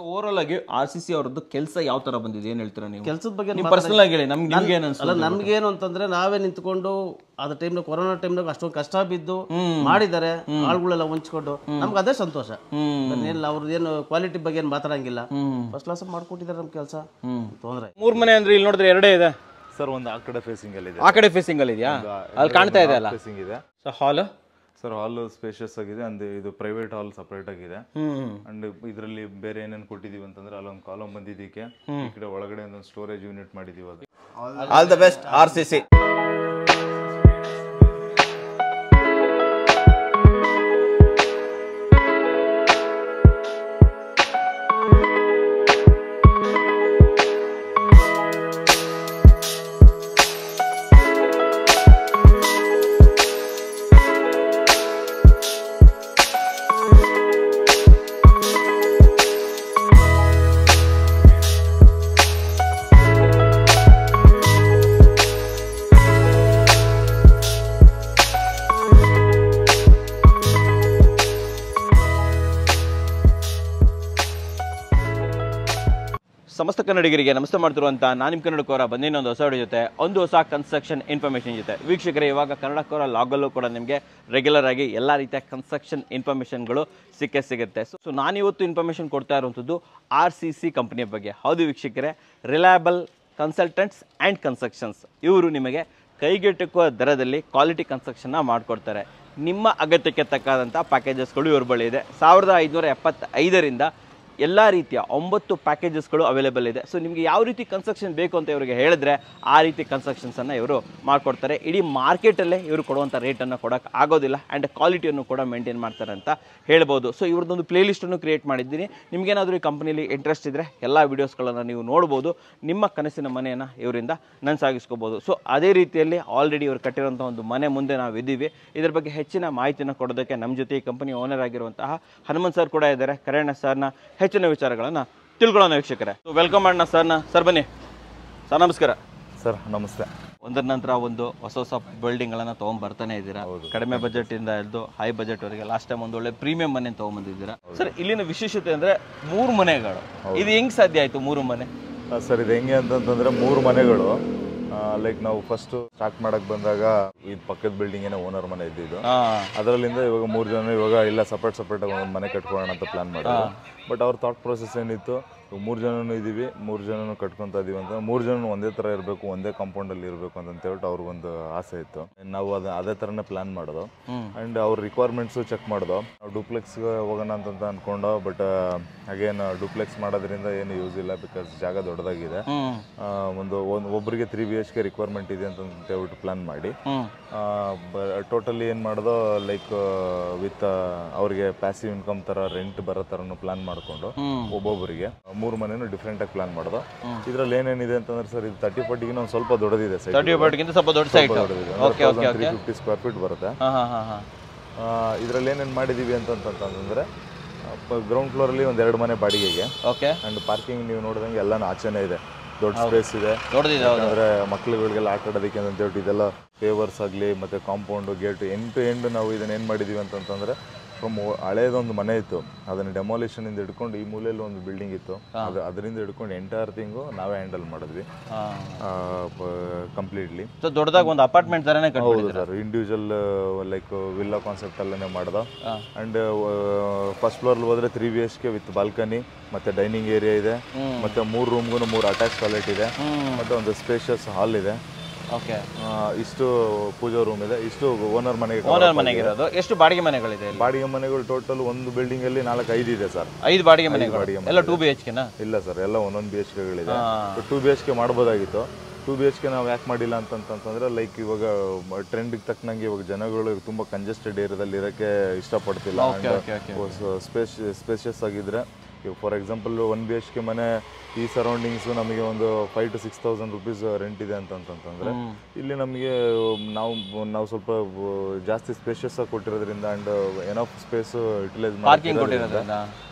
Overall ಆಗಿ RCC ಅವರದ್ದು ಕೆಲಸ ಯಾವ ತರ ಬಂದಿದೆ ಏನ್ ಹೇಳ್ತೀರಾ ನೀವು? ಕೆಲಸದ ಬಗ್ಗೆ ನೀವು ಪರ್ಸನಲ್ ಆಗಿ ಹೇಳಿ, ನಿಮ್ಗೆ ಏನು ಅನ್ಸುತ್ತೆ? ಅಲ್ಲ, ನಮ್ಗೇನು ಅಂತಂದ್ರೆ ನಾವೇ ನಿಂತ್ಕೊಂಡು ಅದ ಟೈಮ್ನ ಕೊರೋನಾ ಟೈಮ್ನಾಗ ಅಷ್ಟೊಂದು ಕಷ್ಟ ಬಿದ್ದು ಮಾಡಿದ್ದಾರೆ, ಆಳುಗಳೆಲ್ಲ ಹೊಂಚ್ಕೊಂಡು ನಮ್ಗೆ ಅದೇ ಸಂತೋಷ. ಏನಿಲ್ಲ, ಅವ್ರದ್ದೇನು ಕ್ವಾಲಿಟಿ ಬಗ್ಗೆ ಏನು ಮಾತಾಡಂಗಿಲ್ಲ, ಫಸ್ಟ್ ಕ್ಲಾಸ್ ಮಾಡ್ಕೊಟ್ಟಿದ್ದಾರೆ ನಮ್ಮ ಕೆಲಸ, ತೊಂದರೆ. 3 ಮನೆ ಅಂದ್ರೆ ಇಲ್ಲಿ ನೋಡಿದ್ರೆ 2 ಇದೆ ಸರ್. ಒಂದು ಆ ಕಡೆ ಫೇಸಿಂಗ್ ಅಲ್ಲಿ ಇದೆ, ಆ ಕಡೆ ಫೇಸಿಂಗ್ ಅಲ್ಲಿ ಇದೆಯಾ? ಅಲ್ಲಿ ಕಾಣ್ತಾ ಇದೆ ಅಲ್ಲ ಫೇಸಿಂಗ್ ಇದೆ ಹಾಲ್. ಸರ್ ಹಾಲ್ ಸ್ಪೇಷಿಯಸ್ ಆಗಿದೆ, ಅಂದ್ರೆ ಇದು ಪ್ರೈವೇಟ್ ಹಾಲ್ ಸಪರೇಟ್ ಆಗಿದೆ. ಅಂಡ್ ಇದರಲ್ಲಿ ಬೇರೆ ಏನೇನು ಕೊಟ್ಟಿದೀವಿ ಅಂತಂದ್ರೆ ಅಲ್ಲೊಂದು ಕಾಲಮ್ ಬಂದಿದ್ದಕ್ಕೆ ಈ ಕಡೆ ಒಳಗಡೆ ಒಂದು ಸ್ಟೋರೇಜ್ ಯೂನಿಟ್ ಮಾಡಿದೀವಿ. ಅದು ಆಲ್ ದ ಬೆಸ್ಟ್ RCC. ಸಮಸ್ತ ಕನ್ನಡಿಗರಿಗೆ ನಮಸ್ತೆ ಮಾಡ್ತಿರುವಂಥ ನಾನು ನಿಮ್ಮ ಕನ್ನಡಕೋರ ಬಂದಿನ ಒಂದು ಹೊಸ ವಿಡಿಯೋ ಜೊತೆ, ಒಂದು ಹೊಸ ಕನ್ಸ್ಟ್ರಕ್ಷನ್ ಇನ್ಫಾರ್ಮೇಷನ್ ಜೊತೆ. ವೀಕ್ಷಕರೇ, ಇವಾಗ ಕನ್ನಡಕೋರ ಲಾಗಲ್ಲೂ ಕೂಡ ನಿಮಗೆ ರೆಗ್ಯುಲರ್ ಆಗಿ ಎಲ್ಲ ರೀತಿಯ ಕನ್ಸ್ಟ್ರಕ್ಷನ್ ಇನ್ಫಾರ್ಮೇಷನ್ಗಳು ಸಿಗುತ್ತೆ. ಸೊ ನಾನಿವತ್ತು ಇನ್ಫಾರ್ಮೇಷನ್ ಕೊಡ್ತಾ ಇರುವಂಥದ್ದು RCC ಕಂಪನಿಯ ಬಗ್ಗೆ. ಹೌದು ವೀಕ್ಷಕರೇ, ರಿಲಯಬಲ್ ಕನ್ಸಲ್ಟೆಂಟ್ಸ್ ಆ್ಯಂಡ್ ಕನ್ಸ್ಟ್ರಕ್ಷನ್ಸ್ ಇವರು ನಿಮಗೆ ಕೈಗೆಟುಕುವ ದರದಲ್ಲಿ ಕ್ವಾಲಿಟಿ ಕನ್ಸ್ಟ್ರಕ್ಷನ್ನ ಮಾಡಿಕೊಡ್ತಾರೆ. ನಿಮ್ಮ ಅಗತ್ಯಕ್ಕೆ ತಕ್ಕಾದಂಥ ಪ್ಯಾಕೇಜಸ್ಗಳು ಇವ್ರ ಬಳಿ ಇದೆ. 1575ರಿಂದ ಎಲ್ಲ ರೀತಿಯ 9 ಪ್ಯಾಕೇಜಸ್ಗಳು ಅವೈಲೇಬಲ್ ಇದೆ. ಸೊ ನಿಮಗೆ ಯಾವ ರೀತಿ ಕನ್ಸ್ಟ್ರಕ್ಷನ್ ಬೇಕು ಅಂತ ಇವರಿಗೆ ಹೇಳಿದ್ರೆ ಆ ರೀತಿ ಕನ್ಸ್ಟ್ರಕ್ಷನ್ಸನ್ನು ಇವರು ಮಾಡಿಕೊಡ್ತಾರೆ. ಇಡೀ ಮಾರ್ಕೆಟಲ್ಲೇ ಇವರು ಕೊಡುವಂಥ ರೇಟನ್ನು ಕೊಡೋಕ್ಕೆ ಆಗೋದಿಲ್ಲ, ಆ್ಯಂಡ್ ಕ್ವಾಲಿಟಿಯನ್ನು ಕೂಡ ಮೇಂಟೈನ್ ಮಾಡ್ತಾರೆ ಅಂತ ಹೇಳ್ಬೋದು. ಸೊ ಇವ್ರದ್ದೊಂದು ಪ್ಲೇಲಿಸ್ಟನ್ನು ಕ್ರಿಯೇಟ್ ಮಾಡಿದ್ದೀನಿ. ನಿಮಗೇನಾದರೂ ಈ ಕಂಪನಿಲಿ ಇಂಟ್ರೆಸ್ಟ್ ಇದ್ದರೆ ಎಲ್ಲ ವೀಡಿಯೋಸ್ಗಳನ್ನು ನೀವು ನೋಡ್ಬೋದು. ನಿಮ್ಮ ಕನಸಿನ ಮನೆಯನ್ನು ಇವರಿಂದ ನನಸಾಗಿಸ್ಕೋಬೋದು. ಸೊ ಅದೇ ರೀತಿಯಲ್ಲಿ ಆಲ್ರೆಡಿ ಇವರು ಕಟ್ಟಿರೋಂಥ ಒಂದು ಮನೆ ಮುಂದೆ ನಾವು ಇದ್ದೀವಿ. ಇದ್ರ ಬಗ್ಗೆ ಹೆಚ್ಚಿನ ಮಾಹಿತಿಯನ್ನು ಕೊಡೋದಕ್ಕೆ ನಮ್ಮ ಜೊತೆ ಈ ಕಂಪನಿ ಓನರ್ ಆಗಿರುವಂತಹ ಹನುಮಂತ್ ಸರ್ ಕೂಡ ಇದ್ದಾರೆ. ಕರೆಣ ಸರ್ನ ಹೆಚ್ಚಿನ ವಿಚಾರಗಳನ್ನು ತಿಳ್ಕೊಳ್ಳೋಣ ವೀಕ್ಷಕರೇ. ವೆಲ್ಕಮ್ ಮಾಡೋಣ ಸರ್ನ. ಸರ್ ಬನ್ನಿ ಸರ್. ನಮಸ್ಕಾರ ಸರ್. ನಮಸ್ತೆ. ಒಂದರ ನಂತರ ಒಂದು ಹೊಸ ಬಿಲ್ಡಿಂಗ್ಗಳನ್ನು ತೊಗೊಂಡ್ಬರ್ತಾನೆ ಇದ್ದೀರಾ. ಕಡಿಮೆ ಬಜೆಟ್ ಇಂದ ಹಿಡಿದು ಹೈ ಬಜೆಟ್ ವರೆಗೆ. ಲಾಸ್ಟ್ ಟೈಮ್ ಒಂದು ಒಳ್ಳೆ ಪ್ರೀಮಿಯಂ ಮನೆ ತೊಗೊಂಡ್ಬಂದಿದ್ದೀರಾ. ಸರ್ ಇಲ್ಲಿನ ವಿಶೇಷತೆ ಅಂದರೆ 3 ಮನೆಗಳು. ಇದು ಹೆಂಗ್ ಸಾಧ್ಯ ಆಯಿತು 3 ಮನೆ? ಸರ್ ಇದು ಹೆಂಗೆ ಅಂತಂತಂದ್ರೆ 3 ಮನೆಗಳು ಲೈಕ್ ನಾವು ಫಸ್ಟ್ ಸ್ಟಾರ್ಟ್ ಮಾಡಕ್ ಬಂದಾಗ ಈ ಪಕ್ಕದ ಬಿಲ್ಡಿಂಗ್ ಏನೋ ಓನರ್ ಮನೆ ಇದ್ದಿದ್ದು, ಅದರಲ್ಲಿಂದ ಇವಾಗ 3 ಜನ ಇವಾಗ ಇಲ್ಲ ಸಪ್ರೇಟ್ ಒಂದು ಮನೆ ಕಟ್ಕೊಳ್ಳೋಣ ಅಂತ ಪ್ಲಾನ್ ಮಾಡಿದ್ರು. ಬಟ್ ಅವ್ರ ಥಾಟ್ ಪ್ರೊಸೆಸ್ ಏನಿತ್ತು, 3 ಜನನೂ ಇದ್ದೀವಿ, 3 ಜನನೂ ಕಟ್ಕೊತಾ ಇದೀವಿ ಅಂತ, 3 ಜನನು ಒಂದೇ ಥರ ಇರಬೇಕು, ಒಂದೇ ಕಾಂಪೌಂಡಲ್ಲಿ ಇರಬೇಕು ಅಂತ ಹೇಳ್ಬಿಟ್ಟು ಅವ್ರಿಗೊಂದು ಆಸೆ ಇತ್ತು. ನಾವು ಅದೇ ಥರನೇ ಪ್ಲಾನ್ ಮಾಡೋದು. ಆ್ಯಂಡ್ ಅವ್ರ ರಿಕ್ವೈರ್ಮೆಂಟ್ಸು ಚೆಕ್ ಮಾಡೋದು. ನಾವು ಡೂಪ್ಲೆಕ್ಸ್ಗೆ ಹೋಗೋಣ ಅಂತ ಅನ್ಕೊಂಡು, ಬಟ್ ಅಗೇನ್ ಡೂಪ್ಲೆಕ್ಸ್ ಮಾಡೋದ್ರಿಂದ ಏನು ಯೂಸ್ ಇಲ್ಲ, ಬಿಕಾಸ್ ಜಾಗ ದೊಡ್ಡದಾಗಿದೆ. ಒಬ್ಬರಿಗೆ 3 BHK ರಿಕ್ವೈರ್ಮೆಂಟ್ ಇದೆ ಅಂತ ಹೇಳ್ಬಿಟ್ಟು ಪ್ಲಾನ್ ಮಾಡಿ ಟೋಟಲಿ ಏನು ಮಾಡೋದು, ಲೈಕ್ ವಿತ್ ಅವ್ರಿಗೆ ಪ್ಯಾಸಿವ್ ಇನ್ಕಮ್ ಥರ ರೆಂಟ್ ಬರೋ ಥರನೂ ಪ್ಲಾನ್ ಮಾಡಿಕೊಂಡು ಒಬ್ಬೊಬ್ಬರಿಗೆ 3 ಮನೆನೂ ಡಿಫ್ರೆಂಟ್ ಆಗಿ ಪ್ಲಾನ್ ಮಾಡೋದು. ಇದ್ರಲ್ಲಿ ಏನೇನಿದೆ ಅಂತಂದ್ರೆ ಸರ್, ಇದು 30-40 ಒಂದು ಸ್ವಲ್ಪ ದೊಡ್ಡದಿದೆ. 30-40 ಸ್ವಲ್ಪ ದೊಡ್ಡ ಸೈಟ್, 350 ಸ್ಕ್ವೇರ್ ಫೀಟ್ ಬರುತ್ತೆ. ಇದರಲ್ಲಿ ಏನೇನು ಮಾಡಿದೀವಿ ಅಂತಂದ್ರೆ, ಗ್ರೌಂಡ್ ಫ್ಲೋರಲ್ಲಿ ಒಂದು 2 ಮನೆ ಬಾಡಿಗೆಗೆ. ಅಂಡ್ ಪಾರ್ಕಿಂಗ್ ನೀವು ನೋಡಿದಂಗೆ ಎಲ್ಲಾನು ಆಚೆನೇ ಇದೆ, ದೊಡ್ಡ ಸ್ಪೇಸ್ ಇದೆ. ಅಂದ್ರೆ ಮಕ್ಳುಗಳಿಗೆಲ್ಲ ಆಟ ಆಡೋದಕ್ಕೆ ಅಂತ ಹೇಳ್ಬಿಟ್ಟು ಇದೆಲ್ಲ ಪೇವರ್ಸ್ ಆಗಲಿ ಮತ್ತೆ compound gate end to end ನಾವು ಇದನ್ನ ಏನು ಮಾಡಿದೀವಿ ಅಂತಂದ್ರೆ, ಫ್ರಮ್ ಹಳೇದೊಂದು ಮನೆ ಇತ್ತು, ಅದನ್ನ ಡೆಮಾಲಿಷನ್ ಇಂದ ಹಿಡ್ಕೊಂಡು ಈ ಮೂಲೆಯಲ್ಲಿ ಒಂದು ಬಿಲ್ಡಿಂಗ್ ಇತ್ತು, ಅದರಿಂದ ಹಿಡ್ಕೊಂಡು ಎಂಟೈರ್ ಥಿಂಗು ನಾವೇ ಹ್ಯಾಂಡಲ್ ಮಾಡಿದ್ವಿ ಕಂಪ್ಲೀಟ್ಲಿ. ದೊಡ್ಡದಾಗಿ ಒಂದು ಅಪಾರ್ಟ್ಮೆಂಟ್ ತರನೇ ಹೌದು sir, individual like villa concept ಅಲ್ಲೇ ಮಾಡ್ದ. ಅಂಡ್ ಫಸ್ಟ್ ಫ್ಲೋರ್ ಹೋದ್ರೆ 3 BHK ವಿತ್ ಬಾಲ್ಕನಿ ಮತ್ತೆ ಡೈನಿಂಗ್ ಏರಿಯಾ ಇದೆ, ಮತ್ತೆ 3 ರೂಮ್ಗೂ 3 ಅಟ್ಯಾಚ್ ಟಾಯ್ಲೆಟ್ ಇದೆ, ಮತ್ತೆ ಒಂದು ಸ್ಪೇಷಿಯಸ್ ಹಾಲ್ ಇದೆ. ಇಷ್ಟು ಪೂಜಾ ರೂಮ್ ಇದೆ, ಇಷ್ಟು ಓನರ್ ಮನೆಗೆ ಇರೋದು. ಎಷ್ಟು ಬಾಡಿಗೆ ಮನೆಗಳಿದೆ? ಬಾಡಿಗೆ ಮನೆಗಳು ಟೋಟಲ್ ಒಂದು ಬಿಲ್ಡಿಂಗ್ ಅಲ್ಲಿ 4-5 ಇದೆ ಸರ್. 5 ಬಾಡಿಗೆ ಮನೆಗಳು ಎಲ್ಲ 2 BHK ನಾ? ಇಲ್ಲ ಸರ್, ಎಲ್ಲ 1 BHKಗಳಿದೆ. 2 BHK ಮಾಡ್ಬೋದಾಗಿತ್ತು. 2 BHK ನಾವು ಯಾಕೆ ಮಾಡಿಲ್ಲ ಅಂತಂತಂದ್ರೆ, ಲೈಕ್ ಇವಾಗ ಟ್ರೆಂಡ್ಗೆ ತಕ್ಕನಂಗೆ ಇವಾಗ ಜನಗಳು ತುಂಬಾ ಕಂಜೆಸ್ಟೆಡ್ ಏರಿಯಾದಲ್ಲಿ ಇರೋಕ್ಕೆ ಇಷ್ಟಪಡ್ತಿಲ್ಲ. ಸ್ಪೇಷಿಯಸ್ ಆಗಿದ್ರೆ, ಫಾರ್ ಎಕ್ಸಾಂಪಲ್ 1 BHK ಮನೆ ಈ ಸರೌಂಡಿಂಗ್ಸು ನಮಗೆ ಒಂದು 5,000 to 6,000 rupees ರೆಂಟ್ ಇದೆ ಅಂತಂತಂದ್ರೆ, ಇಲ್ಲಿ ನಮಗೆ ನಾವು ಸ್ವಲ್ಪ ಜಾಸ್ತಿ ಸ್ಪೇಷಿಯಸ್ ಆಗಿ ಕೊಟ್ಟಿರೋದ್ರಿಂದ ಅಂಡ್ ಎನಫ್ ಸ್ಪೇಸ್ ಯುಟಿಲೈಸ್ ಮಾಡಿರೋದ್ರಿಂದ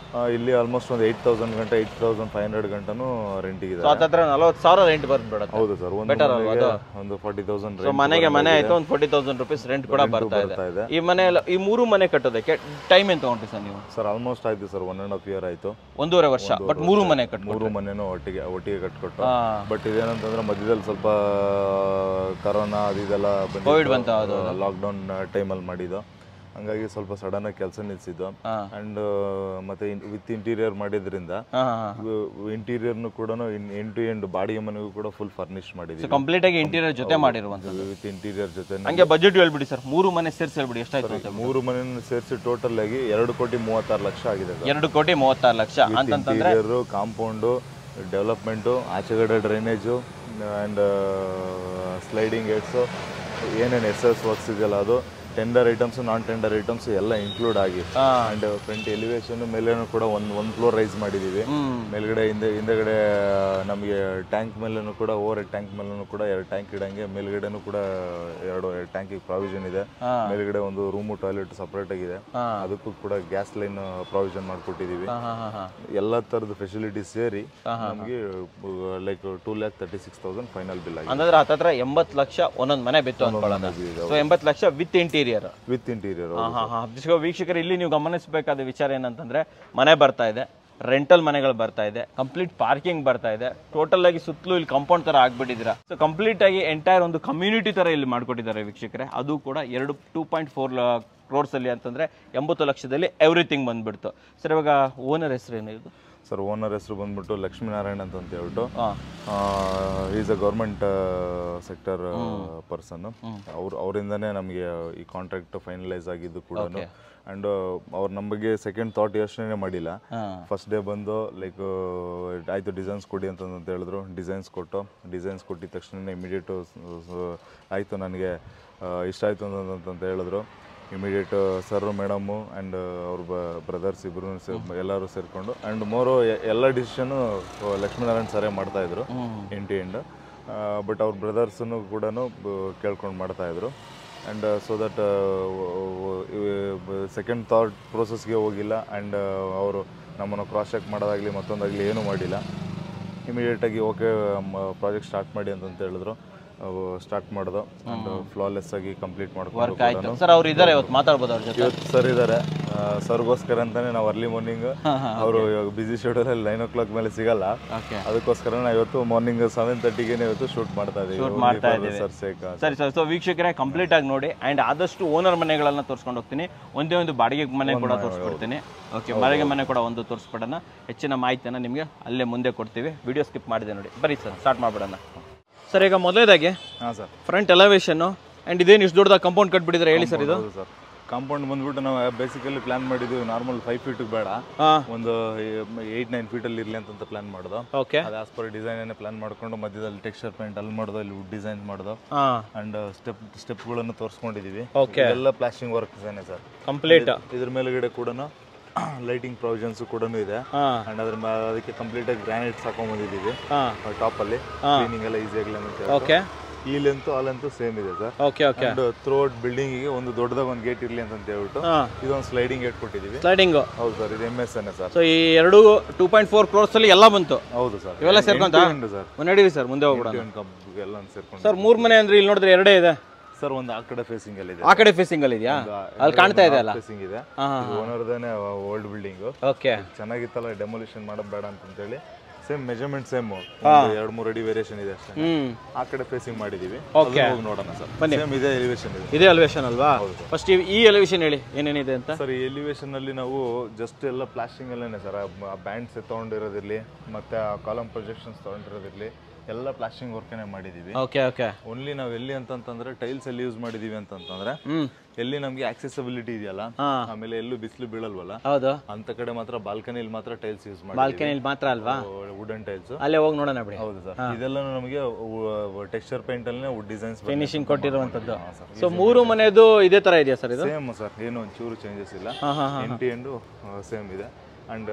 ಇಲ್ಲಿ ಆಲ್ಮೋಸ್ಟ್ ಒಂದು 8,000 ಗಂಟೆ 8,500 ಗಂಟನೂ ರೆಂಟಿಗಿದೆ. ಸೊ ಹತ್ರ 40,000 ರೆಂಟ್ ಬಂದ್ಬಿಡುತ್ತೆ. ಹೌದು ಸರ್, ಒಂದು 40,000 ಸೊ ಮನೆಗೆ ಮನೆ ಆಯ್ತು, ಒಂದು 40,000 ರುಪೀಸ್ ರೆಂಟ್ ಕೂಡ ಬರ್ತಾ ಇದೆ. ಈ ಮನೆ ಈ 3 ಮನೆ ಕಟ್ಟೋದಕ್ಕೆ ಟೈಮ್ ಏನು ತಗೊಂಡ್ರಿ ಸರ್ ನೀವು? ಸರ್ ಆಲ್ಮೋಸ್ಟ್ ಆಯ್ತು ಸರ್, 1.5 year ಆಯ್ತು. 1.5 ವರ್ಷ. ಬಟ್ 3 ಮನೆ ಕಟ್ಟಿ 3 ಮನೆನೂ ಒಟ್ಟಿಗೆ ಕಟ್ಕೊಟ್ಟು. ಬಟ್ ಇದೇನಂತಂದ್ರೆ ಮಧ್ಯದಲ್ಲಿ ಸ್ವಲ್ಪ ಕರೋನಾ ಅದೆಲ್ಲ ಕೋವಿಡ್ ಬಂತ, ಲಾಕ್ಡೌನ್ ಟೈಮಲ್ಲಿ ಮಾಡಿದ್ದು, ಹಂಗಾಗಿ ಸ್ವಲ್ಪ ಸಡನ್ ಆಗಿ ಕೆಲಸ ನಿಲ್ಸಿದ್ದು. ಅಂಡ್ ಮತ್ತೆ ವಿತ್ ಇಂಟೀರಿಯರ್ ಮಾಡಿದ್ರಿಂದ ಇಂಟೀರಿಯರ್ನು ಕೂಡ ಎಂಡ್ ಟು ಎಂಡ್ ಬಾಡಿಗೆ ಮನೆಗೂ ಕೂಡ ಫುಲ್ ಫರ್ನಿಶ್ ಮಾಡಿದ್ವಿ. ಕಂಪ್ಲೀಟ್ ಆಗಿ ಇಂಟೀರಿಯರ್ ಜೊತೆ ಮಾಡಿರುವಂತದ್ದು. ವಿತ್ ಇಂಟೀರಿಯರ್ ಜೊತೆ. ಹಂಗೆ ಬಜೆಟ್ ಹೇಳ್ಬಿಡಿ ಸರ್, 3 ಮನೆ ಸೇರಿಸಿ ಹೇಳ್ಬಿಡಿ ಎಷ್ಟಾಯ್ತು ಅಂತ. 3 ಮನೆಯನ್ನು ಸೇರಿಸಿ ಟೋಟಲ್ ಆಗಿ 2,36,00,000 ಆಗಿದೆ. 2,36,00,000 ಅಂತಂದ್ರೆ ಕಾಂಪೌಂಡು, ಡೆವಲಪ್ಮೆಂಟು, ಆಚೆಗಡೆ ಡ್ರೈನೇಜು ಆ್ಯಂಡ್ ಸ್ಲೈಡಿಂಗ್ ಗೇಟ್ಸು, ಏನೇನು ಎಸ್ ವರ್ಕ್ಸ್ ಇದೆಯಲ್ಲ ಅದು, tender items, non tender items ಎಲ್ಲ ಇನ್ಕ್ಲೂಡ್ ಆಗಿ. ಅಂಡ್ ಫ್ರಂಟ್ ಎಲಿವೇಶನ್ ಮೇಲೇನು ಕೂಡ ಒಂದು ಫ್ಲೋರ್ ರೈಸ್ ಮಾಡಿದೀವಿ. ಮೇಲ್ಗಡೆ ಹಿಂದೆಗಡೆ ನಮಗೆ ಟ್ಯಾಂಕ್ ಮೇಲೇನು ಕೂಡ, ಓವರ್ ಹೆಡ್ ಟ್ಯಾಂಕ್ ಮೇಲೇನು ಕೂಡ 2 ಟ್ಯಾಂಕ್ ಇಡಂಗೆ, ಮೇಲ್ಗಡೆನೂ ಕೂಡ 2 ಟ್ಯಾಂಕಿಗೆ ಪ್ರಾವಿಷನ್ ಇದೆ. ಮೇಲ್ಗಡೆ ಒಂದು ರೂಮು ಟಾಯ್ಲೆಟ್ ಸಪರೇಟ್ ಆಗಿದೆ, ಅದಕ್ಕೂ ಕೂಡ ಗ್ಯಾಸ್ ಲೈನ್ ಪ್ರಾವಿಷನ್ ಮಾಡ್ಕೊಟ್ಟಿದೀವಿ. ಎಲ್ಲ ತರದ ಫೆಸಿಲಿಟೀಸ್ ಸೇರಿ ನಮಗೆ ಲೈಕ್ 2,36,000 ಫೈನಲ್ ಬಿಲ್ ಆಗಿದೆ. ಅಂದ್ರೆ ಹತ್ರ 80 ಲಕ್ಷ ಒಂದೊಂದು ಮನೆ ಬಿತ್ತು ಅನ್ಕೊಳ್ಳೋಣ. So 80 lakh with interior. ವೀಕ್ಷಕರು, ಇಲ್ಲಿ ನೀವು ಗಮನಿಸಬೇಕಾದ ವಿಚಾರ ಏನಂತಂದ್ರೆ, ಮನೆ ಬರ್ತಾ ಇದೆ, ರೆಂಟಲ್ ಮನೆಗಳು ಬರ್ತಾ ಇದೆ, ಕಂಪ್ಲೀಟ್ ಪಾರ್ಕಿಂಗ್ ಬರ್ತಾ ಇದೆ, ಟೋಟಲ್ ಆಗಿ ಸುತ್ತಲೂ ಇಲ್ಲಿ ಕಾಂಪೌಂಡ್ ತರ ಆಗ್ಬಿಟ್ಟಿದ್ದೀರಾ. ಸೊ ಕಂಪ್ಲೀಟ್ ಆಗಿ ಎಂಟೈರ್ ಒಂದು ಕಮ್ಯುನಿಟಿ ತರ ಇಲ್ಲಿ ಮಾಡ್ಕೊಟ್ಟಿದ್ದಾರೆ ವೀಕ್ಷಕರೇ. ಅದು ಕೂಡ 2.4 crores ಅಲ್ಲಿ ಅಂತಂದ್ರೆ 80 ಲಕ್ಷದಲ್ಲಿ ಎವ್ರಿಥಿಂಗ್ ಬಂದ್ಬಿಡ್ತು. ಸರ್ ಇವಾಗ ಓನರ್ ಹೆಸರು ಏನಿದೆ ಸರ್? ಓನರ್ ಹೆಸರು ಬಂದ್ಬಿಟ್ಟು ಲಕ್ಷ್ಮೀನಾರಾಯಣ್ ಅಂತ ಹೇಳ್ಬಿಟ್ಟು, is a government sector person. ಅವರಿಂದನೇ ನಮಗೆ ಈ ಕಾಂಟ್ರಾಕ್ಟ್ ಫೈನಲೈಸ್ ಆಗಿದ್ದು ಕೂಡ. ಆ್ಯಂಡ್ ಅವ್ರು ನಮ್ಮ ಬಗ್ಗೆ ಸೆಕೆಂಡ್ ಥಾಟ್ ಯೋಚನೆ ಮಾಡಿಲ್ಲ. ಫಸ್ಟ್ ಡೇ ಬಂದು ಲೈಕ್ ಆಯಿತು ಡಿಸೈನ್ಸ್ ಕೊಡಿ ಅಂತ ಹೇಳಿದ್ರು. ಡಿಸೈನ್ಸ್ ಕೊಟ್ಟಿದ ತಕ್ಷಣ ಇಮಿಡಿಯೇಟು ಆಯಿತು ನನಗೆ ಇಷ್ಟ ಆಯಿತು ಅಂತ ಹೇಳಿದ್ರು. ಇಮಿಡಿಯೇಟ್ ಸರ್, ಮೇಡಮ್ಮು ಆ್ಯಂಡ್ ಅವ್ರ ಬ್ರದರ್ಸ್ ಇಬ್ಬರು ಎಲ್ಲರೂ ಸೇರಿಕೊಂಡು, ಆ್ಯಂಡ್ ಮೋರು ಎಲ್ಲ ಡಿಸಿಷನ್ನು ಲಕ್ಷ್ಮೀನಾರಾಯಣ್ ಸರೇ ಮಾಡ್ತಾಯಿದ್ರು ಎಂಡ್ ಟು ಎಂಡ್. ಬಟ್ ಅವ್ರ ಬ್ರದರ್ಸನ್ನು ಕೂಡ ಕೇಳ್ಕೊಂಡು ಮಾಡ್ತಾಯಿದ್ರು. And so that second thought ಪ್ರೋಸೆಸ್ಗೆ ಹೋಗಿಲ್ಲ. ಆ್ಯಂಡ್ ಅವರು ನಮ್ಮನ್ನು ಕ್ರಾಸ್ ಚೆಕ್ ಮಾಡೋದಾಗಲಿ ಮತ್ತೊಂದಾಗಲಿ ಏನೂ ಮಾಡಿಲ್ಲ. ಇಮಿಡಿಯೇಟಾಗಿ ಓಕೆ ಪ್ರಾಜೆಕ್ಟ್ ಸ್ಟಾರ್ಟ್ ಮಾಡಿ ಅಂತ ಹೇಳಿದ್ರು. ಸ್ಟಾರ್ಟ್ ಮಾಡೋದು ಆ್ಯಂಡ್ ಫ್ಲಾಲೆಸ್ ಆಗಿ ಕಂಪ್ಲೀಟ್ ಮಾಡ್ಕೊಂಡು. ಸರ್ ಅವ್ರು ಇದ್ದಾರೆ, ಇವತ್ತು ಮಾತಾಡ್ಬೋದು ಅವ್ರ ಜೊತೆ? ಇವತ್ತು ಸರ್ ಇದ್ದಾರೆ. ಸರ್ಗೋಸ್ಕರ ಅಂತಾನೆ ನಾವು ಅರ್ಲಿ ಮಾರ್ನಿಂಗ್, ಅವರು ಬಿಸಿ ಶೆಡ್ಯೂಲಲ್ಲಿ 9 o'clock ಮೇಲೆ ಸಿಗಲ್ಲ, ಅದಕ್ಕೋಸ್ಕರ ನಾವು ಇವತ್ತು ಮಾರ್ನಿಂಗ್ 7:30ಗೆ ಇವತ್ತು ಶೂಟ್ ಮಾಡ್ತಾ ಇದ್ದೀವಿ ಸರ್. ಸರಿ ಸರ್. ಸೊ ವೀಕ್ಷಕರೇ, ಕಂಪ್ಲೀಟ್ ಆಗಿ ನೋಡಿ. ಆ್ಯಂಡ್ ಆದಷ್ಟು ಓನರ್ ಮನೆಗಳನ್ನ ತೋರಿಸ್ಕೊಂಡು ಹೋಗ್ತೀನಿ. ಒಂದು ಬಾಡಿಗೆ ಮನೆ ಕೂಡ ತೋರಿಸ್ಬಿಡ್ತೀನಿ. ಓಕೆ, ಬಾಡಿಗೆ ಮನೆ ಕೂಡ ಒಂದು ತೋರಿಸ್ಬಿಡೋಣ. ಹೆಚ್ಚಿನ ಮಾಹಿತಿಯನ್ನು ನಿಮಗೆ ಅಲ್ಲೇ ಮುಂದೆ ಕೊಡ್ತೀವಿ. ವಿಡಿಯೋ ಸ್ಕಿಪ್ ಮಾಡಿದೆ ನೋಡಿ. ಬರೀ ಸರ್, ಸ್ಟಾರ್ಟ್ ಮಾಡ್ಬಿಡೋಣ. ಸರ್ ಈಗ ಮೊದಲೇದಾಗಿ ಫ್ರಂಟ್ ಎಲಿವೇಶನ್ ಆ್ಯಂಡ್ ಇದೇನು ಇಷ್ಟು ದೊಡ್ಡದಾಗ ಕಾಂಪೌಂಡ್ ಕಟ್ಬಿಟ್ಟಿದ್ರೆ ಹೇಳಿ ಸರ್. ಇದು ಸರ್ ಕಾಂಪೌಂಡ್ ಬಂದ್ಬಿಟ್ಟು ನಾವು ಬೇಸಿಕಲಿ ಪ್ಲಾನ್ ಮಾಡಿದ್ವಿ ನಾರ್ಮಲ್ 5 feet ಬೇಡ, ಒಂದು 8-9 feet ಅಲ್ಲಿ ಇರಲಿ ಅಂತ ಪ್ಲಾನ್ ಮಾಡೋದು. ಓಕೆ, ಅದು ಆಸ್ ಪರ್ ಡಿಸೈನ್ ಪ್ಲಾನ್ ಮಾಡ್ಕೊಂಡು ಮಧ್ಯದಲ್ಲಿ ಟೆಕ್ಸ್ಚರ್ ಪೇಂಟ್ ಅಲ್ಲಿ ಮಾಡೋದು, ಇಲ್ಲಿ ವುಡ್ ಡಿಸೈನ್ ಮಾಡೋದು ಅಂಡ್ ಸ್ಟೆಪ್ಗಳನ್ನು ತೋರಿಸ್ಕೊಂಡಿದೀವಿ. ಎಲ್ಲ ಪ್ಲಾಸ್ಟಿಂಗ್ ವರ್ಕ್ ಸರ್ ಕಂಪ್ಲೀಟ್. ಇದ್ರ ಮೇಲ್ಗಡೆ ಕೂಡ ಲೈಟಿಂಗ್ ಪ್ರಾವಿಷನ್ಸ್ ಕೂಡ ಇದೆ. ಅಂಡ್ ಅದಕ್ಕೆ ಕಂಪ್ಲೀಟ್ ಆಗಿ ಗ್ರಾನೈಟ್ಸ್ ಹಾಕೊಂಡ್ ಬಂದಿದ್ದೀವಿ ಟಾಪ್ ಅಲ್ಲಿ, ಕ್ಲೀನಿಂಗ್ ಎಲ್ಲ ಈಸಿ ಆಗಲಿ ಅಂತ. ಓಕೆ, ಈ ಲೆಂತ್ ಆ ಲೆಂತ್ ಸೇಮ್ ಇದೆ sir. Okay okay. And through out building ಗೆ ಒಂದು ದೊಡ್ಡದಾಗ ಒಂದು ಗೇಟ್ ಇರಲಿ ಅಂತ ಹೇಳ್ಬಿಟ್ಟು ಇದೊಂದು ಸ್ಲೈಡಿಂಗ್ ಗೇಟ್ ಕೊಟ್ಟಿದ್ದೀವಿ. ಸ್ಲೈಡಿಂಗ್? ಹೌದು ಸರ್, ಇದು MS ಸರ್. ಸೊ ಈ ಎರಡು 2.4 crores ಅಲ್ಲಿ ಎಲ್ಲ ಬಂತು? ಹೌದು ಸರ್. ಇವೆಲ್ಲ ಸೇರ್ಕೊಂತ ಸರ್ ನಡೀರಿ ಸರ್, ಮುಂದೆ ಹೋಗ್ಬಿಡೋಣ. ಎಲ್ಲ ಸೇರ್ಕೊಂಡು ಸರ್ 3 ಮನೆ ಅಂದ್ರೆ ಇಲ್ಲಿ ನೋಡಿದ್ರೆ 2 ಇದೆ ಸರ್. ಒಂದು ಆ ಕಡೆ ಫೇಸಿಂಗ್ ಅಲ್ಲಿ ಇದೆ, ಆ ಕಡೆ ಫೇಸಿಂಗ್ ಅಲ್ಲಿ ಇದೆಯಾ? ಅಲ್ಲಿ ಕಾಣ್ತಾ ಇದೆ ಅಲ್ಲ, ಫೇಸಿಂಗ್ ಇದೆ. ಓನರ್ದೇನೆ ಓಲ್ಡ್ ಬಿಲ್ಡಿಂಗ್. ಓಕೆ, ಚೆನ್ನಾಗಿತ್ತಲ್ಲ, ಡೆಮೊಲಿಷನ್ ಮಾಡೋದು ಬೇಡ ಅಂತ ಹೇಳಿ ಸೇಮ್ ಮೆಜರ್ಮೆಂಟ್ ಸೇಮ್ 2-3 ಅಡಿ ವೇರಿಯೇಷನ್ ಇದೆ ಅಷ್ಟೇ. ಆ ಕಡೆ ಫೇಸಿಂಗ್ ಮಾಡಿದೀವಿ. ಹೋಗಿ ನೋಡೋಣ ಸರ್. ಸೇಮ್ ಇದೆ ಎಲಿವೇಶನ್ ಇದೆ. ಇದೇ ಎಲಿವೇಶನ್ ಅಲ್ವಾ? ಫಸ್ಟ್ ಈ ಎಲಿವೇಶನ್ ಹೇಳಿ ಏನೇನಿದೆ ಅಂತ. ಸರ್ ಈ ಎಲಿವೇಶನ್ ಅಲ್ಲಿ ನಾವು ಜಸ್ಟ್ ಎಲ್ಲ ಪ್ಲಾಸ್ಟಿಂಗ್ ಅಲ್ಲೇನೆ ಸರ್, ಬ್ಯಾಂಡ್ಸ್ ತಗೊಂಡಿರೋದಿರ್ಲಿ ಮತ್ತೆ ಕಾಲಮ್ ಪ್ರೊಜೆಕ್ಷನ್ಸ್ ತಗೊಂಡಿರೋದಿರ್ಲಿ ಎಲ್ಲ ಪ್ಲಾಸ್ಟಿಂಗ್ ವರ್ಕನೇ ಮಾಡಿದೀವಿ. Okay okay. ಓನ್ಲಿ ನಾವ್ ಎಲ್ಲಿ ಅಂತಂದ್ರೆ ಟೈಲ್ಸ್ ಎಲ್ಲಿ ಯೂಸ್ ಮಾಡಿದೀವಿ ಅಂತಂದ್ರೆ ಎಲ್ಲಿ ನಮ್ಗೆ ಆಕ್ಸೆಸಿಬಿಲಿಟಿ ಇದೆಯಲ್ಲ, ಆಮೇಲೆ ಎಲ್ಲೂ ಬಿಸಿಲು ಬೀಳಲ್ವಲ್ಲ, ಹೌದು, ಅಂತ ಕಡೆ ಮಾತ್ರ ಬಾಲ್ಕನಿಲಿ ಮಾತ್ರ ಟೈಲ್ಸ್ ಯೂಸ್ ಮಾಡಿ. ಬಾಲ್ಕನಿಲಿ ಮಾತ್ರ ಅಲ್ವಾ? Wooden tiles. ಅಲ್ಲೇ ಹೋಗಿ ನೋಡೋಣ ಬಿಡಿ. ಹೌದು ಸರ್, ಇದೆಲ್ಲ ನಮಗೆ ಟೆಕ್ಸ್ಚರ್ ಪೇಂಟ್ ಅಲ್ಲೇ ವುಡ್ ಡಿಸೈನ್ಸ್ ಫಿನಿಶಿಂಗ್ ಕೊಟ್ಟಿರುವಂತದ್ದು. ಸೊ 3 ಮನೆದು ಇದೇ ತರ ಇದೆಯಾ ಸರ್? ಇದು ಸೇಮ್ ಸರ್, ಏನು ಒಂಚೂರು ಚೇಂಜಸ್ ಇಲ್ಲ, ಎಂಡ್ ಸೇಮ್ ಇದೆ. ಅಂಡ್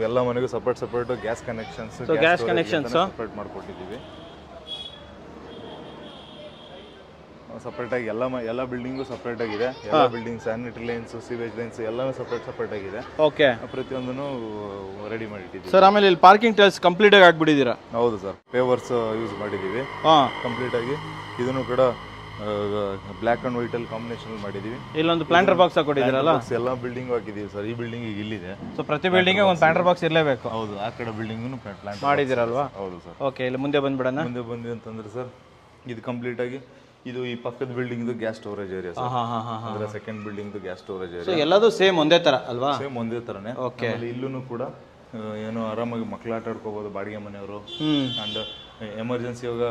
ಎಲ್ಲ ಮನೆಗೂ ಸಪರೇಟ್ ಗ್ಯಾಸ್ ಕನೆಕ್ಷನ್ಸ್ ಸಪರೇಟ್ ಮಾಡ್ಕೊಟ್ಟಿದ್ದೀವಿ. ಸಪ್ರೇಟ್ ಆಗಿ ಎಲ್ಲ ಬಿಲ್ಡಿಂಗು ಸಪ್ರೇಟ್ ಆಗಿದೆ. ಎಲ್ಲ building sanitary lines, sewage lines ಎಲ್ಲವೂ ಸಪ್ರೇಟ್ ಆಗಿದೆ. ಓಕೆ, ಪ್ರತಿಯೊಂದನ್ನು ರೆಡಿ ಮಾಡಿಟ್ಟಿದ್ದೀವಿ ಸರ್. ಆಮೇಲೆ ಇಲ್ಲಿ ಪಾರ್ಕಿಂಗ್ ಟೈಲ್ಸ್ ಕಂಪ್ಲೀಟ್ ಆಗಿ ಹಾಕ್ಬಿಟ್ಟಿದ್ದೀರಾ? ಹೌದು ಸರ್, ಪೇವರ್ಸ್ ಯೂಸ್ ಮಾಡಿದ್ದೀವಿ ಕಂಪ್ಲೀಟ್ ಆಗಿ. ಇದನ್ನು ಕೂಡ ಬ್ಲ್ಯಾಕ್ ಅಂಡ್ ವೈಟ್ ಅಲ್ಲಿ ಕಾಂಬಿನೇಷನ್ ಮಾಡಿದೀವಿ. ಇಲ್ಲೊಂದು ಪ್ಲಾಂಟರ್ ಬಾಕ್ಸ್ ಹಾಕೊಂಡಿದ್ದೀರಲ್ಲ? ಎಲ್ಲ ಬಿಲ್ಡಿಂಗ್ ಹಾಕಿದೀವಿ ಸರ್. ಈ ಬಿಲ್ಡಿಂಗ್ ಈಗ ಇಲ್ಲಿದೆ. ಸೊ ಪ್ರತಿ ಬಿಲ್ಡಿಂಗ್ ಒಂದು ಪ್ಲಾಂಟರ್ ಬಾಕ್ಸ್ ಇರಲೇಬೇಕು? ಹೌದು, ಆ ಕಡೆ ಬಿಲ್ಡಿಂಗ್ ಪ್ಲಾಂಟ್ ಮಾಡಿದಿರಲ್ವಾ? ಹೌದು ಸರ್. ಓಕೆ, ಇಲ್ಲಿ ಮುಂದೆ ಬಂದ್ಬಿಡೋಣ. ಮುಂದೆ ಬಂದ್ವಿ ಅಂತಂದ್ರೆ ಸರ್, ಇದು ಕಂಪ್ಲೀಟ್ ಆಗಿ ಇದು ಈ ಪಕ್ಕದ building gas storage area sir. ಅಂದ್ರೆ second building gas storage area. ಎಲ್ಲದೂ ಸೇಮ್ ಒಂದೇ ತರ ಅಲ್ವಾ? ಸೇಮ್ ಒಂದೇ ತರನೇ. ಓಕೆ, ಇಲ್ಲೂ ಕೂಡ ಏನೋ ಆರಾಮಾಗಿ ಮಕ್ಳು ಆಟ ಆಡ್ಕೋಬಹುದು ಬಾಡಿಗೆ ಮನೆಯವರು. ಅಂಡ್ ಎಮರ್ಜೆನ್ಸಿ ಇವಾಗ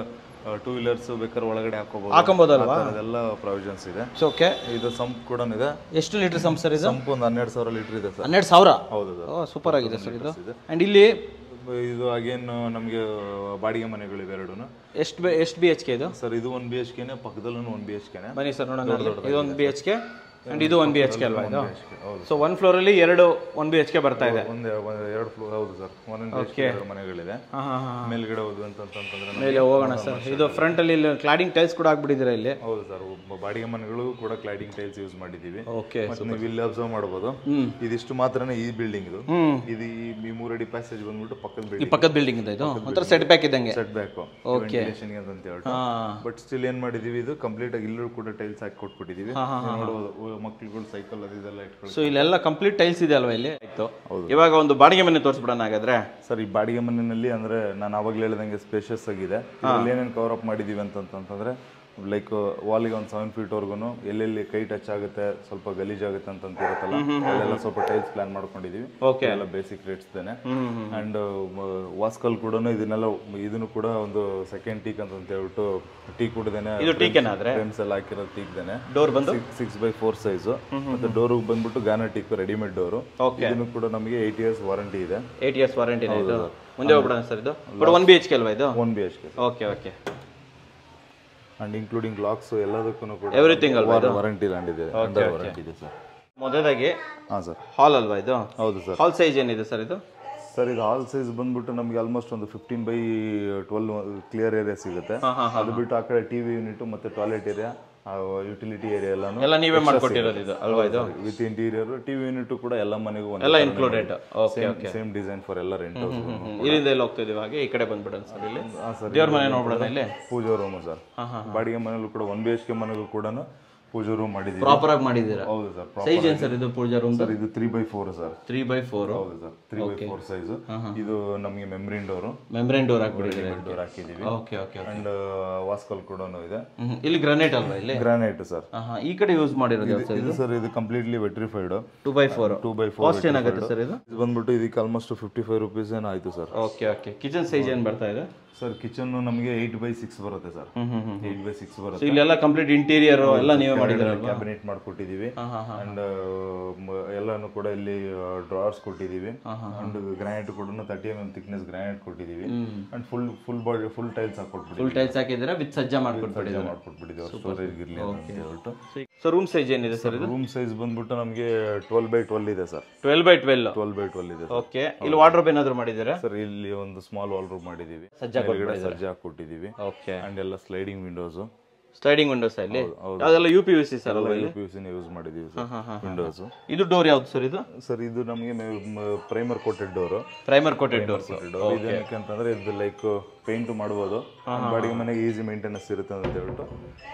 ಟೂ ವೀಲರ್ಸ್ ಬೇಕಾದ್ರೆ ಒಳಗಡೆ ಹಾಕೋಬಹುದಲ್ವಾ? ಅದೆಲ್ಲ ಪ್ರಾವಿಷನ್ಸ್ ಇದೆ. ಓಕೆ, ಇದು ಸಂಪ್ ಕೂಡ ಇದೆ. ಎಷ್ಟು ಲೀಟರ್ ಸಂಪ್ ಸರ್ ಇದು? ಸಂಪ್ ಒಂದು 12,000 ಲೀಟರ್ ಇದೆ ಸರ್. 12,000? ಹೌದು ಸರ್, ಸೂಪರ್ ಆಗಿದೆ ಸರ್ ಇದು. ಅಂಡ್ ಇಲ್ಲಿ ಇದು ಅಗೇನ್ ನಮಗೆ ಬಾಡಿಗೆ ಮನೆಗಳಿವೆ ಎರಡೂನು. ಎಷ್ಟು BHK ಇದು ಸರ್? ಇದು 1 BHK ನೇ, ಪಕ್ಕದಲ್ಲೂ 1 BHK ನೇ. ಬನ್ನಿ ಸರ್ ನೋಡೋಣ. ಇದು 1 BHK ಅಂಡ್ ಇದು 1 BHK ಅಲ್ವಾ ಇದು? ಸೊ 1 ಫ್ಲೋರ್ ಅಲ್ಲಿ 1 BHK ಬರ್ತಾ ಇದೆ. ಎರಡು ಫ್ಲೋರ್. ಹೌದು ಸರ್, 1 BHK ಮನೆಗಳಿದೆ. ಮೇಲ್ಗಡೆ ಹೋದ್ವಿ ಅಂತಂದ್ರೆ ಮೇಲೆ ಹೋಗೋಣ ಸರ್. ಇದು ಫ್ರಂಟ್ ಅಲ್ಲಿ ಕ್ಲಾಡಿಂಗ್ ಟೈಲ್ಸ್ ಕೂಡ ಹಾಕ್ಬಿಟ್ಟಿದ್ದೀರಾ ಇಲ್ಲಿ? ಹೌದು ಸರ್, ಬಾಡಿಗೆ ಮನೆಗಳು ಕೂಡ ಕ್ಲಾಡಿಂಗ್ ಟೈಲ್ಸ್ ಯೂಸ್ ಮಾಡಿದ್ದೀವಿ. ಓಕೆ, ನೀವು ಇಲ್ಲಿ ಅಬ್ಸರ್ವ್ ಮಾಡಬಹುದು. ಇದಿಷ್ಟು ಮಾತ್ರನೇ ಈ ಬಿಲ್ಡಿಂಗ್ ಇದು. ಇದು ಈ 3 ಅಡಿ ಪ್ಯಾಸೇಜ್ ಬಂದ್ಬಿಟ್ಟು ಪಕ್ಕದ ಬಿಲ್ಡಿಂಗ್ ಇದೆ. ಇದು ಒಂಥರ ಸೆಟ್ ಬ್ಯಾಕ್ ಇದ್ದಂಗೆ. ಸೆಟ್ ಬ್ಯಾಕ್ ವೆಂಟಿಲೇಷನ್ ಗೆ ಅಂತ ಹೇಳ್ಬಿಟ್ಟು. ಬಟ್ ಸ್ಟಿಲ್ ಏನ್ ಮಾಡಿದೀವಿ, ಇದು ಕಂಪ್ಲೀಟ್ ಆಗಿ ಇಲ್ಲೂ ಕೂಡ ಟೈಲ್ಸ್ ಹಾಕಿ ಕೊಟ್ಬಿಟ್ಟಿದೀವಿ. ನೋಡಬಹುದು, ಮಕ್ಕಳುಗಳು ಸೈಕಲ್ ಅದೆಲ್ಲ ಇಟ್ಕೊಳ್ಳಿ. ಸೊ ಇಲ್ಲೆಲ್ಲ ಕಂಪ್ಲೀಟ್ ಟೈಲ್ಸ್ ಇದೆ ಅಲ್ವಾ ಇಲ್ಲಿ? ಇವಾಗ ಒಂದು ಬಾಡಿಗೆ ಮನೆ ತೋರಿಸ್ಬಿಡೋಣ ಹಾಗಾದ್ರೆ. ಸರ್, ಈ ಬಾಡಿಗೆ ಮನೆಯಲ್ಲಿ ಅಂದ್ರೆ ನಾನು ಅವಾಗಲೇ ಹೇಳಿದಂಗೆ ಸ್ಪೇಷಿಯಸ್ ಆಗಿದೆ. ಇಲ್ಲಿ ಏನೇನು ಕವರ್ ಅಪ್ ಮಾಡಿದೀವಿ ಅಂತಂತಂದ್ರೆ, ಲೈಕ್ ವಾಲಿಗೆ ಒಂದು 7 ಫೀಟ್ ವರ್ಗು ಎಲ್ಲೆಲ್ಲಿ ಕೈ ಟಚ್ ಆಗುತ್ತೆ, ಸ್ವಲ್ಪ ಗಲೀಜ್ ಆಗುತ್ತೆ ಅಂತ ಇರುತ್ತಲ್ಲ, ಅಲ್ಲೆಲ್ಲ ಸ್ವಲ್ಪ ಟೈಲ್ಸ್ ಪ್ಲಾನ್ ಮಾಡ್ಕೊಂಡಿದೀವಿ. ಎಲ್ಲ ಬೇಸಿಕ್ ರೇಟ್ಸ್ ದೇನೆ. ಅಂಡ್ ವಾಸ್ಕಲ್ ಕೂಡ ಇದನ್ನು ಕೂಡ ಒಂದು ಸೆಕೆಂಡ್ ಟೀಕ್ ಅಂತ ಹೇಳ್ಬಿಟ್ಟು ಟೀಕ್ ಕೂಡದೇನೆ ಫ್ರೇಮ್ಸ್ ಎಲ್ಲ ಹಾಕಿರೋದು ಟೀಕ್ ದೇನೆ. ಡೋರ್ ಬಂದು 6x4 ಸೈಜ್. ಮತ್ತೆ ಡೋರ್ ಬಂದ್ಬಿಟ್ಟು ಗಾನರ್ ಟೀಕ್ ರೆಡಿಮೇಡ್ ಡೋರ್. ಇದನ್ನು ಕೂಡ ನಮಗೆ 8 years ವಾರಂಟಿ ಇದೆ. 8 years ವಾರಂಟಿ ಇದೆ. ಮುಂದೆ ಹೋಗ್ಬಿಡೋಣ ಸರ್. ಇದು 1 BHK ಅಲ್ವಾ ಇದು? 1 BHK. Okay okay. And including locks ಎಲ್ಲದಕ್ಕೂ ಕೂಡ ಎವ್ರಿಥಿಂಗ್ ಅಲ್ವಾ? ವಾರಂಟಿ ಲ್ಯಾಂಡ್ ಇದೆ, ಅಂಡರ್ ವಾರಂಟಿ ಇದೆ ಸರ್. ಮೊದಲಾಗಿ ಸರ್, ಹಾಲ್ ಅಲ್ವಾ ಇದು? ಹೌದು ಸರ್. ಹಾಲ್ ಸೈಜ್ ಏನಿದೆ ಸರ್ ಇದು? ಸರ್, ಇದು ಹಾಲ್ ಸೈಜ್ ಬಂದ್ಬಿಟ್ಟು ನಮಗೆ ಆಲ್ಮೋಸ್ಟ್ ಒಂದು 15x12 ಕ್ಲಿಯರ್ ಏರಿಯಾ ಸಿಗುತ್ತೆ. ಅದು ಬಿಟ್ಟು ಆ ಕಡೆ ಟಿವಿ ಯೂನಿಟ್ ಮತ್ತೆ ಟಾಯ್ಲೆಟ್ ಏರಿಯಾ, ಯುಟಿಲಿಟಿ ಏರಿಯಾ ಎಲ್ಲ ನೀವೇ ಮಾಡ್ಕೊಟ್ಟಿರೋದು ಇದು ಅಲ್ವಾ? ಇದು ವಿತ್ ಇಂಟೀರಿಯರ್ ಟಿವಿ ಯೂನಿಟ್ ಕೂಡ ಎಲ್ಲ ಮನೆಗೂ ಎಲ್ಲ included. Okay okay. Same design for ಎಲ್ಲ ರೆಂಟ್. ಇಲ್ಲಿಂದ ಎಲ್ಲ ಹೋಗ್ತಾ ಇದೀವಿ, ಹಾಗೆ ಈ ಕಡೆ ಬಂದ್ಬಿಡೋಣ ಸರ್. ಇಲ್ಲಿ ದೇವ್ರ ಮನೆ ನೋಡ್ಬಿಡೋಣ. ಇಲ್ಲಿ ಪೂಜಾ ರೂಮ್ ಸರ್. ಬಾಡಿಗೆ ಮನೆಯಲ್ಲೂ ಕೂಡ 1 BHK ಮನೆಗೂ ಕೂಡ ಪೂಜಾ ರೂಮ್ ಮಾಡಿದೀವಿ. ಪ್ರಾಪರ್ ಆಗಿ ಮಾಡಿದೀರಾ? ಹೌದು ಸರ್. ಸೈಜ್ ಏನು ಸರ್ ಇದು ಪೂಜಾ ರೂಮ್? ಸರ್, ಇದು 3x4 ಸರ್. 3x4? ಹೌದು ಸರ್, 3x4 ಸೈಜ್. ಇದು ನಮಗೆ ಮೆಂಬ್ರೇನ್ ಡೋರ್. ಮೆಂಬ್ರೇನ್ ಡೋರ್ ಹಾಕ್ಬಿಟ್ಟಿದ್ದೀರಾ? ಡೋರ್ ಹಾಕಿದೀವಿ. Okay okay. ಅಂಡ್ ವಾಸ್ಕಲ್ ಕೂಡ ಇದೆ. ಇಲ್ಲಿ ಗ್ರಾನೈಟ್ ಅಲ್ವಾ? ಇಲ್ಲಿ ಗ್ರಾನೈಟ್ ಸರ್. ಈ ಕಡೆ ಯೂಸ್ ಮಾಡಿರೋದು ಇದು ಸರ್, ಇದು ಕಂಪ್ಲೀಟ್ಲಿ ವೆಟ್ರಿಫೈಡ್ 2x4. ಕಾಸ್ಟ್ ಏನಾಗುತ್ತೆ ಸರ್ ಇದು? ಇದು ಬಂದ್ಬಿಟ್ಟು ಇದಕ್ಕೆ ಆಲ್ಮೋಸ್ಟ್ 55 ರೂಪೀಸ್ ಏನೋ ಆಯ್ತು sir. Okay okay. Kitchen size ಏನು ಬರ್ತಾ ಇದೆ ಸರ್? ಕಿಚನ್ ನಮಗೆ 8x6 ಬರುತ್ತೆ ಸರ್. 8x6 ಬರುತ್ತೆ. ಇಲ್ಲೆಲ್ಲ ಕಂಪ್ಲೀಟ್ ಇಂಟೀರಿಯರ್ ಎಲ್ಲ ನೀವೇ ಮಾಡಿದ್ದೀರಾ? ಕ್ಯಾಬಿನೆಟ್ ಮಾಡ್ಕೊಟ್ಟಿದೀವಿ. ಅಂಡ್ ಎಲ್ಲಾನು ಕೂಡ ಇಲ್ಲಿ ಡ್ರಾವರ್ಸ್ ಕೊಟ್ಟಿದೀವಿ. ಅಂಡ್ ಗ್ರಾನೈಟ್ ಕೂಡ 30 mm ಥಿಕ್ನೆಸ್ ಗ್ರಾನೈಟ್ ಕೊಟ್ಟಿದೀವಿ. And full body full tiles ಹಾಕೊಟ್ಬಿಟ್ಟಿದ್ದೀವಿ. ಫುಲ್ ಟೈಲ್ಸ್ ಹಾಕಿದ್ದೀರಾ ವಿತ್ ಸಜ್ಜಾ ಮಾಡ್ಕೊಟ್ಬಿಟ್ಟಿದ್ದೀರಾ? ಸ್ಟೋರೇಜ್ ಇರಲಿ ಅಂತ ಹೇಳ್ಬಿಟ್ಟು. ಸರ್, ರೂಮ್ ಸೈಜ್ ಏನಿದೆ ಸರ್ ಇದು? ರೂಮ್ ಸೈಜ್ ಬಂದ್ಬಿಟ್ಟು ನಮಗೆ 12x12 ಇದೆ ಸರ್. 12x12 ಇದೆ. ಓಕೆ. ಇಲ್ಲಿ ವಾರ್ಡ್ರೋಬ್ ಏನಾದ್ರು ಮಾಡಿದ್ದೀರಾ ಸರ್? ಇಲ್ಲಿ ಒಂದು ಸ್ಮಾಲ್ ವಾಲ್ ರೂಮ್ ಮಾಡಿದೀವಿ, ಸಜ್ಜಾ ಕೊಟ್ಟಿದ್ದೀವಿ. ಓಕೆ. ಅಂಡ್ ಎಲ್ಲ ಸ್ಲೈಡಿಂಗ್ ವಿಂಡೋಸ್. ಸ್ಲೈಡಿಂಗ್ ವಿಂಡೋಸ್ ಅಲ್ಲಿ ಅದೆಲ್ಲ UPVC ಸರ್ ಅಲ್ವಾ? UPVC ಯೂಸ್ ಮಾಡಿದೀವಿ ಸರ್ ವಿಂಡೋಸ್. ಇದು ಡೋರ್ ಯಾವ್ದು ಸರ್ ಇದು? ಸರ್, ಇದು ನಮಗೆ primer coated door. Primer coated door. ಇದಕ್ಕೆ ಅಂತಂದ್ರೆ ಇದು ಲೈಕ್ ಪೇಂಟ್ ಮಾಡಬಹುದು, ಬಾಡಿಗೆ ಮನೆಗೆ ಈಸಿ ಮೇಂಟೆನೆನ್ಸ್ ಇರುತ್ತೆ ಅಂತ ಹೇಳ್ಬಿಟ್ಟು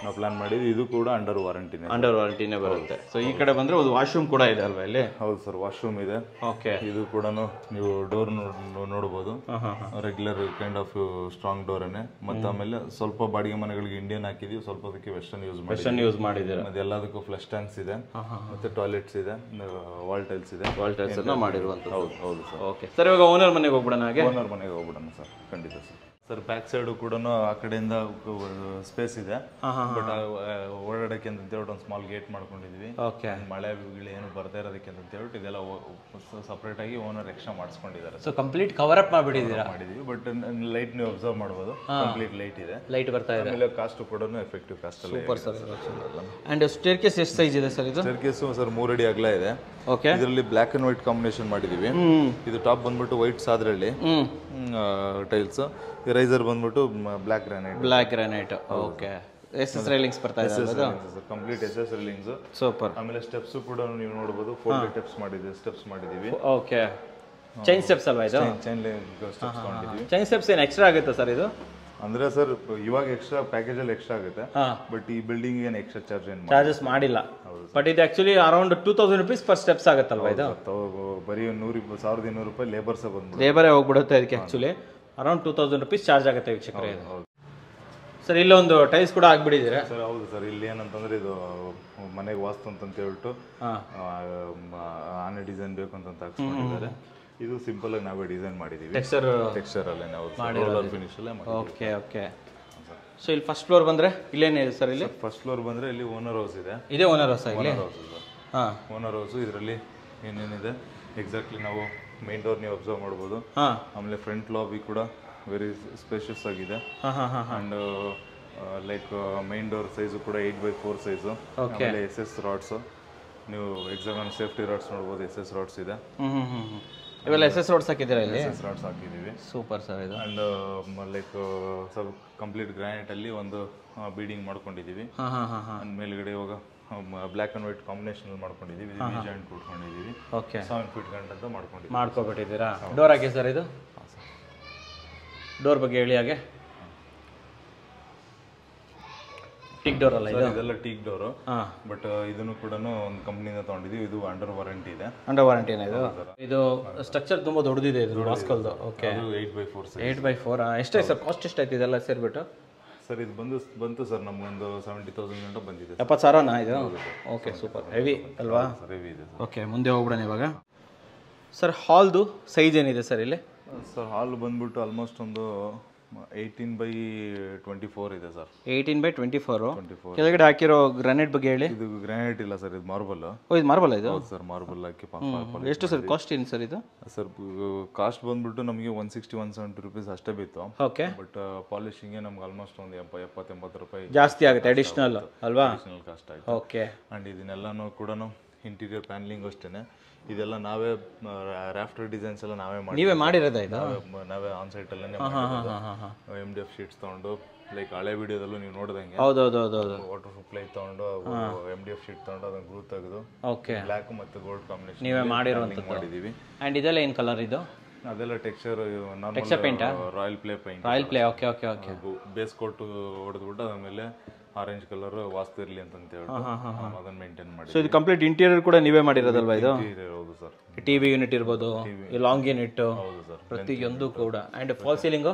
ನಾವು ಪ್ಲಾನ್ ಮಾಡಿದ್ವಿ. ಇದು ಕೂಡ ಅಂಡರ್ ವಾರಂಟಿನೇ ಬರುತ್ತೆ. ಸೊ ಈ ಕಡೆ ಬಂದ್ರೆ ಒಂದು ವಾಶ್ರೂಮ್ ಕೂಡ ಇದೆ ಅಲ್ವಾ ಇಲ್ಲಿ? ಹೌದು ಸರ್, ವಾಶ್ರೂಮ್ ಇದೆ. ಓಕೆ. ಇದು ಕೂಡ ನೀವು ಡೋರ್ ನೋಡಬಹುದು, ರೆಗ್ಯುಲರ್ ಕೈಂಡ್ ಆಫ್ ಸ್ಟ್ರಾಂಗ್ ಡೋರ್ನೇ. ಮತ್ತೆ ಆಮೇಲೆ ಸ್ವಲ್ಪ ಬಾಡಿಗೆ ಮನೆಗಳಿಗೆ ಇಂಡಿಯನ್ ಹಾಕಿದೀವಿ, ಸ್ವಲ್ಪ ಅದಕ್ಕೆ ವೆಸ್ಟರ್ನ್ ಯೂಸ್ ಮಾಡಿದ್ದೀರಾ. ಮತ್ತೆ ಎಲ್ಲದಕ್ಕೂ ಫ್ಲಶ್ ಟ್ಯಾಂಕ್ಸ್ ಇದೆ, ಮತ್ತೆ ಟಾಯ್ಲೆಟ್ಸ್ ಇದೆ, ವಾಲ್ ಟೈಲ್ಸ್ ಇದೆ. ವಾಲ್ ಟೈಲ್ಸ್ ಮಾಡಿರುವಂತ. ಹೌದು ಸರ್. ಓಕೆ ಸರ್, ಇವಾಗ ಓನರ್ ಮನೆಗೆ ಹೋಗ್ಬಿಡೋಣ. ಓನರ್ ಮನೆಗೆ ಹೋಗ್ಬಿಡೋಣ ಸರ್, ಖಂಡಿತ ಸರ್. ಸರ್, ಬ್ಯಾಕ್ ಸೈಡ್ ಕೂಡ ಆ ಕಡೆಯಿಂದ ಸ್ಪೇಸ್ ಇದೆ, ಬಟ್ ಓಡಾಡಕ್ಕೆ ಅಂತ ಹೇಳ್ಬಿಟ್ಟು ಒಂದು ಸ್ಮಾಲ್ ಗೇಟ್ ಮಾಡ್ಕೊಂಡಿದ್ವಿ. ಓಕೆ. ಮಳೆ ಏನು ಬರ್ತಾ ಇರೋದಕ್ಕೆ ಅಂತ ಹೇಳ್ಬಿಟ್ಟು ಇದೆಲ್ಲ ಸಪ್ರೇಟ್ ಆಗಿ ಓನರ್ ಎಕ್ಸ್ಟ್ರಾ ಮಾಡಿಸ್ಕೊಂಡಿದ್ದಾರೆ. ಸೊ ಕಂಪ್ಲೀಟ್ ಕವರ್ ಅಪ್ ಮಾಡಿದ್ದೀರಾ? ಮಾಡಿದೀವಿ. ಬಟ್ ಲೈಟ್ ನೀವು ಅಬ್ಸರ್ವ್ ಮಾಡಬಹುದು, ಕಂಪ್ಲೀಟ್ ಲೈಟ್ ಇದೆ, ಲೈಟ್ ಬರ್ತಾ ಇದೆ. ಆಮೇಲೆ ಕಾಸ್ಟ್ ಕೂಡ ಎಫೆಕ್ಟಿವ್ ಕಾಸ್ಟ್ ಅಲ್ಲಿ. Super sir. ಅಂಡ್ ಸ್ಟೇರ್ಕೇಸ್ ಎಷ್ಟು ಸೈಜ್ ಇದೆ ಸರ್ ಇದು? ಸ್ಟೇರ್ಕೇಸ್ ಸರ್ 3 ಅಡಿ ಅಗಲ ಇದೆ. ಓಕೆ. ಇದರಲ್ಲಿ ಬ್ಲ್ಯಾಕ್ ಅಂಡ್ ವೈಟ್ ಕಾಂಬಿನೇಷನ್ ಮಾಡಿದೀವಿ. ಇದು ಟಾಪ್ ಬಂದ್ಬಿಟ್ಟು ವೈಟ್ ಸಾದ್ರಳ್ಳಿ ಟೈಲ್ಸ್. ರೈಸರ್ ಬಂದ್ಬಿಟ್ಟು black granite. Okay. S S railings ಬರ್ತಾ ಇದೆ sir complete SS railings. Super. ಆಮೇಲೆ ಸ್ಟೆಪ್ಸ್ ಕೂಡ ನೀವು ನೋಡಬಹುದು 4 ಸ್ಟೆಪ್ಸ್ ಮಾಡಿದೀವಿ. ಓಕೆ, ಚೈನ್ ಸ್ಟೆಪ್ಸ್ ಅಲ್ವಾ ಇದು? ಚೈನ್ ಸ್ಟೆಪ್ಸ್ ತಗೊಂಡಿದ್ದೀವಿ. ಚೈನ್ ಸ್ಟೆಪ್ಸ್ ಏನು ಎಕ್ಸ್ಟ್ರಾ ಆಗುತ್ತೆ ಸರ್ ಇದು? ಅಂದ್ರೆ ಸರ್ ಇವಾಗ ಎಕ್ಸ್ಟ್ರಾ ಪ್ಯಾಕೇಜ್ ಅಲ್ಲಿ ಎಕ್ಸ್ಟ್ರಾ ಆಗುತ್ತೆ, ಬಟ್ ಈ ಬಿಲ್ಡಿಂಗ್ ಏನು ಎಕ್ಸ್ಟ್ರಾ ಚಾರ್ಜಸ್ ಮಾಡಿಲ್ಲ. ಬಟ್ ಇದು actually around 2000 rupees per steps ಆಗುತ್ತಲ್ವಾ ಇದು? ಬರೀ 1,200 ರೂಪಾಯಿ ಲೇಬರ್ಸ್ ಬಂದ್ಬಿಡುತ್ತೆ. ಲೇಬರೇ ಹೋಗ್ಬಿಡುತ್ತೆ ಅದಕ್ಕೆ. ಆಕ್ಚುಲಿ ಅರೌಂಡ್ 2000 rupees ಚಾರ್ಜ್ ಆಗುತ್ತೆ ವೀಕ್ಷಕರೇ ಇದು. ಸರ್ ಇಲ್ಲೊಂದು ಟೈಲ್ಸ್ ಕೂಡ ಹಾಕ್ಬಿಟ್ಟಿದ್ದೀರಾ ಸರ್? ಹೌದು ಸರ್. ಇಲ್ಲಿ ಏನಂತಂದ್ರೆ ಇದು ಮನೆಗೆ ವಾಸ್ತು ಅಂತ ಹೇಳ್ಬಿಟ್ಟು ಆನೆ ಡಿಸೈನ್ ಬೇಕು ಅಂತ ಹಾಕ್ಸ್ಕೊಂಡಿದ್ದಾರೆ. ಇದು ಸಿಂಪಲ್ ಆಗಿ ನಾವೇ ಡಿಸೈನ್ ಮಾಡಿದೀವಿ. ಟೆಕ್ಸ್ಚರ್ ಅಲ್ಲೇ ನಾವು ರೋಲರ್ ಫಿನಿಶ್ ಅಲ್ಲೇ ಮಾಡಿದೀವಿ. Okay okay. ಸೊ ಇಲ್ಲಿ ಫಸ್ಟ್ ಫ್ಲೋರ್ ಬಂದ್ರೆ ಇಲ್ಲೇನಿದೆ ಸರ್? ಇಲ್ಲಿ ಫಸ್ಟ್ ಫ್ಲೋರ್ ಬಂದ್ರೆ ಇಲ್ಲಿ ಓನರ್ ಹೌಸ್ ಇದೆ. ಇದೇ ಓನರ್ ಹೌಸ್ ಇಲ್ಲಿ? ಹಾಂ, ಓನರ್ ಹೌಸ್. ಇದರಲ್ಲಿ ಏನೇನಿದೆ ಎಕ್ಸಾಕ್ಟ್ಲಿ ನಾವು ಮೇನ್ ಡೋರ್ ನೀವು ಅಬ್ಸರ್ವ್ ಮಾಡ್ಬೋದು. ಆಮೇಲೆ ಫ್ರಂಟ್ ಲಾಬಿ ಕೂಡ ವೆರಿ ಸ್ಪೇಷಿಯಸ್ ಆಗಿದೆ. And like main door size ಕೂಡ 8x4 ಸೈಜು. ಆಮೇಲೆ SS ರಾಡ್ಸ್, ನೀವು ಎಕ್ಸಾಮ್ ಸೇಫ್ಟಿ ರಾಡ್ಸ್ ನೋಡ್ಬೋದು. SS ರಾಡ್ಸ್ ಇದೆ. ಇವೆಲ್ಲ SS ರಾಡ್ಸ್ ಹಾಕಿದ್ದೀರಾ ಇಲ್ಲಿ? SS ರಾಡ್ಸ್ ಹಾಕಿದ್ದೀವಿ. ಸೂಪರ್ ಸರ್ ಇದು. ಅಂಡ್ ಲೈಕ್ ಸ್ವಲ್ಪ ಕಂಪ್ಲೀಟ್ ಗ್ರಾನೈಟ್ ಅಲ್ಲಿ ಒಂದು ಬೀಡಿಂಗ್ ಮಾಡ್ಕೊಂಡಿದ್ದೀವಿ. ಅಂಡ್ ಮೇಲ್ಗಡೆ ಇವಾಗ ಬ್ಲ್ಯಾಕ್ ಅಂಡ್ ವೈಟ್ ಕಾಂಬಿನೇಷನ್ ಅಲ್ಲಿ ಮಾಡ್ಕೊಂಡಿದ್ದೀವಿ. ಜಾಯಿಂಟ್ ಕೊಟ್ಕೊಂಡಿದ್ದೀವಿ. ಓಕೆ, 7 feet ಗಂಟ ಅಂತ ಮಾಡ್ಕೊಬಿಟ್ಟಿದ್ದೀರಾ. ಡೋರ್ ಹಾಕಿ ಸರ್ ಇದು? ಡೋರ್ ಬಗ್ಗೆ ಹೇಳಿ. ಹಾಗೆ ಟೀಕ್ ಡೋರ್ ಅಲ್ಲ ಇದು? ಇದೆಲ್ಲ ಟೀಕ್ ಡೋರು. ಬಟ್ ಇದನ್ನು ಕೂಡ ಒಂದು ಕಂಪ್ನಿಯಿಂದ ತಗೊಂಡಿದ್ದೀವಿ. ಇದು ಅಂಡರ್ ವಾರಂಟಿ ಇದೆ. ಅಂಡರ್ ವಾರಂಟಿನ ಇದು? ಇದು ಸ್ಟ್ರಕ್ಚರ್ ತುಂಬಾ ದೊಡ್ಡದಿದೆ ಇದು ರಾಸ್ಕಲ್ದು. Okay, 8x4. ಎಷ್ಟಾಯ್ತು ಸರ್ ಕಾಸ್ಟ್? ಎಷ್ಟಾಯ್ತು ಇದೆಲ್ಲ ಸೇರಿಬಿಟ್ಟು? ಸರ್ ಇದು ಬಂತು ಸರ್ ನಮಗೊಂದು 70,000 ಗಂಟ ಬಂದಿದೆ. 70,000ನಾ ಇದು? Okay, super. ಹೆವಿ ಅಲ್ವಾ? ಹೆವಿ ಇದೆ. ಓಕೆ, ಮುಂದೆ ಹೋಗ್ಬಿಡೋಣ ಇವಾಗ. ಸರ್ ಹಾಲ್ದು ಸೈಜ್ ಏನಿದೆ ಸರ್ ಇಲ್ಲಿ? ಸರ್ ಹಾಲ್ ಬಂದ್ಬಿಟ್ಟು ಆಲ್ಮೋಸ್ಟ್ ಒಂದು 18x24 ಇದೆ ಸರ್. 18x24. ಕೆಳಗಡೆ ಹಾಕಿರೋ ಗ್ರಾನೈಟ್ ಬಗ್ಗೆ ಹೇಳಿ. ಇದು ಗ್ರಾನೈಟ್ ಇಲ್ಲ ಸರ್, ಇದು ಮಾರ್ಬಲ್. ಓ, ಇದು ಮಾರ್ಬಲ್ ಇದು? ಹೌದು ಸರ್, ಮಾರ್ಬಲ್ ಹಾಕಿ. ಎಷ್ಟು ಸರ್ ಕಾಸ್ಟ್ ಏನು ಸರ್ ಇದು? ಸರ್ ಕಾಸ್ಟ್ ಬಂದ್ಬಿಟ್ಟು ನಮಗೆ 160-170 ರೂಪೀಸ್ ಅಷ್ಟೇ ಬಿತ್ತು. ಓಕೆ, ಬಟ್ ಪಾಲಿಶಿಂಗ್ ನಮ್ಗೆ ಆಲ್ಮೋಸ್ಟ್ ಒಂದು 70-80 ರೂಪಾಯಿ ಜಾಸ್ತಿ ಆಗುತ್ತೆ ಅಡಿಷನಲ್ ಅಲ್ವಾ? ಅಡಿಷನಲ್ ಕಾಸ್ಟ್ ಆಯ್ತು. ಓಕೆ. ಅಂಡ್ ಇದನ್ನೆಲ್ಲನೂ ಕೂಡ ಇಂಟೀರಿಯರ್ ಪ್ಯಾನಲಿಂಗ್ ಅಷ್ಟೇನೆ. ಇದೆಲ್ಲ ನಾವೇ ರಾಫ್ಟರ್ ಡಿಸೈನ್ಸ್ ಎಲ್ಲ ನೀವೇ ಮಾಡಿರೋದಾ ಇದು? ನಾವೇ ಆನ್ ಸೈಟ್ ಅಲ್ಲೇ MDF ಶೀಟ್ಸ್ ತಗೊಂಡು, ಲೈಕ್ ಹಳೆ ವಿಡಿಯೋದಲ್ಲೂ ನೀವು ನೋಡಿದಂಗೆ ವಾಟರ್ ಪ್ರೂಫ್ ಲೈಟ್ ತಗೊಂಡು MDF ಶೀಟ್ ತಗೊಂಡು ಅದನ್ನ ಗ್ರೂ ತೆಗೆದು ಬ್ಲ್ಯಾಕ್ ಮತ್ತು ಗೋಲ್ಡ್ ಕಾಂಬಿನೇಷನ್ ನೀವೇ ಮಾಡಿದ್ದೀವಿ. ಅಂಡ್ ಇದೆಲ್ಲ ಏನು ಕಲರ್ ಇದು? ಅದೆಲ್ಲ texture paint, Royale Play paint. Royale Play. Okay okay okay. Base coat ಹೊಡೆದ್ಬಿಟ್ಟು ಆಮೇಲೆ ಆರೆಂಜ್ ಕಲರ್ ವಾಸ್ತು ಇರಲಿ ಅಂತ ಹೇಳಿ ಅದನ್ನ ಮೇಂಟೈನ್ ಮಾಡಿ. ಸೊ ಇದು ಕಂಪ್ಲೀಟ್ ಇಂಟೀರಿಯರ್ ಕೂಡ ನೀವೇ ಮಾಡಿರೋದಲ್ವಾ ಇದು? ಹೌದು ಸರ್. ಟಿವಿ ಯೂನಿಟ್ ಇರ್ಬೋದು, ಲಾಂಗ್ ಯೂನಿಟ್, ಹೌದು ಸರ್, ಪ್ರತಿಯೊಂದು ಕೂಡ. And false ceiling?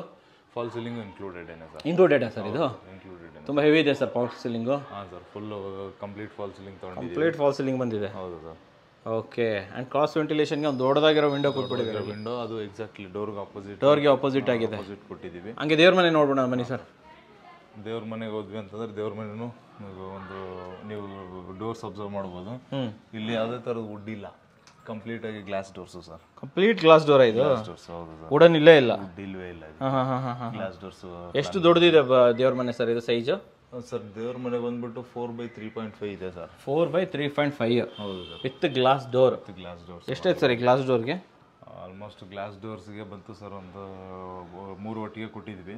False ceiling included ಏನೇ ಸರ್? ಇನ್ಕ್ಲೂಡೆಡ್ ಸರ್ ಇದು? ಇನ್ಕ್ಲೂಡೆಡ್. ತುಂಬಾ ಹೆವಿ ಇದೆ ಸರ್ ಫಾಲ್ ಸೀಲಿಂಗು? ಹಾಂ sir, full complete false ceiling ತಗೊಂಡಿದ್ದೀವಿ. ಕಂಪ್ಲೀಟ್ ಫಾಲ್ ಸೀಲಿಂಗ್ ಬಂದಿದೆ? ಹೌದು ಸರ್. ಓಕೆ. ಅಂಡ್ ಕ್ರಾಸ್ ವೆಂಟಿಲೇಷನ್ಗೆ ಒಂದು ದೊಡ್ಡದಾಗಿರೋ ವಿಂಡೋ ಕೊಟ್ಬಿಟ್ಟಿದ್ದಾರೆ. ವಿಂಡೋ ಅದು ಎಕ್ಸಾಕ್ಟ್ಲಿ ಡೋರ್ಗೆ ಆಪೋಸಿಟ್ ಆಗಿದೆ. ಆಪೋಸಿಟ್ ಕೊಟ್ಟಿದ್ದೀವಿ. ಹಂಗೆ ದೇವ್ರ ಮನೆ ನೋಡ್ಬೋಣ ಬನ್ನಿ ಸರ್. ದೇವ್ರ ಮನೆಗೆ ಹೋದ್ವಿ ಅಂತಂದ್ರೆ ದೇವ್ರ ಮನೆನೂ ಒಂದು ನೀವು ಡೋರ್ಸ್ ಅಬ್ಸರ್ವ್ ಮಾಡ್ಬೋದು. ಇಲ್ಲಿ ಯಾವುದೇ ಥರದ ವುಡ್ ಇಲ್ಲ, ಕಂಪ್ಲೀಟ್ ಆಗಿ glass doors sir. Complete glass door ಇದು? ಹೌದು ಸರ್. ವುಡನ್ ಇಲ್ಲೇ ಇಲ್ಲ? ವುಡ್ ಇಲ್ವೇ ಇಲ್ಲ, ಗ್ಲಾಸ್ ಡೋರ್ಸ್. ಎಷ್ಟು ದೊಡ್ಡದಿದೆ ದೇವ್ರ ಮನೆ ಸರ್ ಇದು ಸೈಜು? ಸರ್ ದೇವ್ರ ಮನೆ ಬಂದ್ಬಿಟ್ಟು 4x3.5 ಇದೆ ಸರ್. 4x3.5? ಹೌದು sir, with glass door. Glass doors. ಎಷ್ಟಾಯ್ತು ಸರ್ ಈ ಗ್ಲಾಸ್ ಡೋರ್ಗೆ? ಆಲ್ಮೋಸ್ಟ್ ಗ್ಲಾಸ್ ಡೋರ್ಸ್ಗೆ ಬಂತು ಸರ್ ಒಂದು 3 ಒಟ್ಟಿಗೆ ಕೊಟ್ಟಿದ್ವಿ,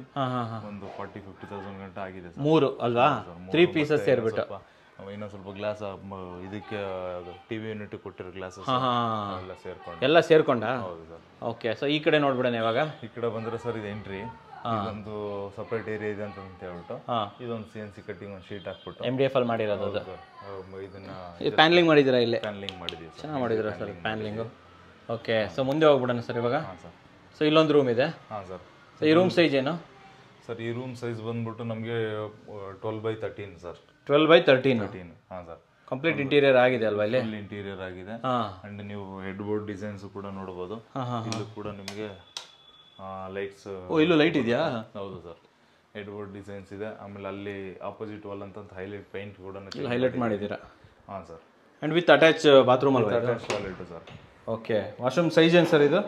ಒಂದು 40-50,000 ಗಂಟೆ ಆಗಿದೆ ಸರ್. 3 ಅಲ್ವಾ? 3 ಪೀಸಸ್ ಸೇರ್ಬಿಟ್ಟು. ಇನ್ನೊಂದು ಸ್ವಲ್ಪ ಗ್ಲಾಸ್ ಇದಕ್ಕೆ ಟಿವಿ ಯೂನಿಟ್ ಕೊಟ್ಟಿರೋ ಗ್ಲಾಸಸ್ ಎಲ್ಲ ಸೇರ್ಕೊಂಡ? ಹೌದು ಸರ್. ಓಕೆ. ಸೊ ಈ ಕಡೆ ನೋಡ್ಬಿಡೋಣ ಇವಾಗ. ಈ ಕಡೆ ಬಂದ್ರೆ ಸರ್ ಇದು ಎಂಟ್ರಿ. ಇದೊಂದು ಸಪರೇಟ್ ಏರಿಯಾ ಇದೆ ಅಂತ ಹೇಳ್ಬಿಟ್ಟು ಇದೊಂದು CNC ಕಟ್ಟಿಂಗ್ ಒಂದು ಶೀಟ್ ಹಾಕ್ಬಿಟ್ಟು MDF ಅಲ್ಲಿ ಮಾಡಿರೋದು ಅದು. ಇದನ್ನ ಪ್ಯಾನಲಿಂಗ್ ಮಾಡಿದ್ದೀರಾ ಇಲ್ಲಿ? ಪ್ಯಾನಲಿಂಗ್ ಮಾಡಿದ್ದೀವಿ. ಚೆನ್ನಾಗಿ ಮಾಡಿದ್ದೀರಾ ಸರ್ ಪ್ಯಾನಲಿಂಗು. ಓಕೆ. ಸೊ ಮುಂದೆ ಹೋಗ್ಬಿಡೋಣ ಸರ್ ಇವಾಗ. ಸೊ ಇಲ್ಲೊಂದು ರೂಮ್ ಇದೆ. ಹಾಂ ಸರ್. ಸೊ ಈ ರೂಮ್ ಸೈಜ್ ಏನು ಸರ್? ಈ ರೂಮ್ ಸೈಜ್ ಬಂದ್ಬಿಟ್ಟು ನಮಗೆ 12x13 ಸರ್. 12x13? ಹಾಂ ಸರ್. ಕಂಪ್ಲೀಟ್ ಇಂಟೀರಿಯರ್ ಆಗಿದೆ ಅಲ್ವಾ ಇಲ್ಲಿ? ಇಂಟೀರಿಯರ್ ಆಗಿದೆ. ಅಂಡ್ ನೀವು ಹೆಡ್ ಬೋರ್ಡ್ ಡಿಸೈನ್ಸ್ ಕೂಡ ನೋಡಬಹುದು. ಇಲ್ಲೂ ಕೂಡ ನಿಮಗೆ ಲೈಟ್ಸ್. ಓ, ಇಲ್ಲೂ ಲೈಟ್ ಇದೆಯಾ? ಹೌದು ಸರ್, ಹೆಡ್ ಬೋರ್ಡ್ ಡಿಸೈನ್ಸ್ ಇದೆ. ಆಮೇಲೆ ಅಲ್ಲಿ ಆಪೋಸಿಟ್ ವಾಲ್ ಅಂತ ಹೈಲೈಟ್ ಪೇಂಟ್ ಕೂಡ ಹೈಲೈಟ್ ಮಾಡಿದ್ದೀರಾ? ಹಾಂ sir. And with attach bathroom ಅಲ್ವಾ? Attach toilet sir. Okay. Washroom size ಏನು ಸರ್ ಇದು?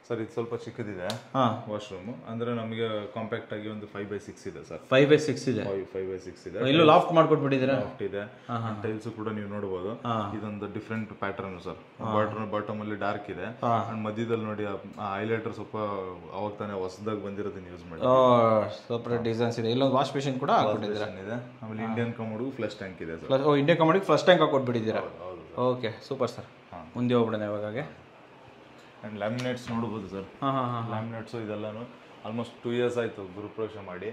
ಸರ್ ಇದು ಸ್ವಲ್ಪ ಚಿಕ್ಕದಿದೆ ಹಾಂ ವಾಶ್ರೂಮ್ ಅಂದ್ರೆ ನಮಗೆ ಕಾಂಪ್ಯಾಕ್ಟ್ ಆಗಿ ಒಂದು 5x6 ಇದೆ ಸರ್. 5x6 ಇದೆ. 5x6 ಇದೆ. ಇಲ್ಲೂ ಲಾಫ್ಟ್ ಮಾಡ್ಕೊಟ್ಬಿಟ್ಟಿದ್ದೀರಾ? ಲಾಫ್ಟ್ ಇದೆ. ಟೈಲ್ಸ್ ಕೂಡ ನೀವು ನೋಡಬಹುದು. ಇದೊಂದು ಡಿಫ್ರೆಂಟ್ ಪ್ಯಾಟರ್ನ್ ಸರ್. ಬಾಟಮ್ ಅಲ್ಲಿ ಡಾರ್ಕ್ ಇದೆ ಅಂಡ್ ಮಧ್ಯದಲ್ಲಿ ನೋಡಿ ಹೈಲೈಟರ್ ಸ್ವಲ್ಪ ಅವಾಗ ತಾನೇ ಹೊಸದಾಗಿ ಬಂದಿರೋದನ್ನ ಯೂಸ್ ಮಾಡಿ. ಸೂಪರ್ ಡಿಸೈನ್ಸ್ ಇದೆ. ಇಲ್ಲೊಂದು ವಾಶ್ ಬೇಸಿನ್ ಕೂಡ ಹಾಕೊಂಡಿದ್ದೀರಾ ಇದೆ. ಆಮೇಲೆ ಇಂಡಿಯನ್ ಕಮೋಡ್ಗೂ ಫ್ಲಶ್ ಟ್ಯಾಂಕ್ ಇದೆ ಸರ್. ಇಂಡಿಯನ್ ಕಮೋಡಿಗೆ ಫ್ಲಶ್ ಟ್ಯಾಂಕ್ ಹಾಕೊಟ್ಬಿಟ್ಟಿದ್ದೀರಾ? Okay super sir. ಮುಂದೆ ಹೋಗ್ಬಿಡೋಣ ಇವಾಗೆ. ಆ್ಯಂಡ್ ಲ್ಯಾಮಿನೇಟ್ಸ್ ನೋಡ್ಬೋದು ಸರ್. ಲ್ಯಾಮಿನೇಟ್ಸು ಇದೆಲ್ಲನೂ ಆಲ್ಮೋಸ್ಟ್ 2 years ಆಯಿತು ಗುರುಪ್ರವೇಶ ಮಾಡಿ.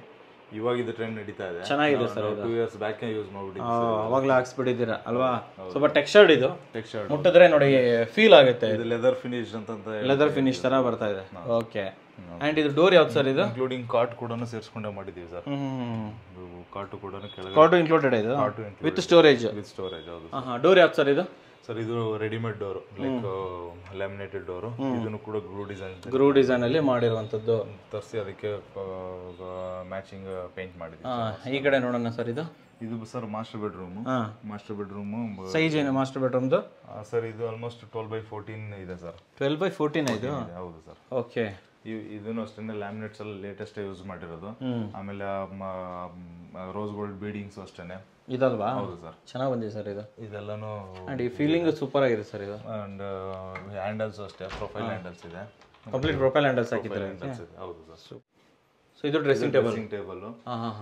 ಇವಾಗ ಇದು ಟ್ರೆಂಡ್ ನಡೀತಾ ಇದೆ. ಚೆನ್ನಾಗಿದೆ ಸರ್. 2 years ಬ್ಯಾಕೆ ಯೂಸ್ ಮಾಡ್ಬಿಟ್ಟಿದ್ದೀವಿ. ಅವಾಗಲೇ ಹಾಕ್ಸ್ಬಿಟ್ಟಿದ್ದೀರಾ ಅಲ್ವಾ? ಸ್ವಲ್ಪ ಟೆಕ್ಸ್ಚರ್ಡ್ ಇದು. ಟೆಕ್ಸ್ಚರ್ಡ್ ಮುಟ್ಟಿದ್ರೆ ನೋಡಿ ಫೀಲ್ ಆಗುತ್ತೆ. ಇದು ಲೆದರ್ ಫಿನಿಶ್ ಅಂತ ಲೆದರ್ ಫಿನಿಶ್ ತರ ಬರ್ತಾ ಇದೆ. ಓಕೆ. ಆ್ಯಂಡ್ ಇದು ಡೋರ್ ಯಾವ್ದು ಸರ್ ಇದು? ಇನ್ಕ್ಲೂಡಿಂಗ್ ಕಾರ್ಟ್ ಕೂಡ ಸೇರಿಸ್ಕೊಂಡೇ ಮಾಡಿದ್ದೀವಿ ಸರ್. ಕಾರ್ಟು ಕೂಡ ಕೆಳಗೆ ಕಾರ್ಟು ಇನ್ಕ್ಲೂಡೆಡ್ ಇದು ವಿತ್ ಸ್ಟೋರೇಜ್. ವಿತ್ ಸ್ಟೋರೇಜ್ ಹೌದು. ಡೋರ್ ಯಾವ್ದು ಸರ್ ಇದು? ಸರ್ ಇದು readymade door like laminated door. ಇದನ್ನು ಕೂಡ ಗ್ರೂ ಡಿಸೈನ್ ಅಲ್ಲಿ ಮಾಡಿರುವಂತದ್ದು ತರಿಸಿ ಅದಕ್ಕೆ ಮ್ಯಾಚಿಂಗ್ ಪೇಂಟ್ ಮಾಡಿದ್ವಿ. ಈ ಕಡೆ ನೋಡೋಣ ಸರ್. ಇದು sir master bedroom. Master bedroom size ಏನು ಮಾಸ್ಟರ್ ಬೆಡ್ರೂಮ್ದು? ಸರ್ ಇದು ಆಲ್ಮೋಸ್ಟ್ 12x14 ಇದೆ ಸರ್. 12x14 ಇದು? ಹೌದು ಸರ್. ಓಕೆ. ಇದನ್ನು ಅಷ್ಟೇ ಲ್ಯಾಮಿನೇಟ್ಸ್ ಅಲ್ಲಿ ಲೇಟೆಸ್ಟ್ ಯೂಸ್ ಮಾಡಿರೋದು. ಆಮೇಲೆ ರೋಸ್ ಗೋಲ್ಡ್ ಬೀಡಿಂಗ್ಸ್ ಅಷ್ಟೇನೆ ಇದಲ್ವಾ? ಹೌದು ಸರ್. ಚೆನ್ನಾಗಿ ಬಂದಿದೆ ಸರ್ ಇದು. ಇದೆಲ್ಲಾನು ಅಂಡ್ ಈ ಫೀಲಿಂಗ್ ಸೂಪರ್ ಆಗಿದೆ ಸರ್ ಇದು. ಅಂಡ್ ಹ್ಯಾಂಡಲ್ಸ್ ಅಷ್ಟೇ ಪ್ರೊಫೈಲ್ ಹ್ಯಾಂಡಲ್ಸ್ ಇದೆ. ಕಂಪ್ಲೀಟ್ ಪ್ರೊಫೈಲ್ ಹ್ಯಾಂಡಲ್ಸ್ ಹಾಕಿದ್ದಾರೆ. ಹೌದು ಸರ್. ಸೊ ಇದು ಡ್ರೆಸ್ಸಿಂಗ್ ಟೇಬಲ್.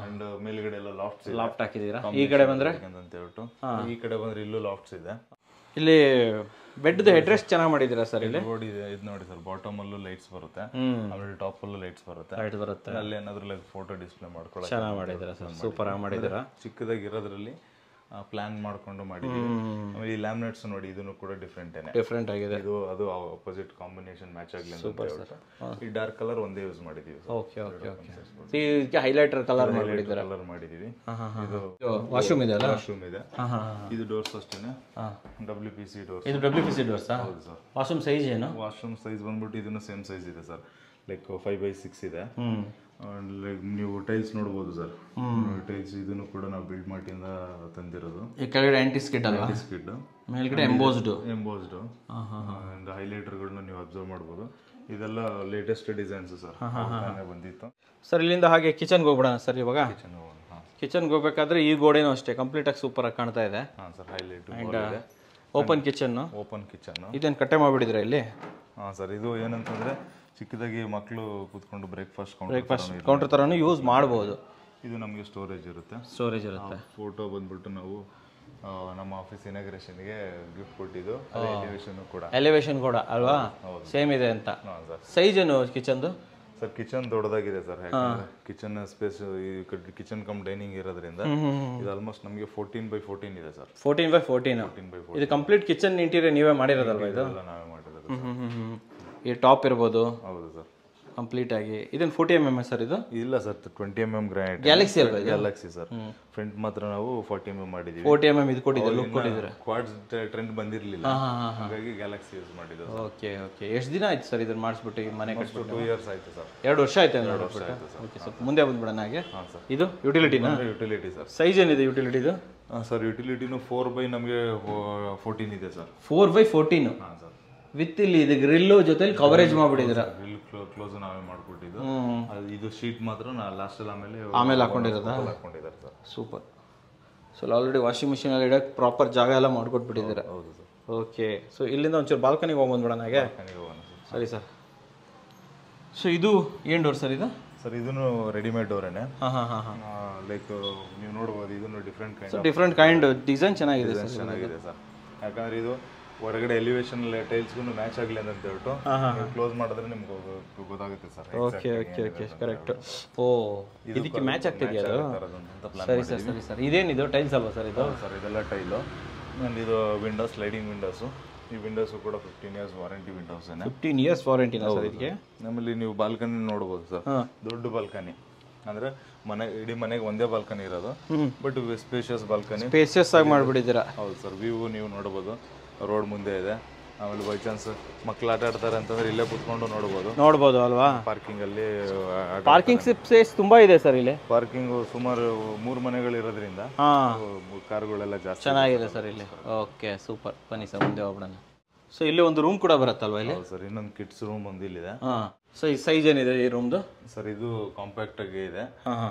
ಅಂಡ್ ಮೇಲ್ಗಡೆ ಎಲ್ಲ ಲಾಫ್ಟ್ ಹಾಕಿದ್ದೀರಾ? ಈ ಕಡೆ ಬಂದ್ರೆ ಅಂತ ಹೇಳ್ಬಿಟ್ಟು ಈ ಕಡೆ ಬಂದ್ರೆ ಇಲ್ಲೂ ಲಾಫ್ಟ್ಸ್ ಇದೆ. ಇಲ್ಲಿ ಬೆಡ್ದು ಹೆಡ್ರೆಸ್ಟ್ ಚೆನ್ನಾಗಿ ಮಾಡಿದ್ದೀರಾ ಸರ್? ಇಲ್ಲಿ ಬೋರ್ಡ್ ಇದೆ. ಇದು ನೋಡಿ ಸರ್, ಬಾಟಮ್ ಅಲ್ಲೂ ಲೈಟ್ಸ್ ಬರುತ್ತೆ, ಆಮೇಲೆ ಟಾಪ್ ಅಲ್ಲೂ ಲೈಟ್ಸ್ ಬರುತ್ತೆ. ಅಲ್ಲಿ ಏನಾದ್ರು ಲೈಕ್ ಫೋಟೋ ಡಿಸ್ಪ್ಲೇ ಮಾಡ್ಕೊಳ್ಳೋಕೆ ಚೆನ್ನಾಗಿ ಮಾಡಿದ್ದೀರಾ ಸರ್. ಸೂಪರ್ ಆಗಿ ಮಾಡಿದ್ದೀರಾ. ಚಿಕ್ಕದಾಗಿರೋದ್ರಲ್ಲಿ ಪ್ಲಾನ್ ಮಾಡ್ಕೊಂಡು ಮಾಡಿದ್ದೀವಿ. ಆಮೇಲೆ ಈ ಲ್ಯಾಮಿನೇಟ್ಸ್ ನೋಡಿ, ಇದನ್ನು ಕೂಡ ಡಿಫ್ರೆಂಟ್ ಆಗಿದೆ. ಇದು ಅದು ಆಪೋಸಿಟ್ ಕಾಂಬಿನೇಷನ್ ಮ್ಯಾಚ್ ಆಗಲಿ ಅಂತ ಈ ಡಾರ್ಕ್ ಕಲರ್ ಒಂದೇ ಯೂಸ್ ಮಾಡಿದ್ದೀವಿ. Okay okay okay. ಇದಕ್ಕೆ ಹೈಲೈಟರ್ ಕಲರ್ ಮಾಡಿದ್ದೀವಿ. ಇದು ವಾಶ್ರೂಮ್ ಇದೆ ಅಲ್ಲ? ವಾಶ್ರೂಮ್ ಇದೆ. ಇದು ಡೋರ್ಸ್ ಅಷ್ಟೇನೆ WPC ಡೋರ್ಸ್. ಇದು WPC ಡೋರ್ಸ್? ಹೌದು ಸರ್. ವಾಶ್ರೂಮ್ ಸೈಜ್ ಏನು? ವಾಶ್ರೂಮ್ ಸೈಜ್ ಬಂದ್ಬಿಟ್ಟು ಇದನ್ನು ಸೇಮ್ ಸೈಜ್ ಇದೆ ಸರ್, ಲೈಕ್ 5x6 ಇದೆ. ಲೈಕ್ ನೀವು ಟೈಲ್ಸ್ ನೋಡ್ಬೋದು ಸರ್. ಟೈಲ್ಸ್ ಇದನ್ನು ಕೂಡ ನಾವು ಬಿಲ್ಡ್ ಮಾಡಿಂದ ತಂದಿರೋದು. ಈ ಕೆಳಗಡೆ ಆಂಟಿ ಸ್ಕಿಡ್ ಅಲ್ವಾ? ಸ್ಕಿಡ್ ಮೇಲ್ಗಡೆ ಎಂಬೋಸ್ಡ್ ಅಂಡ್ ಹೈಲೈಟರ್ಗಳನ್ನ ನೀವು ಅಬ್ಸರ್ವ್ ಮಾಡ್ಬೋದು. ಇದೆಲ್ಲ ಲೇಟೆಸ್ಟ್ ಡಿಸೈನ್ಸ್ ಸರ್, ಬಂದಿತ್ತು ಸರ್. ಇಲ್ಲಿಂದ ಹಾಗೆ ಕಿಚನ್ಗೆ ಹೋಗ್ಬಿಡೋಣ ಸರ್. ಇವಾಗ ಕಿಚನ್ಗೆ ಹೋಗ್ಬೇಕಾದ್ರೆ ಈ ಗೋಡೆನೂ ಅಷ್ಟೇ ಕಂಪ್ಲೀಟ್ ಆಗಿ ಸೂಪರ್ ಆಗಿ ಕಾಣ್ತಾ ಇದೆ. Sir highlight. Open kitchen. ಇದೇನು ಕಟ್ಟೆ ಮಾಡಿಬಿಟ್ಟಿದ್ರೆ ಇಲ್ಲಿ? ಹಾಂ ಸರ್. ಇದು ಏನಂತಂದ್ರೆ ಚಿಕ್ಕದಾಗಿ ಮಕ್ಕಳು ಕೂತ್ಕೊಂಡು ಬ್ರೇಕ್ಫಾಸ್ಟ್ ಕೌಂಟರ್ ಥರನೂ ಯೂಸ್ ಮಾಡ್ಬೋದು. ಇದು ನಮಗೆ ಸ್ಟೋರೇಜ್ ಇರುತ್ತೆ. ಫೋಟೋ ಬಂದ್ಬಿಟ್ಟು ನಾವು ನಮ್ಮ ಆಫೀಸ್ ಇನಾಗ್ರೇಷನ್ಗೆ ಗಿಫ್ಟ್ ಕೊಟ್ಟಿದ್ದು. ಎಲಿವೇಶನ್ ಕೂಡ ಅಲ್ವಾ? ಸೇಮ್ ಇದೆ ಅಂತ. ಸೈಜ್ ಏನು ಕಿಚನ್ದು? ಸರ್ ಕಿಚನ್ ದೊಡ್ಡದಾಗಿದೆ ಸರ್. ಯಾಕಂದ್ರೆ kitchen space kitchen come dining ಇರೋದ್ರಿಂದ ಇದು ಆಲ್ಮೋಸ್ಟ್ ನಮಗೆ 14x14 ಇದೆ ಸರ್. 14x14. ಇದು ಕಂಪ್ಲೀಟ್ ಕಿಚನ್ ಇಂಟೀರಿಯರ್ ನೀವೇ ಮಾಡಿರೋದಲ್ವಾ? ಇದು ನಾವೇ ಮಾಡಿರೋದು. ಈ ಟಾಪ್ ಇರ್ಬೋದು. ಹೌದು ಸರ್. ಕಂಪ್ಲೀಟ್ ಆಗಿ. ಇದನ್ನ 40 mm ಸರ್ ಇದು? ಇಲ್ಲ ಸರ್, 20 mm ಗ್ರಾನೈಟ್. ಗ್ಯಾಲಕ್ಸಿ ಅಲ್ವಾ? Galaxy sir. ಫ್ರಂಟ್ ಮಾತ್ರ ನಾವು 40 mm ಮಾಡಿದೀವಿ. 40 mm ಇದು ಕೊಟ್ಟಿದ್ದೀರಾ, ಲುಕ್ ಕೊಟ್ಟಿದ್ದೀರಾ. ಕ್ವಾಡ್ಸ್ ಟ್ರೆಂಡ್ ಬಂದಿರಲಿಲ್ಲ, ಹಾಗಾಗಿ ಗ್ಯಾಲಕ್ಸಿ ಯೂಸ್ ಮಾಡಿದ್ದು. Okay okay. ಎಷ್ಟು ದಿನ ಆಯ್ತು ಸರ್ ಇದನ್ನ ಮಾಡಿಸ್ಬಿಟ್ಟು ಈ ಮನೆ ಕಟ್ಬಿಟ್ಟು? 2 years ಆಯ್ತು ಸರ್. 2 ವರ್ಷ ಆಯ್ತು ನೋಡ್ಬಿಟ್ಟು. Okay sir. ಮುಂದೆ ಬಂದ್ಬಿಡೋಣ ಹಾಗೆ. ಇದು ಯುಟಿಲಿಟಿನಾ? Utility sir. ಸೈಜ್ ಏನಿದೆ ಯುಟಿಲಿಟಿದು? ಸರ್ ಯುಟಿಲಿಟಿನು 4x ನಮಗೆ 14 ಇದೆ ಸರ್. 4x14? ಹಾಂ ಸರ್. ವಿತ್ ಇಲ್ಲಿ ಇದು ಗ್ರಿಲ್ಲು ಜೊತೆಲಿ ಕವರೇಜ್ ಮಾಡ್ಬಿಟ್ಟಿದ್ದೀರಾ? ಗ್ರಿಲ್ ಕ್ಲೋಸ್ ನಾವೇ ಮಾಡ್ಕೊಟ್ಟಿದ್ದು. ಇದು ಶೀಟ್ ಮಾತ್ರ ಲಾಸ್ಟ್ ಆಮೇಲೆ ಹಾಕೊಂಡಿದ್ದಾರೆ sir. Super. So already washing machine ಅಲ್ಲಿ ಇಡಕ್ಕೆ ಪ್ರಾಪರ್ ಜಾಗ ಎಲ್ಲ ಮಾಡ್ಕೊಟ್ಬಿಟ್ಟಿದ್ದೀರಾ? ಹೌದು ಸರ್. ಓಕೆ. ಸೊ ಇಲ್ಲಿಂದ ಒಂಚೂರು ಬಾಲ್ಕನಿಗೆ ಹೋಗ್ಬಂದ್ಬಿಡೋಣ ಹಾಗೆ. ಸರಿ ಸರ್. ಸೊ ಇದು ಏನು ಡೋರ್ ಸರ್ ಇದು? ಸರ್ ಇದನ್ನು ರೆಡಿಮೇಡ್ ಡೋರೇನೆ. ಲೈಕ್ ನೀವು ನೋಡ್ಬೋದು, ಇದನ್ನು ಡಿಫ್ರೆಂಟ್ ಕೈಂಡ್ ಡಿಸೈನ್ ಚೆನ್ನಾಗಿದೆ ಸರ್. ಯಾಕಂದ್ರೆ ಇದು ಹೊರಗಡೆ ಎಲಿವೇಶನ್ ಟೈಲ್ಸ್ಗೂ ಮ್ಯಾಚ್ ಆಗಲಿ ಅಂತ ಹೇಳ್ಬಿಟ್ಟು ಕ್ಲೋಸ್ ಮಾಡಿದ್ರೆ ನಿಮ್ಗೆ ಗೊತ್ತಾಗುತ್ತೆ sir. Okay okay okay. Correct. ಓ, ಇದಕ್ಕೆ ಮ್ಯಾಚ್ ಆಗ್ತಿದೆಯಾ ಅದು? ಸರಿ ಸರ್ ಸರಿ ಸರ್. ಇದೇನಿದು ಟೈಲ್ಸ್ ಅಲ್ವಾ ಸರ್ ಇದು? ಸರ್ ಇದೆಲ್ಲ ಟೈಲು. ಆ್ಯಂಡ್ ಇದು ವಿಂಡೋಸ್, ಸ್ಲೈಡಿಂಗ್ ವಿಂಡೋಸು. ಈ ವಿಂಡೋಸು ಕೂಡ 15 years ವಾರಂಟಿ ವಿಂಡೋಸ್. 15 years ವಾರಂಟಿನಾ ಸರ್ ಇದಕ್ಕೆ? ನಮ್ಮಲ್ಲಿ ನೀವು ಬಾಲ್ಕನಿ ನೋಡ್ಬೋದು ಸರ್. ದೊಡ್ಡ ಬಾಲ್ಕನಿ ಅಂದ್ರೆ ಇಡೀ ಮನೆಗೆ ಒಂದೇ ಬಾಲ್ಕನಿ ಇರೋದು, ಬಟ್ ಸ್ಪೇಷಿಯಸ್ ಬಾಲ್ಕನಿ. ಸ್ಪೇಷಿಯಸ್ ಆಗಿ ಮಾಡ್ಬಿಟ್ಟಿದ್ದೀರಾ? ಹೌದು ಸರ್. ವ್ಯೂ ನೀವು ನೋಡ್ಬೋದು, ರೋಡ್ ಮುಂದೆ ಇದೆ. ಆಮೇಲೆ ಬೈ ಚಾನ್ಸ್ ಮಕ್ಳು ಆಟ ಆಡ್ತಾರೆ ಅಂತಂದ್ರೆ ಇಲ್ಲೇ ಕುತ್ಕೊಂಡು ನೋಡ್ಬೋದು ಅಲ್ವಾ? ಪಾರ್ಕಿಂಗ್ ಸ್ಪೇಸ್ ತುಂಬಾ ಇದೆ ಸರ್ ಇಲ್ಲಿ. ಪಾರ್ಕಿಂಗ್ ಸುಮಾರು 3 ಮನೆಗಳು ಇರೋದ್ರಿಂದ ಕಾರುಗಳೆಲ್ಲ ಜಾಸ್ತಿ ಚೆನ್ನಾಗಿದೆ ಸರ್ ಇಲ್ಲಿ. Okay super. ಬನ್ನಿ ಸರ್ ಮುಂದೆ ಹೋಗ್ಬಿಡೋಣ. ಸೊ ಇಲ್ಲಿ ಒಂದು ರೂಮ್ ಕೂಡ ಬರುತ್ತಲ್ವಾ ಇಲ್ಲಿ? ಹೌದು ಸರ್, ಇನ್ನೊಂದು ಕಿಡ್ಸ್ ರೂಮ್ ಒಂದು ಇಲ್ಲಿದೆ. ಹಾಂ. ಸೊ ಈ ಸೈಜ್ ಏನಿದೆ ಈ ರೂಮ್ದು? ಸರ್ ಇದು ಕಾಂಪ್ಯಾಕ್ಟ್ ಆಗಿ ಇದೆ,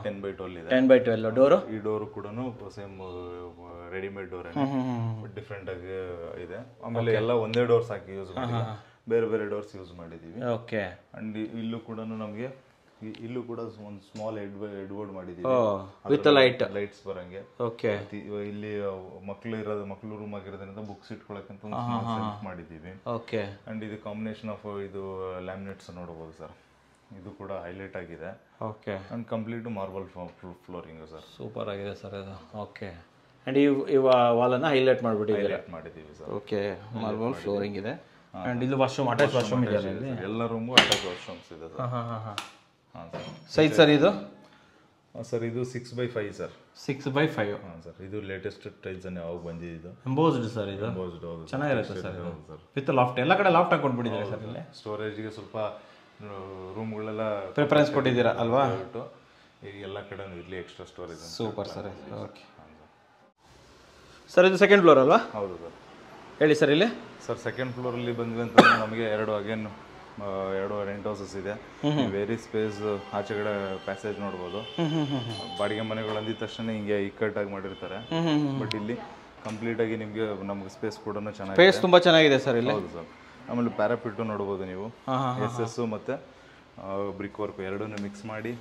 10x12 ಇದೆ. 10x12 door? ಈ ಡೋರು ಕೂಡ ಸೇಮ್ ರೆಡಿಮೇಡ್ ಡೋರ್ ಡಿಫ್ರೆಂಟ್ ಆಗಿ ಇದೆ. ಆಮೇಲೆ ಎಲ್ಲ ಒಂದೇ ಡೋರ್ಸ್ ಹಾಕಿ ಯೂಸ್ ಮಾಡಿಲ್ಲ, ಬೇರೆ ಬೇರೆ ಡೋರ್ಸ್ ಯೂಸ್ ಮಾಡಿದೀವಿ. ಓಕೆ. ಅಂಡ್ ಇಲ್ಲೂ ಕೂಡ ನಮಗೆ ಇಲ್ಲೂ ಕೂಡ ಒಂದು ಸ್ಮಾಲ್ ಹೆಡ್ಬೋರ್ಡ್ ಮಾಡಿದೀವಿ ವಿತ್ ಲೈಟ್ಸ್ ಬರಂಗೆ. ಓಕೆ. ಇಲ್ಲಿ ಮಕ್ಕಳು ರೂಮ್ ಆಗಿರೋದ್ರಿಂದ ಬುಕ್ಸ್ ಇಟ್ಕೊಳಕ್ಕಂತ ಒಂದು ಸ್ಮಾಲ್ ಸೆಲ್ಫ್ ಮಾಡಿದೀವಿ. ಓಕೆ. ಅಂಡ್ ಇದು ಕಾಂಬಿನೇಷನ್ ಆಫ್ ಇದು ಲ್ಯಾಮಿನೇಟ್ಸ್ ನೋಡಬಹುದು ಸರ್, ಇದು ಕೂಡ ಹೈಲೈಟ್ ಆಗಿದೆ. Okay. And complete marble flooring sir, super ಆಗಿದೆ ಸರ್ ಇದು. ಓಕೆ. ಅಂಡ್ ಈ ವಾಲನ್ನು ಹೈಲೈಟ್ ಮಾಡಿದ್ದೀವಿ ಸರ್. ಓಕೆ. ಮಾರ್ಬಲ್ ಫ್ಲೋರಿಂಗ್ ಇದೆ. ಅಂಡ್ ಇದು ವಾಶ್ರೂಮ್, ಅಟ್ಯಾಚ್ ವಾಶ್ರೂಮ್ ಇದೆ ಎಲ್ಲ ರೂಮು ಅಟ್ಯಾಚ್ ವಾಶ್ರೂಮ್ಸ್ ಇದೆ ಸರ್. ಹಾಂ ಸರ್. ಸೈಜ್ ಸರ್ ಇದು? ಸರ್ ಇದು 6x5 ಸರ್. 6x5. ಹಾಂ ಸರ್, ಇದು ಲೇಟೆಸ್ಟ್ ಟೈಲ್ಸ್ ಅನ್ನು ಯಾವಾಗ ಬಂದಿದ್ದು. ಎಂಬೋಸ್ಡ್ ಸರ್ ಇದು. ಚೆನ್ನಾಗಿರುತ್ತೆ ಸರ್ ಇದು. ವಿತ್ ಲಾಫ್ಟ್, ಎಲ್ಲ ಕಡೆ ಲಾಫ್ಟ್ ಹಾಕೊಂಡ್ಬಿಟ್ಟಿದ್ದಾರೆ ಸರ್ ಇಲ್ಲಿ. ಸ್ಟೋರೇಜ್ಗೆ ಸ್ವಲ್ಪ ರೂಮ್ಗಳೆಲ್ಲ ಪ್ರಿಫರೆನ್ಸ್ ಕೊಟ್ಟಿದ್ದೀರಾ ಅಲ್ವಾ? ಈಗ ಎಲ್ಲ ಕಡೆ ಇರಲಿ extra storage. Super sir. Okay sir, ಇದು ಸೆಕೆಂಡ್ ಫ್ಲೋರ್ ಅಲ್ವಾ? ಹೌದು ಸರ್. ಹೇಳಿ ಸರ್. ಇಲ್ಲಿ ಸರ್ ಸೆಕೆಂಡ್ ಫ್ಲೋರಲ್ಲಿ ಬಂದ್ವಿ ಅಂತ ನಮಗೆ ಎರಡು ರೆಂಟ್ ಹೌಸಸ್ ಇದೆ. ವೆರಿ ಸ್ಪೇಸ್, ಆಚೆಗಡೆ ಪ್ಯಾಸೇಜ್ ನೋಡ್ಬೋದು. ಬಾಡಿಗೆ ಮನೆಗಳು ಅಂದಿದ ತಕ್ಷಣ ಹಿಂಗೆ ಇಕ್ಕಟ್ಟಾಗಿ ಮಾಡಿರ್ತಾರೆ, ಬಟ್ ಇಲ್ಲಿ ಕಂಪ್ಲೀಟ್ ಆಗಿ ನಿಮಗೆ ನಮ್ಗೆ ಸ್ಪೇಸ್ ಕೂಡ ಚೆನ್ನಾಗಿದೆ. ಸ್ಪೇಸ್ ತುಂಬಾ ಚೆನ್ನಾಗಿದೆ ಸರ್ ಇಲ್ಲಿ. ಹೌದು ಸರ್. ಆಮೇಲೆ ಪ್ಯಾರಾಪಿಟ್ಟು ನೋಡ್ಬೋದು ನೀವು, SS ಮತ್ತು ಬ್ರಿಕ್ ವರ್ಕ್ ಎರಡನ್ನೂ ಮಿಕ್ಸ್ ಮಾಡಿ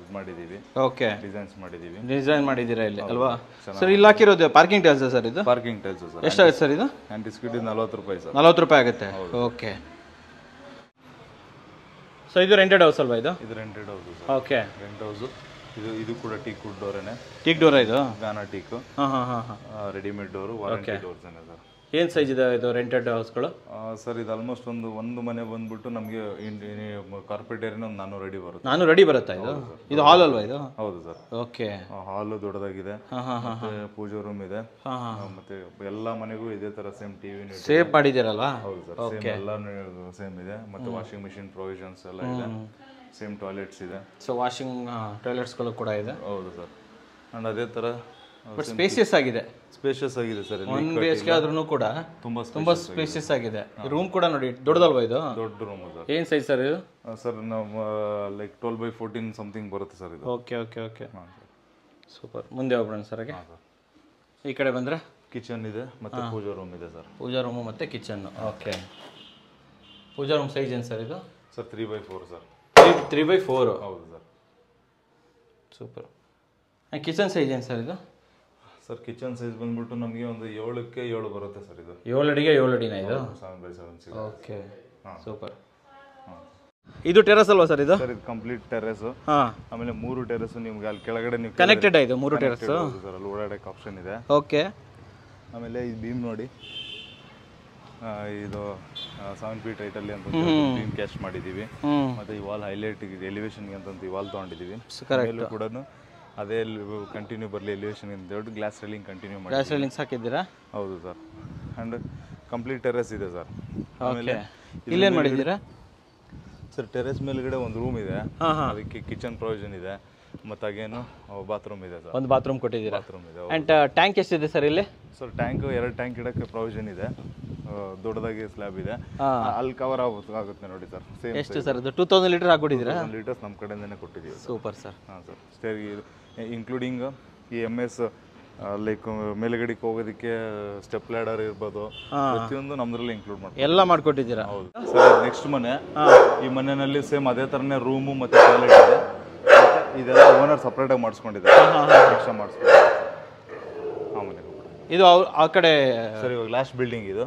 ಇದು ಮಾಡಿದ್ದೀವಿ. ಓಕೆ. ಡಿಸೈನ್ ಮಾಡಿದ್ದೀರಾ ಇಲ್ಲಿ ಅಲ್ವಾ ಸರ್? ಇಲ್ಲಿ ಹಾಕಿರೋದು ಪಾರ್ಕಿಂಗ್ ಟೈಲ್ಸ್ ಸರ್ ಇದು? Parking tiles sir. ಎಷ್ಟಾಗುತ್ತೆ ಸರ್ ಇದು? ಆಂಟಿಸ್ಕಿಟ್ 40 ರೂಪಾಯಿ ಸರ್. 40 ರೂಪಾಯಿ ಆಗುತ್ತೆ. ಓಕೆ. ಸೊ ಇದು ರೆಂಟೆಡ್ ಹೌಸ್ ಅಲ್ವಾ ಇದು? ಇದು rented house sir. Okay. Rent house. ಇದು ಕೂಡ ಟೀಕ್ ವುಡ್ ಡೋರೇನೆ. ಟೀಕ್ ಡೋರ್ ಇದು? Ghana teak. Readymade door, warranty doors ಏನೇ ಸರ್. ಏನು ಸೈಜ್ ಇದೆ ಇದು ರೆಂಟೆಡ್ ಹೌಸ್ಗಳು? ಸರ್ ಇದು ಆಲ್ಮೋಸ್ಟ್ ಒಂದು ಮನೆ ಬಂದ್ಬಿಟ್ಟು ನಮಗೆ ಕಾರ್ಪೊರೇಟ್ ಏರಿಯಾ ಒಂದು 400 ಅಡಿ ಬರುತ್ತೆ. 400 ಅಡಿ ಬರುತ್ತಾ ಇದು? ಇದು ಹಾಲ್ ಅಲ್ವಾ ಇದು? ಹೌದು ಸರ್. ಓಕೆ. ಹಾಲು ದೊಡ್ಡದಾಗಿದೆ, ಪೂಜಾ ರೂಮ್ ಇದೆ, ಮತ್ತೆ ಎಲ್ಲ ಮನೆಗೂ ಇದೇ ತರ ಸೇಮ್ ಟಿವಿ ಸೇವ್ ಮಾಡಿದ್ದೀರಲ್ವಾ? ಹೌದು ಸರ್. ಸೇಮ್ ಎಲ್ಲ ಸೇಮ್ ಇದೆ. ಮತ್ತೆ ವಾಷಿಂಗ್ ಮಿಷಿನ್ ಪ್ರೊವಿಷನ್ಸ್ ಎಲ್ಲ ಇದೆ. ಸೇಮ್ ಟಾಯ್ಲೆಟ್ಸ್ ಇದೆ. ಸೊ ವಾಷಿಂಗ್ ಟಾಯ್ಲೆಟ್ಸ್ಗಳು ಕೂಡ ಇದೆ. ಹೌದು ಸರ್. ಅಂಡ್ ಅದೇ ತರ ಬಟ್ ಸ್ಪೇಸಿಯಸ್ ಆಗಿದೆ. ಸ್ಪೇಷಿಯಸ್ ಆಗಿದೆ ಸರ್. 1 BHK ಆದ್ರೂ ಕೂಡ ತುಂಬಾ ಸ್ಪೇಸಿಯಸ್ ಆಗಿದೆ. ರೂಮ್ ಕೂಡ ನೋಡಿ ದೊಡ್ಡದಲ್ವಾ ಇದು? ದೊಡ್ಡ ರೂಮ್ ಸರ್. ಏನು ಸೈಜ್ ಸರ್ ಇದು? ಸರ್ ನಾವು ಲೈಕ್ 12x14 ಸಮಥಿಂಗ್ ಬರುತ್ತೆ ಸರ್ ಇದು. Okay okay okay. ಸೂಪರ್. ಮುಂದೆ ಹೋಗ್ಬಿಡೋಣ ಸರ್. ಈ ಕಡೆ ಬಂದರೆ ಕಿಚನ್ ಇದೆ ಮತ್ತು ಪೂಜಾ ರೂಮ್ ಇದೆ ಸರ್. ಪೂಜಾ ರೂಮು ಮತ್ತು ಕಿಚನ್. ಓಕೆ. ಪೂಜಾ ರೂಮ್ ಸೈಜ್ ಏನು ಸರ್ ಇದು? Sir 3x4 sir. 3x4. ಹೌದು ಸರ್. ಸೂಪರ್. ಕಿಚನ್ ಸೈಜ್ ಏನು ಸರ್ ಇದು? ಸರ್ ಕಿಚನ್ ಸೈಜ್ ಬಂದ್ಬಿಟ್ಟು ನಮಗೆ ಒಂದು 7ಕ್ಕೆ 7 ಬರುತ್ತೆ ಸರ್ ಇದು. 7 ಅಡಿಗೆ 7 ಅಡಿನ ಇದು? 7x7. ಓಕೆ. ಸೂಪರ್. ಇದು ಟೆರಸ್ ಅಲ್ವಾ ಸರ್ ಇದು? ಸರ್ ಇದು ಕಂಪ್ಲೀಟ್ ಟೆರಸ್. ಆಮೇಲೆ 3 ಟೆರಸ್ ನಿಮ್ಗೆ ಅಲ್ಲಿ ಕೆಳಗಡೆ ನೀವು ಕನೆಕ್ಟೆಡ್ ಆಯ್ತು 3 ಟೆರಸ್ ಸರ್. ಅಲ್ಲಿ ಓಡಾಡಕ್ಕೆ ಆಪ್ಷನ್ ಇದೆ. ಓಕೆ. ಆಮೇಲೆ ಈ ಬೀಮ್ ನೋಡಿ, ಇದು 7 ಫೀಟ್ ಹೈಟಲ್ಲಿ ಅಂತ ಬೀಮ್ ಕ್ಯಾಶ್ ಮಾಡಿದ್ದೀವಿ. ಮತ್ತೆ ಈ ವಾಲ್ ಹೈಲೈಟ್ ಎಲಿವೇಶನ್ಗೆ ಅಂತ ಈ ವಾಲ್ ತೊಗೊಂಡಿದ್ದೀವಿ. ಮೇಲೂ ಕೂಡ ಅದೇ ಕಂಟಿನ್ಯೂ ಬರಲಿ ಎಲಿವೇಶನ್ ದೊಡ್ಡ ಗ್ಲಾಸ್ ರೈಲಿಂಗ್ ಕಂಟಿನ್ಯೂ ಮಾಡಿ. ಗ್ಲಾಸ್ ರೈಲಿಂಗ್ಸ್ ಹಾಕಿದ್ದೀರಾ? ಹೌದು ಸರ್. ಆ್ಯಂಡ್ ಕಂಪ್ಲೀಟ್ ಟೆರೆಸ್ ಇದೆ ಸರ್. ಆಮೇಲೆ ಇಲ್ಲೇನು ಮಾಡಿದ್ದೀರಾ ಸರ್? ಟೆರೆಸ್ ಮೇಲ್ಗಡೆ ಒಂದು ರೂಮ್ ಇದೆ, ಅದಕ್ಕೆ ಕಿಚನ್ ಪ್ರೊವಿಷನ್ ಇದೆ, ಮತ್ತು ಅಗೇನು ಬಾತ್ರೂಮ್ ಇದೆ ಸರ್. ಒಂದು ಬಾತ್ರೂಮ್ ಕೊಟ್ಟಿದ್ದೀರಾ? ಬಾತ್ರೂಮ್ ಇದೆ. ಆ್ಯಂಡ್ ಟ್ಯಾಂಕ್ ಎಷ್ಟಿದೆ ಸರ್ ಇಲ್ಲಿ? ಸರ್ ಟ್ಯಾಂಕ್ 2 ಟ್ಯಾಂಕ್ ಇಡೋಕ್ಕೆ ಪ್ರೊವಿಷನ್ ಇದೆ. ದೊಡ್ಡದಾಗಿ ಸ್ಲ್ಯಾಬ್ ಇದೆ, ಅಲ್ಲಿ ಕವರ್ ಆಗುತ್ತೆ ನೋಡಿ ಸರ್. ಸೇಮ್ ಎಷ್ಟು ಸರ್ ಅದು? 2000 ಲೀಟರ್ ಹಾಕ್ಬಿಟ್ಟಿದ್ದೀರಾ? ಲೀಟರ್ಸ್ ನಮ್ಮ ಕಡೆಯಿಂದನೇ ಕೊಟ್ಟಿದ್ದೀವಿ. Super sir. ಹಾಂ ಸರ್. ಸ್ಟೇರ್ ಇನ್ಕ್ಲೂಡಿಂಗ್ ಈ MS ಲೈಕ್ ಮೇಲ್ಗಡೆಗೆ ಹೋಗೋದಕ್ಕೆ ಸ್ಟೆಪ್ ಲ್ಯಾಡರ್ ಇರ್ಬೋದು, ಪ್ರತಿಯೊಂದು ನಮ್ದ್ರಲ್ಲಿ ಇನ್ಕ್ಲೂಡ್ ಮಾಡ್ತೀವಿ. ಎಲ್ಲ ಮಾಡ್ಕೊಟ್ಟಿದ್ದೀರಾ? ಹೌದು ಸರ್. ನೆಕ್ಸ್ಟ್ ಮನೆ, ಈ ಮನೆಯಲ್ಲಿ ಸೇಮ್ ಅದೇ ಥರನೇ ರೂಮು ಮತ್ತು ಟಾಯ್ಲೆಟ್ ಇದೆ. ಇದೆಲ್ಲ ಓನರ್ ಸಪ್ರೇಟಾಗಿ ಮಾಡಿಸ್ಕೊಂಡಿದ್ದಾರೆ, ಎಕ್ಸ್ಟ್ರಾ ಮಾಡಿಸ್ಕೊಂಡಿದ್ದಾರೆ. ಆಮೇಲೆ ಇದು ಆ ಕಡೆ ಸರ್ ಇವಾಗ ಲಾಸ್ಟ್ ಬಿಲ್ಡಿಂಗ್ ಇದು.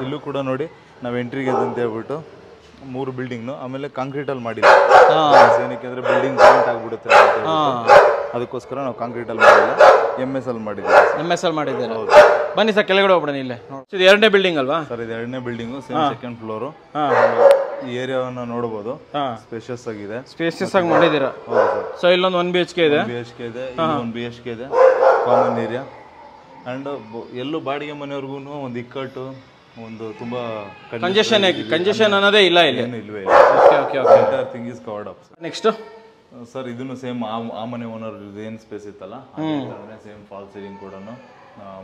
ಇಲ್ಲೂ ಕೂಡ ನೋಡಿ ನಾವು ಎಂಟ್ರಿಗೆ ಅಂತ ಹೇಳ್ಬಿಟ್ಟು 3 ಬಿಲ್ಡಿಂಗ್ನು ಆಮೇಲೆ ಕಾಂಕ್ರೀಟಲ್ಲಿ ಮಾಡಿದ್ವಿ. ಏನಕ್ಕೆ ಅಂದರೆ ಬಿಲ್ಡಿಂಗ್ ಜಾಯಿಂಟ್ ಆಗಿಬಿಡುತ್ತೆ ಅಂತ ಅದಕ್ಕೋಸ್ಕರ ನಾವು ಕಾಂಕ್ರೀಟಲ್ಲಿ ಮಾಡಿಲ್ಲ, MS ಅಲ್ಲಿ ಮಾಡಿದ್ದೀವಿ. MS ಅಲ್ಲಿ ಮಾಡಿದ್ದೀರಾ? ಬನ್ನಿ ಸರ್ ಕೆಳಗಡೆ ಹೋಗ್ಬಿಡೋಣ. ಇಲ್ಲೇ ಇದು 2ನೇ ಬಿಲ್ಡಿಂಗ್ ಅಲ್ವಾ ಸರ್? ಇದು 2ನೇ ಬಿಲ್ಡಿಂಗು, ಸೇಮ್ ಸೆಕೆಂಡ್ ಫ್ಲೋರು. ಈ ಏರಿಯಾವನ್ನು ನೋಡ್ಬೋದು, ಸ್ಪೇಷಿಯಸ್ ಆಗಿದೆ. ಸ್ಪೇಷಿಯಸ್ ಆಗಿ ಮಾಡಿದ್ದೀರಾ? ಹೌದು ಸರ್. ಸೊ ಇಲ್ಲೊಂದು 1 BHK ಇದೆ, 1 BHK ಇದೆ, 1 BHK ಇದೆ, ಕಾಮನ್ ಏರಿಯಾ. ಆ್ಯಂಡ್ ಎಲ್ಲೂ ಬಾಡಿಗೆ ಮನೆಯವ್ರಿಗೂ ಒಂದು ಇಕ್ಕಟ್ಟು, ಒಂದು ತುಂಬಾ ಕಂಜೆಷನ್ ಅನ್ನೋದೇ ಇಲ್ಲ ಇಲ್ಲಿ. ಏನು ಇಲ್ವೇ ಇಲ್ಲ. Okay okay okay. Entire thing is covered up. Next sir ಇದನ್ನು ಸೇಮ್ ಆ ಮನೆ ಓನರ್ ಏನು ಸ್ಪೇಸ್ ಇತ್ತಲ್ಲ, ಸೇಮ್ ಫಾಲ್ ಸೀಲಿಂಗ್ ಕೂಡ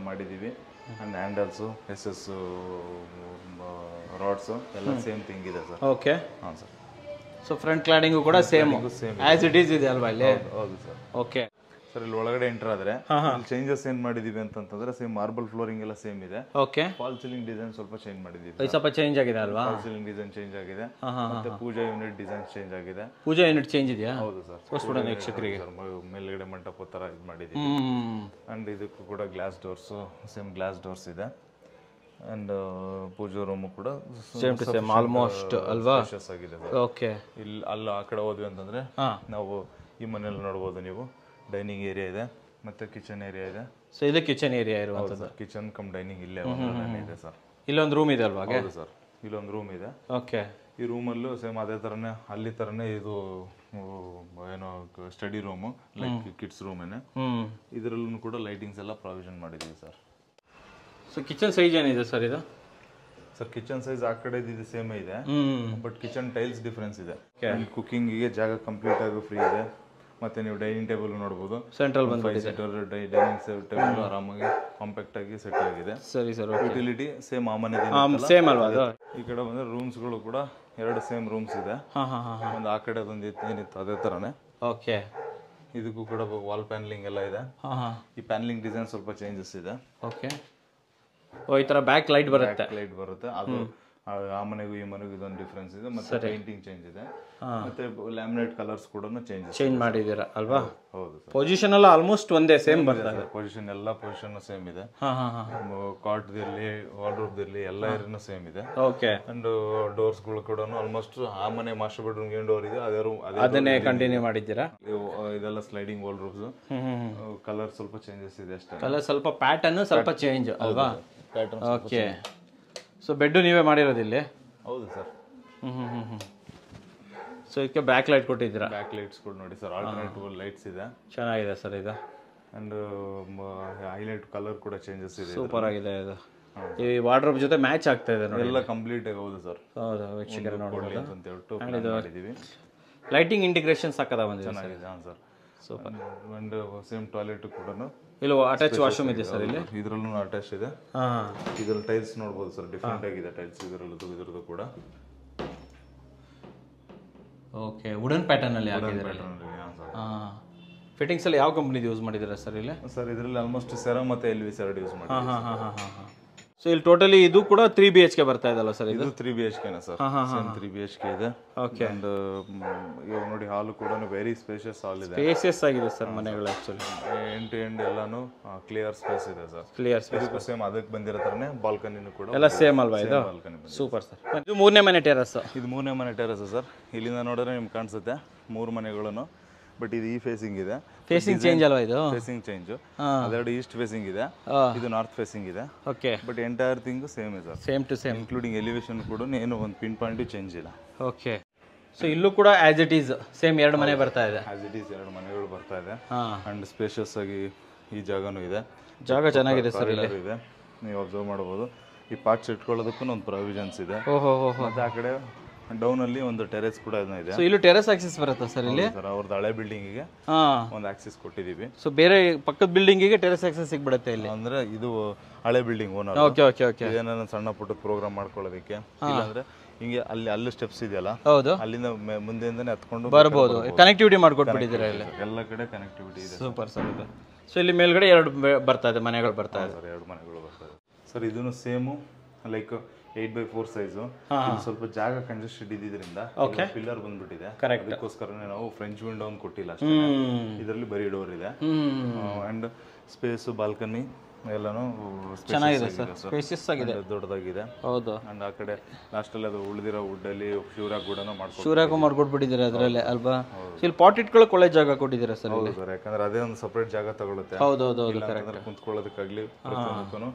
ಮಾಡಿದ್ದೀವಿ. ಆ್ಯಂಡ್ ಹ್ಯಾಂಡಲ್ಸು SS ರಾಡ್ಸು ಎಲ್ಲ ಸೇಮ್ ಥಿಂಗ್ ಇದೆ ಸರ್. ಓಕೆ. ಹಾಂ ಸರ್. ಸೊ ಫ್ರಂಟ್ ಕ್ಲಾಡಿಂಗು ಕೂಡ ಸೇಮ್ ಆಸ್ ಇಟ್ ಈಸ್ ಇದೆ ಅಲ್ವಾ ಇಲ್ಲಿ? ಹೌದು ಸರ್. ಓಕೆ ಸರ್ ಇಲ್ಲಿ ಒಳಗಡೆ ಎಂಟರ್ ಆದ್ರೆ ಚೇಂಜಸ್ ಏನ್ ಮಾಡಿದೀವಿ ಅಂತಂದ್ರೆ ಸೇಮ್ ಮಾರ್ಬಲ್ ಫ್ಲೋರಿಂಗ್ ಎಲ್ಲ ಸೇಮ್ ಇದೆ. ಓಕೆ. ಫಾಲ್ ಸೀಲಿಂಗ್ ಡಿಸೈನ್ ಸ್ವಲ್ಪ ಚೇಂಜ್ ಮಾಡಿದೀವಿ. ಸ್ವಲ್ಪ ಚೇಂಜ್ ಆಗಿದೆ ಅಲ್ವಾ? ಫಾಲ್ ಸೀಲಿಂಗ್ ಡಿಸೈನ್ ಚೇಂಜ್ ಆಗಿದೆ. ಮತ್ತೆ ಪೂಜಾ ಯೂನಿಟ್ ಡಿಸೈನ್ ಚೇಂಜ್ ಆಗಿದೆ. ಪೂಜಾ ಯೂನಿಟ್ ಚೇಂಜ್ ಇದೆಯಾ? ಹೌದು ಸರ್. ತೋರಿಸ್ಬಿಡೋಣ ವೀಕ್ಷಕರಿಗೆ. ಮೇಲ್ಗಡೆ ಮಂಟಪ ತರ ಇದು ಮಾಡಿದೀವಿ. ಅಂಡ್ ಇದಕ್ಕೂ ಕೂಡ glass doors, same glass doors ಇದೆ. ಅಂಡ್ ಪೂಜಾ ರೂಮ್ ಕೂಡ ಸೇಮ್ ಟು ಸೇಮ್ ಆಲ್ಮೋಸ್ಟ್ ಅಲ್ವಾ? ಆಗಿದೆ. ಓಕೆ. ಇಲ್ಲಿ ಅಲ್ಲ ಆ ಕಡೆ ಹೋದ್ವಿ ಅಂತಂದ್ರೆ ನಾವು ಈ ಮನೆಯಲ್ಲಿ ನೋಡ್ಬೋದು ನೀವು, ಡೈನಿಂಗ್ ಏರಿಯಾ ಇದೆ ಮತ್ತೆ ಕಿಚನ್ ಏರಿಯಾ ಇದೆ. ಸೊ ಇದು ಕಿಚನ್ ಏರಿಯಾ ಇರುವಂತದ್ದು. ಕಿಚನ್ ಕಮ್ ಡೈನಿಂಗ್ ಇಲ್ಲೇ ಇದೆ ಸರ್. ಇಲ್ಲೊಂದು ರೂಮ್ ಇದೆ ಅಲ್ವಾ? ಹೌದು ಸರ್, ಇಲ್ಲೊಂದು ರೂಮ್ ಇದೆ. ಓಕೆ. ಈ ರೂಮಲ್ಲೂ ಸೇಮ್ ಅದೇ ಥರನೇ ಅಲ್ಲಿ ಥರನೇ ಇದು ಏನೋ ಸ್ಟಡಿ ರೂಮು ಲೈಕ್ ಕಿಡ್ಸ್ ರೂಮೇನೆ. ಇದರಲ್ಲೂ ಕೂಡ ಲೈಟಿಂಗ್ಸ್ ಎಲ್ಲ ಪ್ರಾವಿಷನ್ ಮಾಡಿದ್ದೀವಿ ಸರ್. ಸೊ ಕಿಚನ್ ಸೈಜ್ ಏನಿದೆ ಸರ್ ಇದು? ಸರ್ ಕಿಚನ್ ಸೈಜ್ ಆ ಕಡೆ ಇದು ಸೇಮ್ ಇದೆ, ಬಟ್ ಕಿಚನ್ ಟೈಲ್ಸ್ ಡಿಫ್ರೆನ್ಸ್ ಇದೆ. ಕುಕಿಂಗಿಗೆ ಜಾಗ ಕಂಪ್ಲೀಟ್ ಆಗಿ ಫ್ರೀ ಇದೆ. ಮತ್ತೆ ನೀವು ಡೈನಿಂಗ್ ಟೇಬಲ್ ನೋಡಬಹುದು, ಸೆಂಟ್ರಲ್ ಡೈನಿಂಗ್ ಟೇಬಲ್ ಆರಾಮಾಗಿ ಕಾಂಪ್ಯಾಕ್ಟ್ ಆಗಿ ಸೆಟ್ ಆಗಿದೆ. ಸರಿ ಸರ್. ಯುಟಿಲಿಟಿ ಸೇಮ್ ಆ ಮನೆ ಸೇಮ್ ಅಲ್ವಾ ಅದು? ಈ ಕಡೆ ಬಂದ್ರೆ ರೂಮ್ಸ್ ಗಳು ಕೂಡ 2 ಸೇಮ್ ರೂಮ್ಸ್ ಇದೆ. ಒಂದು ಆ ಕಡೆ ಒಂದು ಏನಿತ್ತು ಅದೇ ತರನೇ. ಓಕೆ. ಇದಕ್ಕೂ ಕೂಡ ವಾಲ್ ಪ್ಯಾನಲಿಂಗ್ ಎಲ್ಲ ಇದೆ. ಈ ಪ್ಯಾನಲಿಂಗ್ ಡಿಸೈನ್ ಸ್ವಲ್ಪ ಚೇಂಜಸ್ ಇದೆ. ಓಕೆ. ಈ ತರ ಬ್ಯಾಕ್ ಲೈಟ್ ಬರುತ್ತೆ. ಲೈಟ್ ಬರುತ್ತೆ. ಅದು ಆ ಮನೆಗೂ ಈ ಮನೆಗೂ ಇದೊಂದು ಡಿಫ್ರೆನ್ಸ್ ಇದೆ. ಮತ್ತೆ ಪೇಂಟಿಂಗ್ ಚೇಂಜ್ ಇದೆ. ಮತ್ತೆ ಲ್ಯಾಮಿನೇಟ್ ಕಲರ್ಸ್ ಕೂಡ ಚೇಂಜ್ ಮಾಡಿದ್ದೀರಾ ಅಲ್ವಾ? ಹೌದು ಸರ್. ಪೊಸಿಷನ್ ಎಲ್ಲ ಆಲ್ಮೋಸ್ಟ್ ಒಂದೇ ಸೇಮ್ ಬರ್ತದೆ. ಪೊಸಿಷನ್ ಎಲ್ಲ ಪೊಸಿಷನ್ ಸೇಮ್ ಇದೆ. ಕಾಟ್ ಇರಲಿ ವಾರ್ಡ್ರೋಬ್ ಇರಲಿ ಎಲ್ಲ ಏರಿಯಾನು ಸೇಮ್ ಇದೆ. ಓಕೆ. ಅಂಡ್ ಡೋರ್ಸ್ ಗಳು ಕೂಡ ಆಲ್ಮೋಸ್ಟ್ ಆ ಮನೆ ಮಾಸ್ಟರ್ ಬೆಡ್ರೂಮ್ ಏನ್ ಡೋರ್ ಇದೆ ಅದೇ ರೂಮ್ ಅದನ್ನೇ ಕಂಟಿನ್ಯೂ ಮಾಡಿದ್ದೀರಾ? ಇದೆಲ್ಲ ಸ್ಲೈಡಿಂಗ್ ವಾರ್ಡ್ರೋಬ್ಸ್. ಕಲರ್ ಸ್ವಲ್ಪ ಚೇಂಜಸ್ ಇದೆ ಅಷ್ಟೇ. ಕಲರ್ ಸ್ವಲ್ಪ ಪ್ಯಾಟರ್ನ್ ಸ್ವಲ್ಪ ಚೇಂಜ್ ಅಲ್ವಾ? ಓಕೆ. ಸೊ ಬೆಡ್ ನೀವೇ ಮಾಡಿರೋದಿಲ್ಲಿ? ಹೌದು ಸರ್. ಸೊ ಇದಕ್ಕೆ ಬ್ಯಾಕ್ ಲೈಟ್ ಕೊಟ್ಟಿದ್ದೀರಾ? ಬ್ಯಾಕ್ ಲೈಟ್ಸ್ ಕೂಡ ನೋಡಿ ಸರ್, ಆಲ್ಟರ್ನೇಟಿವ್ ಲೈಟ್ಸ್ ಇದೆ. ಚೆನ್ನಾಗಿದೆ ಸರ್ ಇದು. ಅಂಡ್ ಹೈಲೈಟ್ ಕಲರ್ ಕೂಡ ಚೇಂಜಸ್ ಇದೆ. ಸೂಪರ್ ಆಗಿದೆ ಇದು. ಈ ವಾರ್ಡ್ರೋಬ್ ಜೊತೆ ಮ್ಯಾಚ್ ಆಗ್ತಾ ಇದೆ ನೋಡಿ. ಎಲ್ಲ ಕಂಪ್ಲೀಟ್ ಆಗಿ. ಹೌದು ಸರ್. ಹೌದು ವೀಕ್ಷಕರೇ ನೋಡಬಹುದು ಅಂತ ಹೇಳ್ಬಿಟ್ಟು ಪ್ಲಾನ್ ಮಾಡಿದೀವಿ. ಲೈಟಿಂಗ್ ಇಂಟಿಗ್ರೇಷನ್ ಸಕ್ಕದ ಬಂದಿದೆ. ಚೆನ್ನಾಗಿದೆ. ಹಾಂ sir. Super. And same toilet ಕೂಡ ಇಲ್ಲಿ ಅಟ್ಯಾಚ್ ವಾಶ್ರೂಮ್ ಇದೆ ಸರ್ ಇಲ್ಲಿ? ಇದರಲ್ಲೂ ಅಟ್ಯಾಚ್ ಇದೆ. ಇದ್ರಲ್ಲಿ ಟೈಲ್ಸ್ ನೋಡಬಹುದು ಸರ್, ಡಿಫ್ರೆಂಟ್ ಆಗಿದೆ ಟೈಲ್ಸ್ ಇದರಲ್ಲೂ ಕೂಡ. ಓಕೆ. ವುಡನ್ ಪ್ಯಾಟರ್ನ್ ಅಲ್ಲಿ ಹಾಕಿದ್ದಾರೆ. ಫಿಟ್ಟಿಂಗ್ಸ್ ಅಲ್ಲಿ ಯಾವ ಕಂಪನಿದು ಯೂಸ್ ಮಾಡಿದ್ದೀರಾ ಸರ್ ಇಲ್ಲಿ? ಸರ್ ಇದರಲ್ಲಿ ಆಲ್ಮೋಸ್ಟ್ ಸೆರಾ ಮತ್ತೆ LV ಸೆರಡ್ ಯೂಸ್ ಮಾಡಿದ್ದೀವಿ. ಸೊ ಇಲ್ಲಿ ಟೋಟಲಿ ಇದು ಕೂಡ 3 BHK ಬರ್ತಾ ಇದಲ್ಲ ಸರ್? ಇದು 3 BHK ಸರ್. ಸೇಮ್ 3 BHK ಇದೆ. ಓಕೆ. ಅಂಡ್ ಇವಾಗ ನೋಡಿ ಹಾಲ್ ಕೂಡ ವೆರಿ ಸ್ಪೇಷಿಯಸ್ ಹಾಲ್ ಇದೆ. ಸ್ಪೇಷಿಯಸ್ ಆಗಿದೆ ಸರ್ ಮನೆಗಳು ಆಕ್ಚುಲಿ. ಎಂಡ್ ಟು ಎಂಡ್ ಎಲ್ಲಾನು ಕ್ಲಿಯರ್ ಸ್ಪೇಸ್ ಇದೆ ಸರ್. Clear space. ಇದಕ್ಕೂ ಸೇಮ್ ಅದಕ್ಕೆ ಬಂದಿರೋ ತರನೇ ಬಾಲ್ಕನಿನೂ ಕೂಡ ಎಲ್ಲ ಸೇಮ್ ಅಲ್ವಾ ಇದು? Super sir. ಇದು 3ನೇ ಮನೆ ಟೆರಸ್. ಇದು 3ನೇ ಮನೆ ಟೆರಸ್ ಸರ್. ಇಲ್ಲಿಂದ ನೋಡಿದ್ರೆ ನಿಮ್ಗೆ ಕಾಣಿಸುತ್ತೆ 3 ಮನೆಗಳನ್ನು. ಬಟ್ ಇದು ಈ ಫೇಸಿಂಗ್ ಇದೆ. ಫೇಸಿಂಗ್ ಚೇಂಜ್ ಅಲ್ವಾ ಇದು? Facing change. ಅದೆರಡು ಈಸ್ಟ್ ಫೇಸಿಂಗ್ ಇದೆ, ಇದು ನಾರ್ತ್ ಫೇಸಿಂಗ್ ಇದೆ. Okay. But entire thing same ಇದೆ sir. Same to same including elevation ಕೂಡ ಏನು ಒಂದು ಪಿನ್ ಪಾಯಿಂಟ್ ಚೇಂಜ್ ಇಲ್ಲ. ಓಕೆ. ಸೊ ಇಲ್ಲೂ ಕೂಡ ಆಸ್ ಇಟ್ ಈಸ್ ಸೇಮ್ 2 ಮನೆ ಬರ್ತಾ ಇದೆ. ಆಸ್ ಇಟ್ ಈಸ್ 2 ಮನೆಗಳು ಬರ್ತಾ ಇದೆ. ಅಂಡ್ ಸ್ಪೇಷಿಯಸ್ ಆಗಿ ಈ ಜಾಗನೂ ಇದೆ. ಜಾಗ ಚೆನ್ನಾಗಿದೆ ಸರ್. ಇಲ್ಲಿ ಇದೆ, ನೀವು ಅಬ್ಸರ್ವ್ ಮಾಡಬಹುದು. ಈ ಪಾರ್ಟ್ಸ್ ಇಟ್ಕೊಳ್ಳೋದಕ್ಕೂ ಒಂದು ಪ್ರಾವಿಷನ್ಸ್ ಇದೆ. ಮತ್ತೆ ಆ ಕಡೆ ಡೌನ್ ಅಲ್ಲಿ ಒಂದು ಟೆರೆಸ್ ಕೂಡ ಇದೆ. ಸೊ ಇಲ್ಲಿ ಟೆರೆಸ್ ಆಕ್ಸೆಸ್ ಬರುತ್ತಾ ಸರ್ ಇಲ್ಲಿ? ಸರ್ ಅವ್ರದ್ದು ಹಳೆ ಬಿಲ್ಡಿಂಗ್ ಗೆ ಒಂದು ಆಕ್ಸೆಸ್ ಕೊಟ್ಟಿದೀವಿ. ಸೊ ಬೇರೆ ಪಕ್ಕದ ಬಿಲ್ಡಿಂಗ್ ಗೆ ಟೆರೆಸ್ ಆಕ್ಸೆಸ್ ಸಿಗ್ಬಿಡುತ್ತೆ ಇಲ್ಲಿ? ಅಂದ್ರೆ ಇದು ಹಳೆ building owner. Okay okay okay. ಏನಾರ ಸಣ್ಣ ಪುಟ್ಟ ಪ್ರೋಗ್ರಾಮ್ ಮಾಡ್ಕೊಳ್ಳೋದಕ್ಕೆ, ಇಲ್ಲಾಂದ್ರೆ ಹಿಂಗೆ ಅಲ್ಲಿ ಸ್ಟೆಪ್ಸ್ ಇದೆಯಲ್ಲ, ಹೌದು, ಅಲ್ಲಿಂದ ಮುಂದೆಯಿಂದನೇ ಹತ್ಕೊಂಡು ಬರಬಹುದು. ಕನೆಕ್ಟಿವಿಟಿ ಮಾಡ್ಕೊಟ್ಬಿಟ್ಟಿದ್ದೀರಾ ಇಲ್ಲಿ? ಎಲ್ಲ ಕಡೆ ಕನೆಕ್ಟಿವಿಟಿ ಇದೆ. ಸೂಪರ್ ಸರ್ ಇದು. ಸೊ ಇಲ್ಲಿ ಮೇಲ್ಗಡೆ 2 ಬರ್ತಾ ಇದೆ ಮನೆಗಳು ಬರ್ತಾ ಇದೆ ಸರ್. 2 ಮನೆಗಳು ಬರ್ತಾ ಇದೆ ಸರ್. ಇದನ್ನು ಸೇಮ್ ಲೈಕ್ 8x4 ಸೈಜು. ಸ್ವಲ್ಪ ಜಾಗ ಕಂಜೆಸ್ಟೆಡ್ ಇದ್ದಿದ್ರಿಂದ ಪಿಲ್ಲರ್ ಬಂದ್ಬಿಟ್ಟಿದೆ. ಅದಕ್ಕೋಸ್ಕರನೇ ನಾವು ಫ್ರೆಂಚ್ ವಿಂಡೋ ಒಂದು ಕೊಟ್ಟಿಲ್ಲ ಅಷ್ಟೇ. ಇದರಲ್ಲಿ ಬರೀ ಡೋರ್ ಇದೆ. ಅಂಡ್ ಸ್ಪೇಸ್ ಬಾಲ್ಕನಿ ಎಲ್ಲಾನು ಚೆನ್ನಾಗಿದೆ ಸರ್, ಸ್ಪೇಸಿಯಸ್ ಆಗಿದೆ, ದೊಡ್ಡದಾಗಿದೆ. ಹೌದು. ಅಂಡ್ ಆ ಕಡೆ ಲಾಸ್ಟ್ ಅಲ್ಲಿ ಅದು ಉಳಿದಿರೋ ವುಡ್ ಅಲ್ಲಿ ಶಿವರಾಗ್ ಕೂಡ ಮಾಡ್ಕೊಟ್ಬಿಟ್ಟಿದ್ದಾರೆ ಅದರಲ್ಲಿ ಅಲ್ವಾ? ಇಲ್ಲಿ ಪಾಟ್ ಇಟ್ಕೊಳ್ಳೋಕೆ ಒಳ್ಳೆ ಜಾಗ ಕೊಟ್ಟಿದ್ದೀರಾ ಸರ್? ಹೌದು ಸರ್, ಯಾಕಂದ್ರೆ ಅದೇ ಒಂದು ಸಪರೇಟ್ ಜಾಗ ತಗೊಳುತ್ತೆ. ಹೌದೌದು, ಕುಂತ್ಕೊಳ್ಳೋದಕ್ಕಾಗ್ಲಿ ಪ್ರತಿಯೊಂದಕ್ಕೂ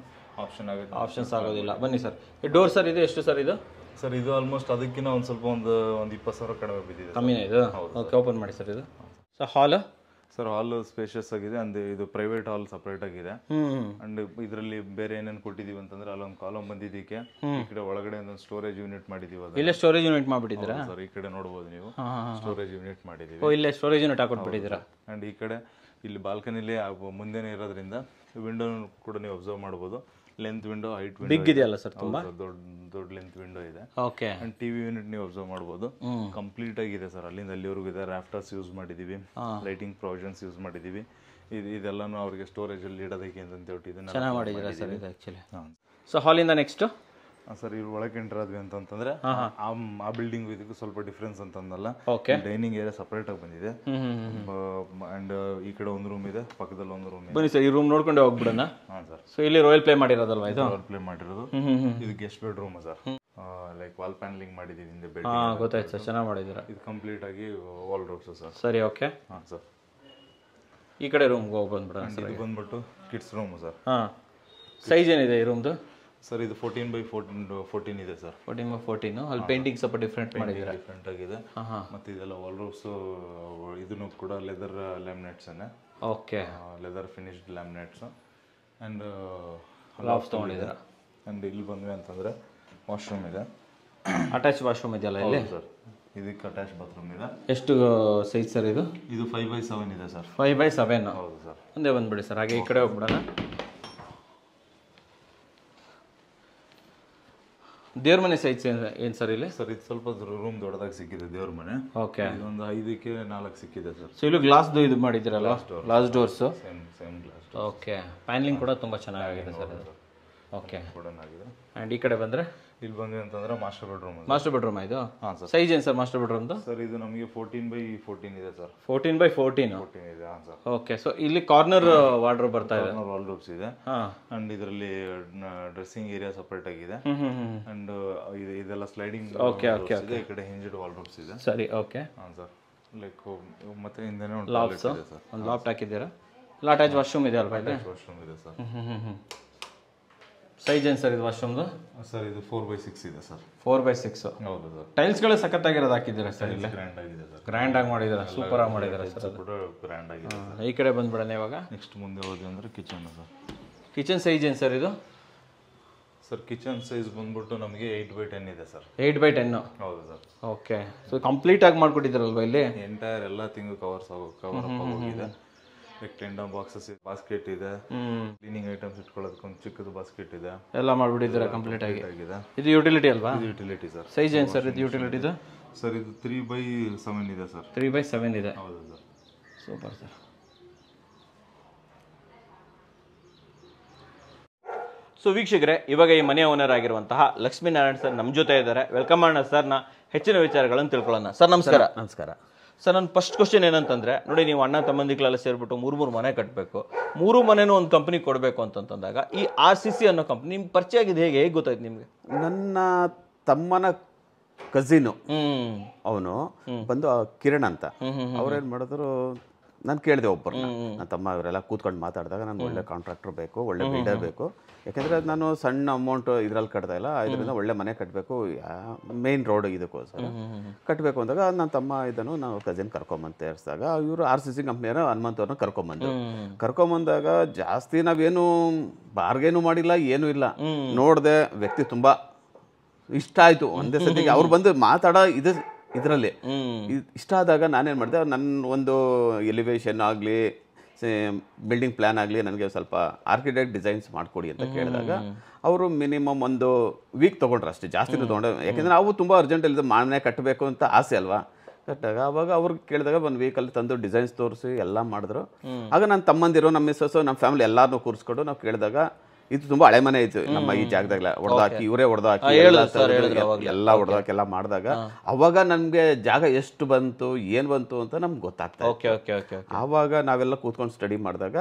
ಆಪ್ಷನ್ಸ್ ಆಗೋದಿಲ್ಲ. ಬನ್ನಿ ಸರ್, ಈ ಡೋರ್ ಸರ್ ಇದು ಎಷ್ಟು ಸರ್ ಇದು? ಸರ್ ಇದು ಆಲ್ಮೋಸ್ಟ್ ಅದಕ್ಕಿಂತ ಒಂದು ಸ್ವಲ್ಪ ಒಂದು 20,000 ಕಡಿಮೆ ಬಿದ್ದಿದೆ. ಕಮ್ಮಿನೇ ಇದು? ಓಕೆ, ಓಪನ್ ಮಾಡಿ ಸರ್. ಇದು ಸರ್ ಹಾಲ್? ಸರ್ ಹಾಲ್ ಸ್ಪೇಷಿಯಸ್ ಆಗಿದೆ. ಅಂದ್ರೆ ಇದು ಪ್ರೈವೇಟ್ ಹಾಲ್ ಸಪರೇಟ್ ಆಗಿದೆ. ಅಂಡ್ ಇದರಲ್ಲಿ ಬೇರೆ ಏನೇನು ಕೊಟ್ಟಿದೀವಿ ಅಂತಂದ್ರೆ ಅಲ್ಲೊಂದು ಕಾಲಮ್ ಬಂದಿದ್ದಕ್ಕೆ ಈ ಕಡೆ ಒಳಗಡೆ ಒಂದು ಸ್ಟೋರೇಜ್ ಯೂನಿಟ್ ಮಾಡಿದೀವಿ. ಇಲ್ಲೇ ಸ್ಟೋರೇಜ್ ಯೂನಿಟ್ ಮಾಡ್ಬಿಟ್ಟಿದ್ದೀರಾ ಸರ್? ಈ ಕಡೆ ನೋಡಬಹುದು ನೀವು, ಸ್ಟೋರೇಜ್ ಯೂನಿಟ್ ಮಾಡಿದೀವಿ. ಇಲ್ಲೇ ಸ್ಟೋರೇಜ್ ಯೂನಿಟ್ ಹಾಕೊಟ್ಬಿಟ್ಟಿದ್ದೀರಾ. ಅಂಡ್ ಈ ಕಡೆ ಇಲ್ಲಿ ಬಾಲ್ಕನಿಲಿ ಮುಂದೆನೇ ಇರೋದ್ರಿಂದ ವಿಂಡೋ ಕೂಡ ನೀವು ಅಬ್ಸರ್ವ್ ಮಾಡಬಹುದು. ಲೆಂತ್ ವಿಂಡೋ, ಹೈಟ್ ಬಿಗ್ ಇದೆಯಲ್ಲ ಸರ್ ತುಂಬಾ ದೊಡ್ಡ ಲೆಂತ್ ವಿಂಡೋ ಇದೆ. ಓಕೆ. ಅಂಡ್ ಟಿವಿ ಯೂನಿಟ್ ನೀವು ಅಬ್ಸರ್ವ್ ಮಾಡ್ಬೋದು, ಕಂಪ್ಲೀಟ್ ಆಗಿದೆ ಸರ್. ಅಲ್ಲಿಂದ ಅಲ್ಲಿವರೆಗೂ ಇದೆ. ರಾಫ್ಟರ್ಸ್ ಯೂಸ್ ಮಾಡಿದೀವಿ, ಲೈಟಿಂಗ್ ಪ್ರೊವಿಷನ್ಸ್ ಯೂಸ್ ಮಾಡಿದೀವಿ. ಇದೆಲ್ಲಾನು ಅವ್ರಿಗೆ ಸ್ಟೋರೇಜ್ ಅಲ್ಲಿ ಇಡೋದಕ್ಕೆ ಅಂತ ಹೇಳ್ತಿದ್ದೆ. ಚೆನ್ನಾಗಿ ಮಾಡಿದ್ದೀರಾ ಸರ್ ಇದು ಆ್ಯಕ್ಚುಲಿ. ಸೊ ಹಾಲಿಂದ ನೆಕ್ಸ್ಟ್ ಸರ್ ಇವ್ರು ಒಳಗೆ ಎಂಟರ್ ಆದ್ವಿ ಅಂತಂದ್ರೆ ಆ ಬಿಲ್ಡಿಂಗ್ ಇದಕ್ಕೂ ಸ್ವಲ್ಪ ಡಿಫ್ರೆನ್ಸ್ ಅಂತಂದಲ್ಲ. ಡೈನಿಂಗ್ ಏರಿಯಾ ಸಪರೇಟ್ ಆಗಿ ಬಂದಿದೆ. ಅಂಡ್ ಈ ಕಡೆ ಒಂದು ರೂಮ್ ಇದೆ, ಪಕ್ಕದಲ್ಲಿ ಒಂದು ರೂಮ್ ಇದೆ. ಬನ್ನಿ ಸರ್ ಈ ರೂಮ್ ನೋಡ್ಕೊಂಡೆ ಹೋಗ್ಬಿಡೋಣ. ಹಾಂ ಸರ್. ಸೊ ಇಲ್ಲಿ ರಾಯಲ್ ಪ್ಲೇ ಮಾಡಿರೋದಲ್ವಾ ಇದು? ರಾಯಲ್ ಪ್ಲೇ ಮಾಡಿರೋದು. ಇದು guest bedroom sir. Like wall panelling ಮಾಡಿದೀವಿ ಹಿಂದೆ ಬೆಡ್. ಗೊತ್ತಾಯ್ತು ಸರ್, ಚೆನ್ನಾಗಿ ಮಾಡಿದ್ದೀರಾ. ಇದು ಕಂಪ್ಲೀಟ್ ಆಗಿ ವಾಲ್ ರೋಡ್ಸ್ ಸರ್. ಸರಿ, ಓಕೆ. ಹಾಂ ಸರ್. ಈ ಕಡೆ ರೂಮ್ಗೆ ಹೋಗಿ ಬಂದ್ಬಿಡೋಣ. ಇದು ಬಂದ್ಬಿಟ್ಟು ಕಿಡ್ಸ್ ರೂಮ್ ಸರ್. ಹಾಂ, ಸೈಜ್ ಏನಿದೆ ಈ ರೂಮ್ದು? ಸರ್ ಇದು 14x14 ಇದೆ ಸರ್. 14x14. ಅಲ್ಲಿ ಪೇಂಟಿಂಗ್ ಸ್ವಲ್ಪ ಡಿಫ್ರೆಂಟ್ ಮಾಡಿದ್ದೀರಾ? ಡಿಫ್ರೆಂಟ್ ಆಗಿದೆ. ಮತ್ತು ಇದೆಲ್ಲ ವಾಲ್ ರೂಫ್ಸ್ ಇದನ್ನು ಕೂಡ leather laminates. Okay. Leather finished laminates and lofts ತೊಗೊಂಡಿದ್ದೀರಾ. ಆ್ಯಂಡ್ ಇಲ್ಲಿ ಬಂದ್ವಿ ಅಂತಂದರೆ ವಾಶ್ರೂಮ್ ಇದೆ. ಅಟ್ಯಾಚ್ ವಾಶ್ರೂಮ್ ಇದೆಯಲ್ಲ ಇಲ್ಲಿ ಸರ್? ಇದಕ್ಕೆ ಅಟ್ಯಾಚ್ ಬಾತ್ರೂಮ್ ಇದೆ. ಎಷ್ಟು ಸೈಜ್ ಸರ್ ಇದು? ಇದು 5x7 ಇದೆ ಸರ್. 5x7. ಹೌದು ಸರ್. ಒಂದೇ ಬಂದ್ಬಿಡಿ ಸರ್. ಹಾಗೆ ಈ ಕಡೆ ಹೋಗ್ಬಿಡೋಣ. ದೇವ್ರ ಮನೆ ಸೈಜ್ ಏನು ಸರ್ ಇಲ್ಲಿ? ಸರ್ ಇದು ಸ್ವಲ್ಪ ರೂಮ್ ದೊಡ್ಡದಾಗಿ ಸಿಕ್ಕಿದೆ ದೇವ್ರ ಮನೆ. ಓಕೆ. ಇದೊಂದು 5ಕ್ಕೆ 4 ಸಿಕ್ಕಿದೆ ಸರ್. ಸೊ ಇಲ್ಲೂ ಗ್ಲಾಸ್ದು ಇದು ಮಾಡಿದ್ದೀರಲ್ಲ, glass doors? Same glass. Okay. Panelling ಕೂಡ ತುಂಬ ಚೆನ್ನಾಗಿದೆ ಸರ್ ಇದು. ಓಕೆ. ಕೂಡ ಆಗಿದೆ. ಆ್ಯಂಡ್ ಈ ಕಡೆ ಬಂದರೆ ಇಲ್ಲಿ ಬಂದ್ವಿ ಅಂತಂದ್ರೆ ಮಾಸ್ಟರ್ ಬೆಡ್ರೂಮ್. ಮಾಸ್ಟರ್ ಬೆಡ್ರೂಮ್ ಇದು? ಹಾಂ ಸರ್. ಸೈಜ್ ಏನು ಸರ್ ಮಾಸ್ಟರ್ ಬೆಡ್ರೂಮ್ದು? ಸರ್ ಇದು ನಮಗೆ 14x14 ಇದೆ ಸರ್. 14x14 ಇದೆ. ಹಾಂ ಸರ್. ಓಕೆ. ಸೊ ಇಲ್ಲಿ ಕಾರ್ನರ್ ವಾರ್ಡ್ರೋಬ್ ಬರ್ತಾ ಇದೆ. ವಾಲ್ ರೂಮ್ಸ್ ಇದೆ. ಹಾಂ. ಅಂಡ್ ಇದರಲ್ಲಿ ಡ್ರೆಸ್ಸಿಂಗ್ ಏರಿಯಾ ಸಪರೇಟ್ ಆಗಿದೆ. ಅಂಡ್ ಇದೆಲ್ಲ ಸ್ಲೈಡಿಂಗ್ ಇದೆ. ಈ ಕಡೆ ಹಿಂಜ್ಡ್ ವಾಲ್ ರೂಮ್ಸ್ ಇದೆ. ಸರಿ, ಓಕೆ. ಹಾಂ ಸರ್. ಲೈಕ್ ಮತ್ತೆ ಹಿಂದೆನೇ ಒಂದು ಲಾಫ್ಟ್ಸ್ ಇದೆ ಸರ್. ಒಂದು ಲಾಫ್ಟ್ ಹಾಕಿದ್ದೀರಾ? ಅಟ್ಯಾಚ್ ವಾಶ್ರೂಮ್ ಇದೆ ಅಲ್ವಾ? ವಾಶ್ರೂಮ್ ಇದೆ ಸರ್. ಸೈಜ್ ಏನು ಸರ್ ಇದು ವಾಶ್ರೂಮ್ದು? ಸರ್ ಇದು 4x6 ಇದೆ ಸರ್. 4x6. ಹೌದು ಸರ್. ಟೈಲ್ಸ್ಗಳು ಸಖತ್ತಾಗಿರೋದು ಹಾಕಿದ್ದೀರಾ ಸರ್ ಇಲ್ಲಿ? ಗ್ರ್ಯಾಂಡ್ ಆಗಿದೆ ಸರ್. ಗ್ರ್ಯಾಂಡ್ ಆಗಿ ಮಾಡಿದ್ದೀರಾ, ಸೂಪರ್ ಆಗಿ ಮಾಡಿದ್ದೀರಾ ಸರ್. ಅದು ಕೂಡ ಗ್ರ್ಯಾಂಡ್ ಆಗಿದೆ. ಈ ಕಡೆ ಬಂದ್ಬಿಡೋಣ ಇವಾಗ. ನೆಕ್ಸ್ಟ್ ಮುಂದೆ ಹೋದ್ವಿ ಅಂದರೆ ಕಿಚನ್ ಸರ್. ಕಿಚನ್ ಸೈಜ್ ಏನು ಸರ್ ಇದು? ಸರ್ ಕಿಚನ್ ಸೈಜ್ ಬಂದ್ಬಿಟ್ಟು ನಮಗೆ 8x10 ಇದೆ ಸರ್. 8x10. ಹೌದು ಸರ್. ಓಕೆ. ಸೊ ಕಂಪ್ಲೀಟ್ ಆಗಿ ಮಾಡ್ಕೊಟ್ಟಿದ್ದೀರಲ್ವಾ ಇಲ್ಲಿ? ಎಂಟೈರ್ ಎಲ್ಲ ತಿಂಗಳು ಕವರ್ ಅಪ್ ಆಗೋಗಿದೆ. ಲೈಕ್ ಟೆಂಡರ್ ಬಾಕ್ಸಸ್, ಬಾಸ್ಕೆಟ್ ಇದೆ, ಕ್ಲೀನಿಂಗ್ ಐಟಮ್ಸ್ ಇಟ್ಕೊಳ್ಳೋದಕ್ಕೆ ಒಂದು ಚಿಕ್ಕದು ಬಾಸ್ಕೆಟ್ ಇದೆ. ಎಲ್ಲ ಮಾಡ್ಬಿಟ್ಟಿದ್ದೀರಾ ಕಂಪ್ಲೀಟ್ ಆಗಿ. ಇದು ಯುಟಿಲಿಟಿ ಅಲ್ವಾ? ಇದು ಯುಟಿಲಿಟಿ ಸರ್. ಸೈಜ್ ಏನು ಸರ್ ಇದು ಯುಟಿಲಿಟಿದು? ಸರ್ ಇದು 3x7 ಇದೆ ಸರ್. 3x7 ಇದೆ. ಹೌದು ಸರ್. Super sir. ಸೊ ವೀಕ್ಷಕರೇ, ಇವಾಗ ಈ ಮನೆಯ ಓನರ್ ಆಗಿರುವಂತಹ ಲಕ್ಷ್ಮೀನಾರಾಯಣ್ ಸರ್ ನಮ್ಮ ಜೊತೆ ಇದ್ದಾರೆ. ವೆಲ್ಕಮ್ ಮಾಡೋಣ ಸರ್ನ. ಹೆಚ್ಚಿನ ವಿಚಾರಗಳನ್ನು ತಿಳ್ಕೊಳ್ಳೋಣ. ಸರ್ ನಮಸ್ಕಾರ. ನಮಸ್ಕಾರ ಸರ್. ನನ್ನ ಫಸ್ಟ್ ಕ್ವಶನ್ ಏನಂತಂದರೆ, ನೋಡಿ ನೀವು ಅಣ್ಣ ತಮ್ಮಂದಿಗಳೆಲ್ಲ ಸೇರಿಬಿಟ್ಟು 3 ಮನೆ ಕಟ್ಟಬೇಕು, 3 ಮನೆನೂ ಒಂದು ಕಂಪ್ನಿ ಕೊಡಬೇಕು ಅಂತಂದಾಗ ಈ RCC ಅನ್ನೋ ಕಂಪ್ನಿ ನಿಮ್ಗೆ ಪರಿಚಯ ಆಗಿದೆ ಹೇಗೆ? ಹೇಗೆ ಗೊತ್ತಾಯ್ತು ನಿಮಗೆ? ನನ್ನ ತಮ್ಮನ ಕಸಿನು ಅವನು ಬಂದು ಕಿರಣ್ ಅಂತ, ಅವ್ರೇನು ಮಾಡಿದ್ರು, ನಾನು ಕೇಳಿದೆ ಒಬ್ಬರನ್ನ, ನನ್ನ ತಮ್ಮ ಅವರೆಲ್ಲ ಕೂತ್ಕೊಂಡು ಮಾತಾಡಿದಾಗ ನಾನು ಒಳ್ಳೆ ಕಾಂಟ್ರಾಕ್ಟರ್ ಬೇಕು, ಒಳ್ಳೆ ಬಿಲ್ಡರ್ ಬೇಕು, ಯಾಕೆಂದರೆ ನಾನು ಸಣ್ಣ ಅಮೌಂಟ್ ಇದರಲ್ಲಿ ಕಟ್ತಾ ಇಲ್ಲ, ಇದರಿಂದ ಒಳ್ಳೆ ಮನೆ ಕಟ್ಟಬೇಕು, ಮೇನ್ ರೋಡ್ ಇದಕ್ಕೋಸ್ಕರ ಕಟ್ಟಬೇಕು ಅಂದಾಗ ನನ್ನ ತಮ್ಮ ಇದನ್ನು ನಾವು ಕಸಿನ್ ಕರ್ಕೊಂಬಂದು ತೇರಿಸಿದಾಗ ಇವರು RCC ಕಂಪ್ನಿಯವರು ಹನುಮಂತವ್ರನ್ನ ಕರ್ಕೊಂಬಂದಾಗ ಜಾಸ್ತಿ ನಾವೇನು ಬಾರ್ಗೇನು ಮಾಡಿಲ್ಲ, ಏನೂ ಇಲ್ಲ. ನೋಡಿದೆ, ವ್ಯಕ್ತಿ ತುಂಬ ಇಷ್ಟ ಆಯಿತು ಒಂದೇ ಸತಿಗೆ. ಅವ್ರು ಬಂದು ಮಾತಾಡೋ ಇದರಲ್ಲಿ ಇಷ್ಟ ಆದಾಗ ನಾನೇನು ಮಾಡಿದೆ, ನನ್ನ ಒಂದು ಎಲಿವೇಶನ್ ಆಗಲಿ, ಬಿಲ್ಡಿಂಗ್ ಪ್ಲ್ಯಾನ್ ಆಗಲಿ ನನಗೆ ಸ್ವಲ್ಪ ಆರ್ಕಿಟೆಕ್ಟ್ ಡಿಸೈನ್ಸ್ ಮಾಡಿಕೊಡಿ ಅಂತ ಕೇಳಿದಾಗ ಅವರು ಮಿನಿಮಮ್ ಒಂದು ವೀಕ್ ತೊಗೊಂಡ್ರು ಅಷ್ಟೇ, ಜಾಸ್ತಿನೂ ತೊಗೊಂಡ್ರೆ. ಯಾಕೆಂದರೆ ನಾವು ತುಂಬ ಅರ್ಜೆಂಟಲ್ಲಿ ಮನೆ ಕಟ್ಟಬೇಕು ಅಂತ ಆಸೆ ಅಲ್ವಾ. ಕಟ್ಟಾಗ ಅವಾಗ ಅವ್ರಿಗೆ ಕೇಳಿದಾಗ ಒಂದು ವೀಕಲ್ಲಿ ತಂದು ಡಿಸೈನ್ಸ್ ತೋರಿಸಿ ಎಲ್ಲ ಮಾಡಿದ್ರು. ಆಗ ನನ್ನ ತಮ್ಮಂದಿರು, ನಮ್ಮ ಮಿಸ್ಸಸ್ಸು, ನಮ್ಮ ಫ್ಯಾಮಿಲಿ ಎಲ್ಲರನ್ನೂ ಕೂರಿಸ್ಕೊಂಡು ನಾವು ಕೇಳಿದಾಗ ಇದು ತುಂಬ ಹಳೆ ಮನೆ ಇತ್ತು ನಮ್ಮ ಈ ಜಾಗದಾಗೆಲ್ಲ, ಹೊಡೆದಾಕಿ ಇವರೇ ಹೊಡೆದಾಕಿ ಎಲ್ಲ ಹೊಡೆದಾಕಿ ಎಲ್ಲ ಮಾಡಿದಾಗ ಅವಾಗ ನಮಗೆ ಜಾಗ ಎಷ್ಟು ಬಂತು, ಏನು ಬಂತು ಅಂತ ನಮ್ಗೆ ಗೊತ್ತಾಗ್ತದೆ. ಆವಾಗ ನಾವೆಲ್ಲ ಕೂತ್ಕೊಂಡು ಸ್ಟಡಿ ಮಾಡಿದಾಗ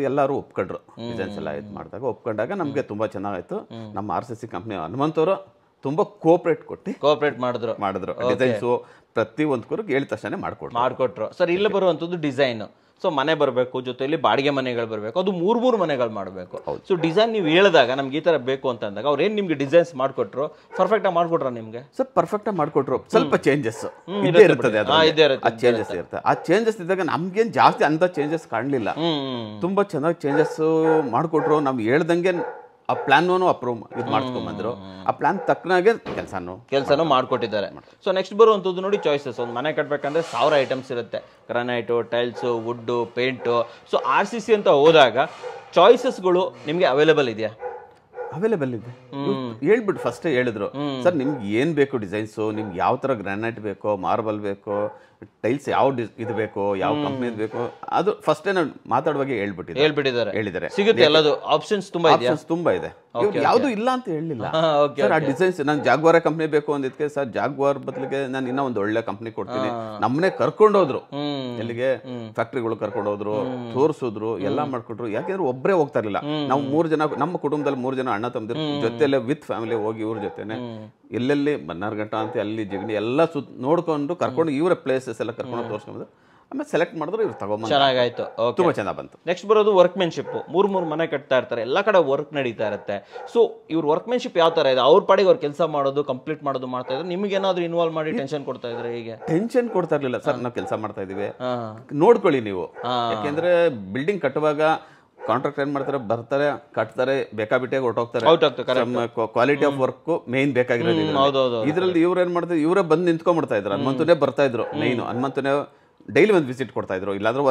ಎಲ್ಲರೂ ಒಪ್ಕೊಂಡ್ರು, ಡಿಸೈನ್ಸ್ ಎಲ್ಲ ಇದು ಮಾಡಿದಾಗ ಒಪ್ಕೊಂಡಾಗ ನಮಗೆ ತುಂಬ ಚೆನ್ನಾಗಾಯ್ತು. ನಮ್ಮ RCC ಕಂಪ್ನಿ ಹನುಮಂತವರು ತುಂಬ ಕೋಆಪರೇಟ್ ಮಾಡಿದ್ರು. ಡಿಸೈನ್ಸು ಪ್ರತಿ ಒಂದು ಹೇಳಿದ ತಕ್ಷಣ ಮಾಡಿಕೊಟ್ರು. ಸರ್ ಇಲ್ಲಿ ಬರುವಂಥದ್ದು ಡಿಸೈನ್. ಸೊ ಮನೆ ಬರಬೇಕು, ಜೊತೆಯಲ್ಲಿ ಬಾಡಿಗೆ ಮನೆಗಳು ಬರಬೇಕು, ಅದು 3 ಮನೆಗಳು ಮಾಡಬೇಕು. ಸೊ ಡಿಸೈನ್ ನೀವು ಹೇಳಿದಾಗ ನಮ್ಗೆ ಈ ಥರ ಬೇಕು ಅಂತ ಅಂದಾಗ ಅವ್ರು ಏನು ನಿಮ್ಗೆ ಡಿಸೈನ್ಸ್ ಮಾಡಿಕೊಟ್ರು, ಪರ್ಫೆಕ್ಟಾಗಿ ಮಾಡಿಕೊಟ್ರ ನಿಮಗೆ? ಸರ್ ಪರ್ಫೆಕ್ಟಾಗಿ ಮಾಡಿಕೊಟ್ರು. ಸ್ವಲ್ಪ ಚೇಂಜಸ್ ಇದ್ದೇ ಇರ್ತದೆ, ಆ ಚೇಂಜಸ್ ಇರುತ್ತೆ. ಆ ಚೇಂಜಸ್ ಇದ್ದಾಗ ನಮ್ಗೇನು ಜಾಸ್ತಿ ಅಂತ ಚೇಂಜಸ್ ಕಾಣಲಿಲ್ಲ, ತುಂಬ ಚೆನ್ನಾಗಿ ಚೇಂಜಸ್ ಮಾಡಿಕೊಟ್ರು. ನಮ್ಗೆ ಹೇಳ್ದಂಗೆ ಆ ಪ್ಲಾನ್ನೂ ಅಪ್ರೂವ್ ಇದು ಮಾಡಿಸ್ಕೊಂಬಂದ್ರು. ಆ ಪ್ಲಾನ್ ತಕ್ಕನಾಗೆ ಕೆಲಸನೂ ಮಾಡಿಕೊಟ್ಟಿದ್ದಾರೆ. ಸೊ ನೆಕ್ಸ್ಟ್ ಬರುವಂಥದ್ದು ನೋಡಿ ಚಾಯ್ಸಸ್. ಒಂದು ಮನೆ ಕಟ್ಟಬೇಕಂದ್ರೆ 1000 ಐಟಮ್ಸ್ ಇರುತ್ತೆ, granite, tiles, wood, paint. So RCC ಅಂತ ಹೋದಾಗ ಚಾಯ್ಸಸ್ಗಳು ನಿಮಗೆ ಅವೈಲೇಬಲ್ ಇದೆಯಾ? ಅವೈಲೇಬಲ್ ಇದೆ. ಹೇಳ್ಬಿಟ್ಟು ಫಸ್ಟೇ ಹೇಳಿದ್ರು, ಸರ್ ನಿಮ್ಗೆ ಏನು ಬೇಕು ಡಿಸೈನ್ಸು, ನಿಮ್ಗೆ ಯಾವ ಥರ ಗ್ರಾನೈಟ್ ಬೇಕೋ, ಮಾರ್ಬಲ್ ಬೇಕೋ, ಟೈಲ್ಸ್ ಯಾವ ಇದು ಬೇಕೋ, ಯಾವ ಕಂಪ್ನಿದು ಬೇಕೋ, ಅದು ಫಸ್ಟೇ ನಾನು ಮಾತಾಡುವಾಗ ಹೇಳಿದ್ದಾರೆ. ಸಿಗುತ್ತೆ ಎಲ್ಲದು ಆಪ್ಷನ್ಸ್ ತುಂಬಾ ಇದೆ. ಆಪ್ಷನ್ಸ್ ತುಂಬಾ ಇದೆ, ಯಾವುದು ಇಲ್ಲ ಅಂತ ಹೇಳಲಿಲ್ಲ ಸರ್. ಆ ಡಿಸೈನ್ಸ್ ನಂಗೆ ಜಾಗ್ವಾರ ಕಂಪ್ನಿ ಬೇಕು ಅಂದಿದ್ಕೆ ಸರ್ ಜಾಗ್ವಾರ್ ಬದಲಿಗೆ ನಾನು ಇನ್ನೂ ಒಂದು ಒಳ್ಳೆ ಕಂಪ್ನಿ ಕೊಡ್ತೀನಿ. ನಮ್ಮನ್ನೇ ಕರ್ಕೊಂಡೋದ್ರು, ಎಲ್ಲಿಗೆ ಫ್ಯಾಕ್ಟ್ರಿಗಳು ಕರ್ಕೊಂಡೋದ್ರು, ತೋರಿಸಿದ್ರು, ಎಲ್ಲ ಮಾಡ್ಕೊಟ್ರು. ಯಾಕೆಂದ್ರೆ ಒಬ್ಬರೇ ಹೋಗ್ತಾ ಇರಲಿಲ್ಲ. ನಾವು 3 ಜನ, ನಮ್ಮ ಕುಟುಂಬದಲ್ಲಿ 3 ಜನ ಅಣ್ಣ ತಮ್ಮದಿರು ಜೊತೆಯಲ್ಲೇ ವಿತ್ ಫ್ಯಾಮಿಲಿ ಹೋಗಿ ಇವ್ರ ಜೊತೆನೆ ಎಲ್ಲೆಲ್ಲಿ ಬನ್ನಾರ್ಘಟ್ಟ ಅಂತ ಅಲ್ಲಿ ಜಿಗಣಿ ಎಲ್ಲ ನೋಡ್ಕೊಂಡು ಕರ್ಕೊಂಡು ಇವರ ಪ್ಲೇಸಸ್ ಎಲ್ಲ ಕರ್ಕೊಂಡು ತೋರಿಸ್ಕೊಂಡು ಆಮೇಲೆ ಸೆಲೆಕ್ಟ್ ಮಾಡಿದ್ರು. ಇವ್ರು ತಗೊಂಡ್ ಚೆನ್ನಾಗಾಯ್ತು, ತುಂಬಾ ಚೆನ್ನಾಗಿ ಬಂತು. ನೆಕ್ಸ್ಟ್ ಬರೋದು ವರ್ಕ್ಮೆನ್ಶಿಪ್. 3 ಮನೆ ಕಟ್ತಾ ಇರ್ತಾರೆ, ಎಲ್ಲ ಕಡೆ ವರ್ಕ್ ನಡೀತಾ ಇರುತ್ತೆ. ಸೊ ಇವ್ರ ವರ್ಕ್ಮೆನ್ಶಿಪ್ ಯಾವ ತರ ಇದೆ? ಅವ್ರ ಪಾಡಿಗೆ ಅವ್ರು ಕೆಲಸ ಮಾಡೋದು, ಕಂಪ್ಲೀಟ್ ಮಾಡೋದು ಮಾಡ್ತಾ ಇದ್ರೆ ನಿಮ್ಗೆ ಏನಾದ್ರು ಇನ್ವಾಲ್ವ್ ಮಾಡಿ ಟೆನ್ಷನ್ ಕೊಡ್ತಾ ಇದ್ರೆ? ಹೀಗೆ ಟೆನ್ಷನ್ ಕೊಡ್ತಾ ಇರ್ಲಿಲ್ಲ ಸರ್. ನಾವು ಕೆಲಸ ಮಾಡ್ತಾ ಇದೀವಿ, ನೋಡ್ಕೊಳ್ಳಿ ನೀವು. ಯಾಕೆಂದ್ರೆ ಬಿಲ್ಡಿಂಗ್ ಕಟ್ಟುವಾಗ ಕಾಂಟ್ರಾಕ್ಟ್ ಏನ್ ಮಾಡ್ತಾರೆ, ಬರ್ತಾರೆ, ಕಟ್ತಾರೆ, ಬೇಕಾಬಿಟ್ಟಿಯಾಗಿ ಹೊರಟೋಗ್ತಾರೆ. ಕ್ವಾಲಿಟಿ ಆಫ್ ವರ್ಕ್ ಮೇನ್ ಬೇಕಾಗಿರೋದು. ಇದ್ರಲ್ಲಿ ಇವ್ರು ಏನ್ ಮಾಡ್ತಾರೆ, ಇವರೇ ಬಂದು ನಿಂತ್ಕೊಂಡ್ಬಿಡ್ತಾ ಇದ್ರು. ಹನುಮಂತನೇ ಬರ್ತಾ ಇದ್ರು, ಮೇನ್ ಹನುಮಂತನೇ ಡೈಲಿ ಒಂದು ವಿಸಿಟ್ ಕೊಡ್ತಾ ಇದ್ರು. ಇಲ್ಲಾಂದ್ರೆ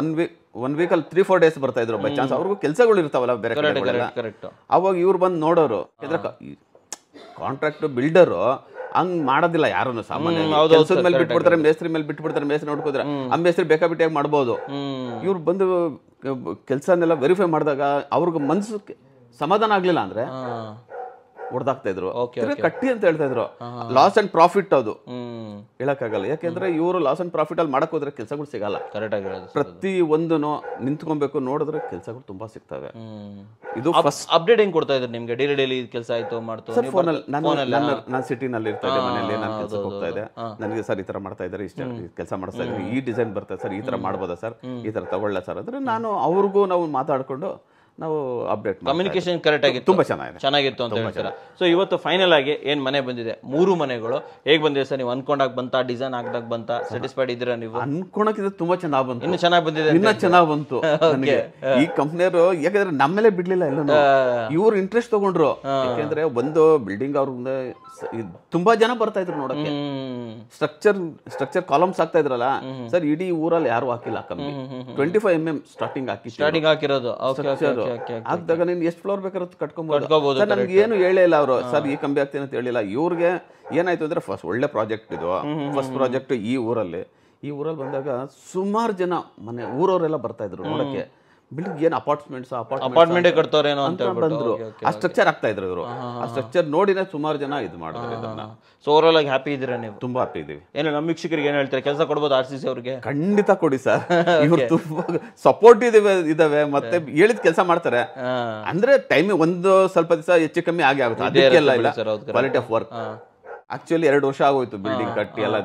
ಒನ್ ವೀಕಲ್ಲಿ 3-4 ಡೇಸ್ ಬರ್ತಾ ಇದ್ರು. ಬೈ ಚಾನ್ಸ್ ಅವ್ರಿಗೂ ಕೆಲಸಗಳು ಇರ್ತಾವಲ್ಲ ಬೇರೆ ಕಡೆಗಳೆಲ್ಲ, ಅವಾಗ ಇವ್ರು ಬಂದು ನೋಡೋರು. ಯಾಕಂದ್ರೆ ಕಾಂಟ್ರಾಕ್ಟ್ ಬಿಲ್ಡರು ಹಂಗ್ ಮಾಡೋದಿಲ್ಲ ಯಾರನ್ನು. ಸಾಮಾನ್ಯ ಕೆಲಸದ ಮೇಲೆ ಬಿಟ್ಬಿಡ್ತಾರೆ, ಮೇಸ್ತ್ರಿ ಮೇಲೆ ಬಿಟ್ಬಿಡ್ತಾರೆ, ಮೇಸ್ತ್ರಿ ನೋಡ್ಕೋದ್ರೆ ಆ ಮೇಸ್ತ್ರಿ ಬೇಕಾಬಿಟ್ಟಿಯಾಗಿ ಮಾಡ್ಬೋದು. ಇವ್ರು ಬಂದು ಕೆಲಸನೆಲ್ಲ ವೆರಿಫೈ ಮಾಡಿದಾಗ ಅವ್ರಿಗೆ ಮನ್ಸು ಸಮಾಧಾನ ಆಗ್ಲಿಲ್ಲ ಅಂದ್ರೆ ಹೊಡೆದಾಗ್ತಾ ಇದ್ರು, ಕಟ್ಟಿ ಅಂತ ಹೇಳ್ತಾ ಇದ್ರು. ಲಾಸ್ ಅಂಡ್ ಪ್ರಾಫಿಟ್ ಅದು ಹೇಳಕ್ಕಾಗಲ್ಲ. ಯಾಕೆಂದ್ರೆ ಇವರು ಲಾಸ್ ಅಂಡ್ ಪ್ರಾಫಿಟ್ ಅಲ್ಲಿ ಮಾಡಕ್ ಹೋದ್ರೆ ಕೆಲಸಗಳು ಸಿಗಲ್ಲ. ಪ್ರತಿ ಒಂದನ್ನು ನಿಂತ್ಕೊಬೇಕು, ನೋಡಿದ್ರೆ ಕೆಲಸಗಳು ತುಂಬಾ ಸಿಗ್ತವೆ. ಇದು ಫಸ್ಟ್ ಅಪ್ಡೇಟ್ ಹೆಂಗ್ ಕೊಡ್ತಾ ಇದ್ರು ನಿಮ್ಗೆ? ಡೈಲಿ ಕೆಲಸ ಆಯ್ತು ಮಾಡ್ತು ಫೋನಲ್ಲಿ. ನಾನು ಸಿಟಿನಲ್ಲಿ ಇರ್ತಾ ಇದ್ದೆ, ಮನೆಯಲ್ಲಿ ನಾನು ಕೆಲಸಕ್ಕೆ ಹೋಗ್ತಾ ಇದ್ದೆ. ನನಗೆ ಸರ್ ಈ ತರ ಮಾಡ್ತಾ ಇದ್ದಾರೆ, ಇಷ್ಟ ಕೆಲಸ ಮಾಡಿಸ್ತಾ ಇದ್ದಾರೆ, ಈ ಡಿಸೈನ್ ಬರ್ತದೆ ಸರ್, ಈ ತರ ಮಾಡ್ಬೋದಾ ಸರ್, ಈ ತರ ತಗೊಳ್ಳ ಸರ್ ಅಂದ್ರೆ ನಾನು ಅವ್ರಿಗೂ ನಾವು ಮಾತಾಡ್ಕೊಂಡು ನಾವು ಅಪ್ಡೇಟ್ ಕಮ್ಯುನಿಕೇಶನ್ ಕರೆಕ್ಟ್ ಆಗಿತ್ತು, ತುಂಬಾ ಚೆನ್ನಾಗಿತ್ತು ಅಂತ ಹೇಳ್ತೀರಾ. ಸೊ ಇವತ್ತು ಫೈನಲ್ ಆಗಿ ಏನ್ ಮನೆ ಬಂದಿದೆ, 3 ಮನೆಗಳು ಹೇಗ್ ಬಂದಿದೆ ಸರ್? ನೀವು ಅನ್ಕೊಂಡಾಗ ಬಂತಾ, ಡಿಸೈನ್ ಆಗದಾಗ ಬಂತಾ, ಸ್ಯಾಟಿಸ್ಫೈಡ್ ಇದ್ದೀರಾ ನೀವು? ಅನ್ಕೊಳಕ್ಕಿಂತ ತುಂಬಾ ಚೆನ್ನಾಗಿ ಬಂತು, ಇನ್ನು ಚೆನ್ನಾಗಿ ಬಂದಿದೆ, ಇನ್ನ ಚೆನ್ನಾಗಿ ಬಂತು. ಈ ಕಂಪ್ನಿಯವರು ಯಾಕಂದ್ರೆ ನಮ್ಮೇಲೆ ಬಿಡ್ಲಿಲ್ಲ, ಎಲ್ಲ ಇವ್ರು ಇಂಟ್ರೆಸ್ಟ್ ತಗೊಂಡ್ರು. ಯಾಕೆಂದ್ರೆ ಒಂದು ಬಿಲ್ಡಿಂಗ್ ಅವ್ರ ತುಂಬಾ ಜನ ಬರ್ತಾ ಇದ್ರು ನೋಡಕ್ಕೆ. ಸ್ಟ್ರಕ್ಚರ್ ಕಾಲಮ್ಸ್ ಹಾಕ್ತಾ ಇದ್ರಲ್ಲ ಸರ್, ಇಡೀ ಊರಲ್ಲಿ ಯಾರು ಹಾಕಿಲ್ಲ ಕಮ್ಮಿ. 25 mm ಸ್ಟಾರ್ಟಿಂಗ್ ಹಾಕಿರೋದು. ಹಾಕಿದಾಗ ನೀನ್ ಎಷ್ಟು ಫ್ಲೋರ್ ಬೇಕಾದ್ರೂ ಕಟ್ಕೊಬಹುದು. ಸರ್ ನಮ್ಗೆ ಏನು ಹೇಳೇ ಇಲ್ಲ ಅವರು, ಸರ್ ಈ ಕಂಬಿ ಆಗ್ತೀನಿ ಅಂತ ಹೇಳಿಲ್ಲ. ಇವ್ರಿಗೆ ಏನಾಯ್ತು ಅಂದ್ರೆ ಫಸ್ಟ್ ಒಳ್ಳೆ ಪ್ರಾಜೆಕ್ಟ್ ಇದು, ಫಸ್ಟ್ ಪ್ರಾಜೆಕ್ಟ್ ಈ ಊರಲ್ಲಿ ಬಂದಾಗ ಸುಮಾರು ಜನ ಮನೆ ಊರವರೆಲ್ಲ ಬರ್ತಾ ಇದ್ರು ನೋಡಕ್ಕೆ. ಬಿಲ್ಡಿಂಗ್ ಏನು ಅಪಾರ್ಟ್ಮೆಂಟ್ ಕಟ್ತಾರೇನೋ ಅಂತ ಬಂದ್ರು. ಆ ಸ್ಟ್ರಕ್ಚರ್ ಆಗ್ತಾ ಇದ್ರು ಇವರು. ಆ ಸ್ಟ್ರಕ್ಚರ್ ನೋಡಿನೇ ಸುಮಾರು ಜನ ಇದು ಮಾಡಿದ್ರು ಇದನ್ನ. ಸೊ ಓವರಾಲ್ ಆಗಿ ಹ್ಯಾಪಿ ಇದ್ದೀರಾ ನೀವು? ತುಂಬಾ ಹ್ಯಾಪಿ ಇದೀವಿ. ಏನು ನಮ್ಮ ವೀಕ್ಷಕರಿಗೆ ಏನ್ ಹೇಳ್ತಾರೆ, ಕೆಲಸ ಕೊಡ್ಬೋದು RCC ಅವ್ರಿಗೆ? ಖಂಡಿತ ಕೊಡಿ ಸರ್, ಇವ್ರು ತುಂಬಾ ಸಪೋರ್ಟ್ ಇದಾವೆ, ಮತ್ತೆ ಹೇಳಿದ ಕೆಲಸ ಮಾಡ್ತಾರೆ. ಅಂದ್ರೆ ಟೈಮ್ ಒಂದು ಸ್ವಲ್ಪ ದಿವಸ ಹೆಚ್ಚು ಕಮ್ಮಿ ಆಗೇ ಆಗುತ್ತೆ, ಅದಕ್ಕೆಲ್ಲ ಇಲ್ಲ. ಕ್ವಾಲಿಟಿ ಆಫ್ ವರ್ಕ್ ಆಕ್ಚುಲಿ 2 ವರ್ಷ ಆಗೋಯ್ತು ಬಿಲ್ಡಿಂಗ್ ಕಟ್ಟಿ ಎಲ್ಲ.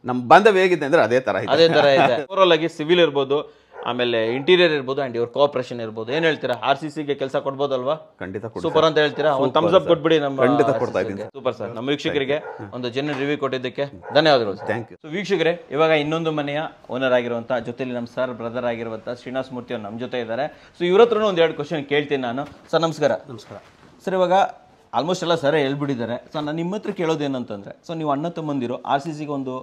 ನಮ್ ಬಾಂಧವ್ಯ ಹೇಗಿದೆ ಅಂದ್ರೆ ಅದೇ ತರ ಇದೆ. ಓವರಾಲ್ ಆಗಿ ಸಿವಿಲ್ ಇರ್ಬೋದು, ಆಮೇಲೆ ಇಂಟೀರಿಯರ್ ಇರ್ಬೋದು, ಅಂಡ್ ಇವ್ರ ಕೋಆಪರೇಷನ್ ಇರ್ಬೋದು. ಏನ್ ಹೇಳ್ತೀರಾ, RCC ಗೆ ಕೆಲಸ ಕೊಡ್ಬೋದಲ್ವಾ? ಖಂಡಿತ ಸೂಪರ್ ಅಂತ ಹೇಳ್ತೀರಾ? ಒಂದು ಥಮ್ಸ್ ಅಪ್ ಕೊಟ್ಬಿಡಿ ನಮ್ಮ. ಖಂಡಿತ ಕೊಡ್ತಾ ಇದ್ದೀನಿ. Super sir. ನಮ್ಮ ವೀಕ್ಷಕರಿಗೆ ಒಂದು ಜೆನ್ಯೂನ್ ರಿವ್ಯೂ ಕೊಟ್ಟಿದ್ದಕ್ಕೆ ಧನ್ಯವಾದಗಳು. Thank you. ಸೊ ವೀಕ್ಷಕರೇ, ಇವಾಗ ಇನ್ನೊಂದು ಮನೆಯ ಓನರ್ ಆಗಿರುವಂತಹ ಜೊತೆಲಿ ನಮ್ಮ ಸರ್ ಬ್ರದರ್ ಆಗಿರುವಂತಹ ಶ್ರೀನಿವಾಸ ಮೂರ್ತಿ ಅವರು ನಮ್ಮ ಜೊತೆ ಇದ್ದಾರೆ. ಸೊ ಇವ್ರ ಹತ್ರನೂ ಒಂದು 2 ಕ್ವಶನ್ ಕೇಳ್ತೀನಿ ನಾನು. ಸರ್ ನಮಸ್ಕಾರ. ನಮಸ್ಕಾರ ಸರ್. ಇವಾಗ ಆಲ್ಮೋಸ್ಟ್ ಎಲ್ಲ ಸರ್ ಹೇಳ್ಬಿಟ್ಟಿದ್ದಾರೆ. ಸೊ ನಾನು ನಿಮ್ಮ ಹತ್ರ ಕೇಳೋದೇನಂತಂದ್ರೆ, ಸೊ ನೀವು ಅಣ್ಣ ತಮ್ಮಂದಿರು RCCಗೆ ಒಂದು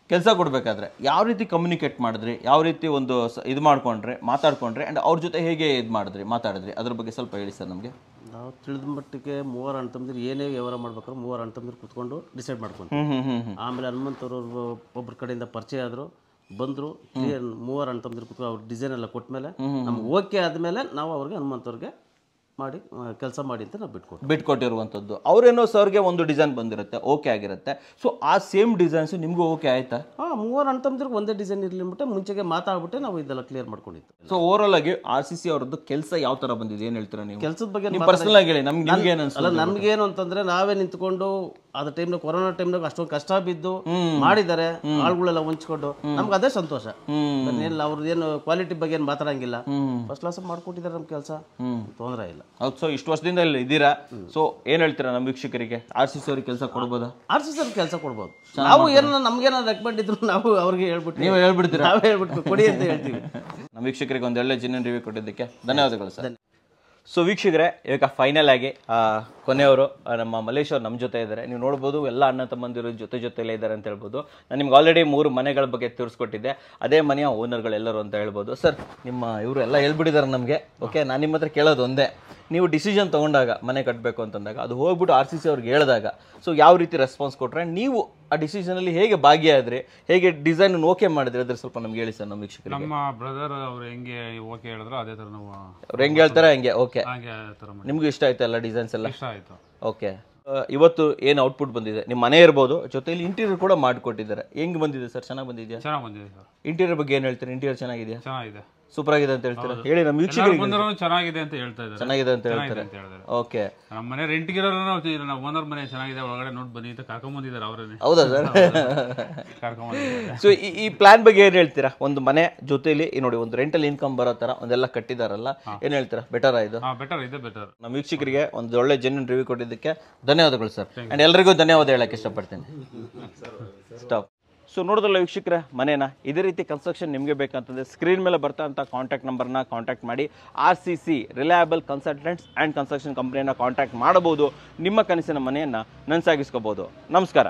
ಕೆಲಸ ಕೊಡಬೇಕಾದ್ರೆ ಯಾವ ರೀತಿ ಕಮ್ಯುನಿಕೇಟ್ ಮಾಡಿದ್ರಿ, ಯಾವ ರೀತಿ ಒಂದು ಇದು ಮಾಡ್ಕೊಂಡ್ರೆ, ಮಾತಾಡ್ಕೊಂಡ್ರೆ, ಆ್ಯಂಡ್ ಅವ್ರ ಜೊತೆ ಹೇಗೆ ಇದು ಮಾತಾಡಿದ್ರಿ, ಅದ್ರ ಬಗ್ಗೆ ಸ್ವಲ್ಪ ಹೇಳಿ ಸರ್ ನಮಗೆ. ನಾವು ತಿಳಿದ ಮಟ್ಟಿಗೆ 3 ಅಣ್ಣ ತಮ್ಮದಿರು ಏನೇ ವ್ಯವಹಾರ ಮಾಡ್ಬೇಕಾದ್ರೆ 3 ಅಣ್ಣ ತಮ್ಮದಿರು ಕುತ್ಕೊಂಡು ಡಿಸೈಡ್ ಮಾಡ್ಕೊಂಡು, ಆಮೇಲೆ ಹನುಮಂತವ್ರವ್ರು ಒಬ್ಬರ ಕಡೆಯಿಂದ ಪರಿಚಯ ಆದರು, ಬಂದರು. 3 ಅಣ್ಣ ತಮ್ಮದಿರು ಕುತ್ಕೊಂಡು ಅವ್ರ ಡಿಸೈನ್ ಎಲ್ಲ ಕೊಟ್ಮೇಲೆ ನಮ್ಗೆ ಓಕೆ ಆದಮೇಲೆ ನಾವು ಅವ್ರಿಗೆ ಹನುಮಂತವ್ರಿಗೆ ಮಾಡಿ ಕೆಲಸ ಮಾಡಿ ಅಂತ ನಾವು ಬಿಟ್ಕೊಟ್ಟಿರುವಂಥದ್ದು. ಅವರೇನೋ ಸರ್ಗೆ ಒಂದು ಡಿಸೈನ್ ಬಂದಿರುತ್ತೆ, ಓಕೆ ಆಗಿರುತ್ತೆ. ಸೊ ಆ ಸೇಮ್ ಡಿಸೈನ್ಸ್ ನಿಮಗೂ ಓಕೆ ಆಯ್ತಾ? 3 ಅಣ್ಣ ತಮ್ಮದಿರಿಗೆ ಒಂದೇ ಡಿಸೈನ್ ಇರಲಿ ಅಂದ್ಬಿಟ್ಟು ಮುಂಚೆಗೆ ಮಾತಾಡ್ಬಿಟ್ಟೆ ನಾವು ಇದೆಲ್ಲ ಕ್ಲಿಯರ್ ಮಾಡ್ಕೊಂಡಿತ್ತು. ಸೊ ಓವರಾಲ್ ಆಗಿ RCC ಅವರದ್ದು ಕೆಲಸ ಯಾವ ತರ ಬಂದಿದೆ, ಏನ್ ಹೇಳ್ತೀರಾ ನೀವು? ಕೆಲಸದ ಬಗ್ಗೆ ಪರ್ಸನಲ್ ಆಗಿ ಹೇಳಿ. ನಿಮ್ಗೆ ಏನು ಅನ್ಸುತ್ತೆ? ನಮ್ಗೇನು ಅಂತಂದ್ರೆ, ನಾವೇ ನಿಂತ್ಕೊಂಡು ಅದ ಟೈಮ್ನಾಗ ಕೊರೋನಾ ಟೈಮ್ನಾಗ ಅಷ್ಟೊಂದು ಕಷ್ಟ ಬಿದ್ದು ಮಾಡಿದ್ದಾರೆ, ಆಳುಗಳೆಲ್ಲ ಹೊಂಚ್ಕೊಂಡು ನಮ್ಗೆ ಅದೇ ಸಂತೋಷ. ಏನಿಲ್ಲ, ಅವ್ರದ್ದು ಏನು ಕ್ವಾಲಿಟಿ ಬಗ್ಗೆ ಏನು ಮಾತಾಡಂಗಿಲ್ಲ, ಫಸ್ಟ್ ಕ್ಲಾಸ್ ಮಾಡ್ಕೊಟ್ಟಿದ್ದಾರೆ ನಮ್ಮ ಕೆಲಸ, ತೊಂದರೆ ಇಲ್ಲ. ಹೌದು. ಸೊ ಇಷ್ಟು ವರ್ಷದಿಂದ ಇಲ್ಲಿ ಇದ್ದೀರಾ. ಸೊ ಏನ್ ಹೇಳ್ತೀರಾ ನಮ್ಮ ವೀಕ್ಷಕರಿಗೆ, RCC ಅವ್ರಿಗೆ ಕೆಲಸ ಕೊಡ್ಬೋದಾ? RCC ಅವ್ರಿಗೆ ಕೆಲಸ ಕೊಡ್ಬೋದು. ನಾವು ಏನೋ ನಮ್ಗೇನೋ ರೆಕಮೆಂಡ್ ಇದ್ರು ನಾವು ಅವ್ರಿಗೆ ಹೇಳ್ಬಿಟ್ಟು, ನೀವು ಹೇಳ್ಬಿಡ್ತೀರಾ? ನಾವು ಹೇಳ್ಬಿಟ್ಟು ಕೊಡಿ ಅಂತ ಹೇಳ್ತೀವಿ. ನಮ್ಮ ವೀಕ್ಷಕರಿಗೆ ಒಂದು ಒಳ್ಳೆ ಜೆನ್ಯೂನ್ ರಿವ್ಯೂ ಕೊಟ್ಟಿದ್ದಕ್ಕೆ ಧನ್ಯವಾದಗಳು ಸರ್. ಸೊ ವೀಕ್ಷಕರೇ, ಇವಾಗ ಫೈನಲ್ ಆಗಿ ಕೊನೆಯವರು ನಮ್ಮ ಮಲೇಶ್ ಅವರು ನಮ್ಮ ಜೊತೆ ಇದ್ದಾರೆ. ನೀವು ನೋಡ್ಬೋದು ಎಲ್ಲ ಅಣ್ಣ ತಮ್ಮಂದಿರು ಜೊತೆಲೇ ಇದ್ದಾರೆ ಅಂತ ಹೇಳ್ಬೋದು. ನಾನು ನಿಮ್ಗೆ ಆಲ್ರೆಡಿ 3 ಮನೆಗಳ ಬಗ್ಗೆ ತಿಳಿಸ್ಕೊಟ್ಟಿದ್ದೆ. ಅದೇ ಮನೆಯ ಓನರ್ಗಳೆಲ್ಲರೂ ಅಂತ ಹೇಳ್ಬೋದು. ಸರ್, ನಿಮ್ಮ ಇವರು ಎಲ್ಲ ಹೇಳ್ಬಿಟ್ಟಿದ್ದಾರೆ ನಮಗೆ. ಓಕೆ, ನಾನು ನಿಮ್ಮ ಹತ್ರ ಕೇಳೋದು ಒಂದೇ, ನೀವು ಡಿಸಿಷನ್ ತೊಗೊಂಡಾಗ ಮನೆ ಕಟ್ಟಬೇಕು ಅಂತಂದಾಗ ಅದು ಹೋಗ್ಬಿಟ್ಟು RCC ಅವ್ರಿಗೆ ಹೇಳಿದಾಗ ಸೊ ಯಾವ ರೀತಿ ರೆಸ್ಪಾನ್ಸ್ ಕೊಟ್ಟರೆ, ನೀವು ಆ ಡಿಸಿಷನಲ್ಲಿ ಹೇಗೆ ಭಾಗಿಯಾದ್ರಿ, ಹೇಗೆ ಡಿಸೈನ್ ಓಕೆ ಮಾಡಿದ್ರಿ, ಅದ್ರ ಸ್ವಲ್ಪ ನಮ್ಗೆ ಹೇಳಿ ಸರ್. ನಮ್ಮ ವೀಕ್ಷಕರಿಗೆ ನಮ್ಮ ಬ್ರದರ್ ಅವ್ರು ಹೆಂಗೆ ಓಕೆ ಹೇಳಿದ್ರು ಅದೇ ತರ ನಾವು ಅವ್ರು ಹೆಂಗೆ ಹೇಳ್ತಾರೆ ಹಂಗೆ ಓಕೆ. ಹಾಗೆ ತರ ನಿಮ್ಗೂ ಇಷ್ಟ ಆಯ್ತು ಎಲ್ಲ ಡಿಸೈನ್ಸ್ ಎಲ್ಲ? ಇಷ್ಟ ಆಯ್ತು. ಓಕೆ, ಇವತ್ತು ಏನು ಔಟ್ಪುಟ್ ಬಂದಿದೆ, ನಿಮ್ಮ ಮನೆ ಇರ್ಬೋದು, ಜೊತೆಲಿ ಇಂಟೀರಿಯರ್ ಕೂಡ ಮಾಡಿಕೊಟ್ಟಿದ್ದಾರೆ. ಹೆಂಗೆ ಬಂದಿದೆ ಸರ್? ಚೆನ್ನಾಗಿ ಬಂದಿದೆಯಾ? ಚೆನ್ನಾಗಿ ಬಂದಿದೆ ಸರ್. ಇಂಟೀರಿಯರ್ ಬಗ್ಗೆ ಏನು ಹೇಳ್ತೀರಿ? ಇಂಟೀರಿಯರ್ ಚೆನ್ನಾಗಿದೆಯಾ? ಚೆನ್ನಾಗಿದೆ, ಸೂಪರ್ ಆಗಿದೆ ಅಂತ ಹೇಳ್ತೀರಾ? ಹೇಳಿ ನಮ್ಮ ವೀಕ್ಷಕರಿಗೆ. ಚೆನ್ನಾಗಿದೆ ಅಂತ ಹೇಳ್ತಾ ಇದ್ದಾರೆ. ಚೆನ್ನಾಗಿದೆ ಅಂತ ಹೇಳ್ತಾರೆ. ಓಕೆ, ನಮ್ಮ ಮನೆ ರೆಂಟ್ಗಿರೋರು ನಾವು ಓನರ್ ಮನೆ ಚೆನ್ನಾಗಿದೆ ಒಳಗಡೆ ನೋಡಿ ಬನ್ನಿ ಅಂತ ಕರ್ಕೊಂಡ್ಬಂದಿದ್ದಾರೆ ಅವರೇ. ಹೌದಾ ಸರ್? ಕರ್ಕೊಂಡ್ಬಂದಿದ್ದಾರೆ. ಸೊ ಈ ಪ್ಲಾನ್ ಬಗ್ಗೆ ಏನು ಹೇಳ್ತೀರಾ? ಒಂದು ಮನೆ ಜೊತೆಲಿ ನೋಡಿ ಒಂದು ರೆಂಟಲ್ ಇನ್ಕಮ್ ಬರೋ ಥರ ಒಂದೆಲ್ಲ ಕಟ್ಟಿದಾರಲ್ಲ, ಏನು ಹೇಳ್ತೀರಾ? ಬೆಟರ್ ಇದು? ಬೆಟರ್ ಇದೆ, ಬೆಟರ್. ನಮ್ಮ ವೀಕ್ಷಕರಿಗೆ ಒಂದು ಒಳ್ಳೆ ಜೆನ್ಯೂನ್ ರಿವ್ಯೂ ಕೊಟ್ಟಿದ್ದಕ್ಕೆ ಧನ್ಯವಾದಗಳು ಸರ್. ಆ್ಯಂಡ್ ಎಲ್ಲರಿಗೂ ಧನ್ಯವಾದ ಹೇಳಕ್ಕೆ ಇಷ್ಟಪಡ್ತೀನಿ. ಸ್ಟಾಪ್. ಸೊ ನೋಡೋದಲ್ಲ ವೀಕ್ಷಕರೇ, ಮನೇನ ಇದೇ ರೀತಿ ಕನ್ಸ್ಟ್ರಕ್ಷನ್ ನಿಮಗೆ ಬೇಕಂತಂದರೆ ಸ್ಕ್ರೀನ್ ಮೇಲೆ ಬರ್ತಾ ಅಂತ ಕಾಂಟ್ಯಾಕ್ಟ್ ನಂಬರ್ನ ಕಾಂಟ್ಯಾಕ್ಟ್ ಮಾಡಿ RCC reliable consultants and construction ಕಂಪ್ನಿಯನ್ನು ಕಾಂಟ್ಯಾಕ್ಟ್ ಮಾಡಬಹುದು. ನಿಮ್ಮ ಕನಸಿನ ಮನೆಯನ್ನು ನನಸಾಗಿಸ್ಕೋಬೋದು. ನಮಸ್ಕಾರ.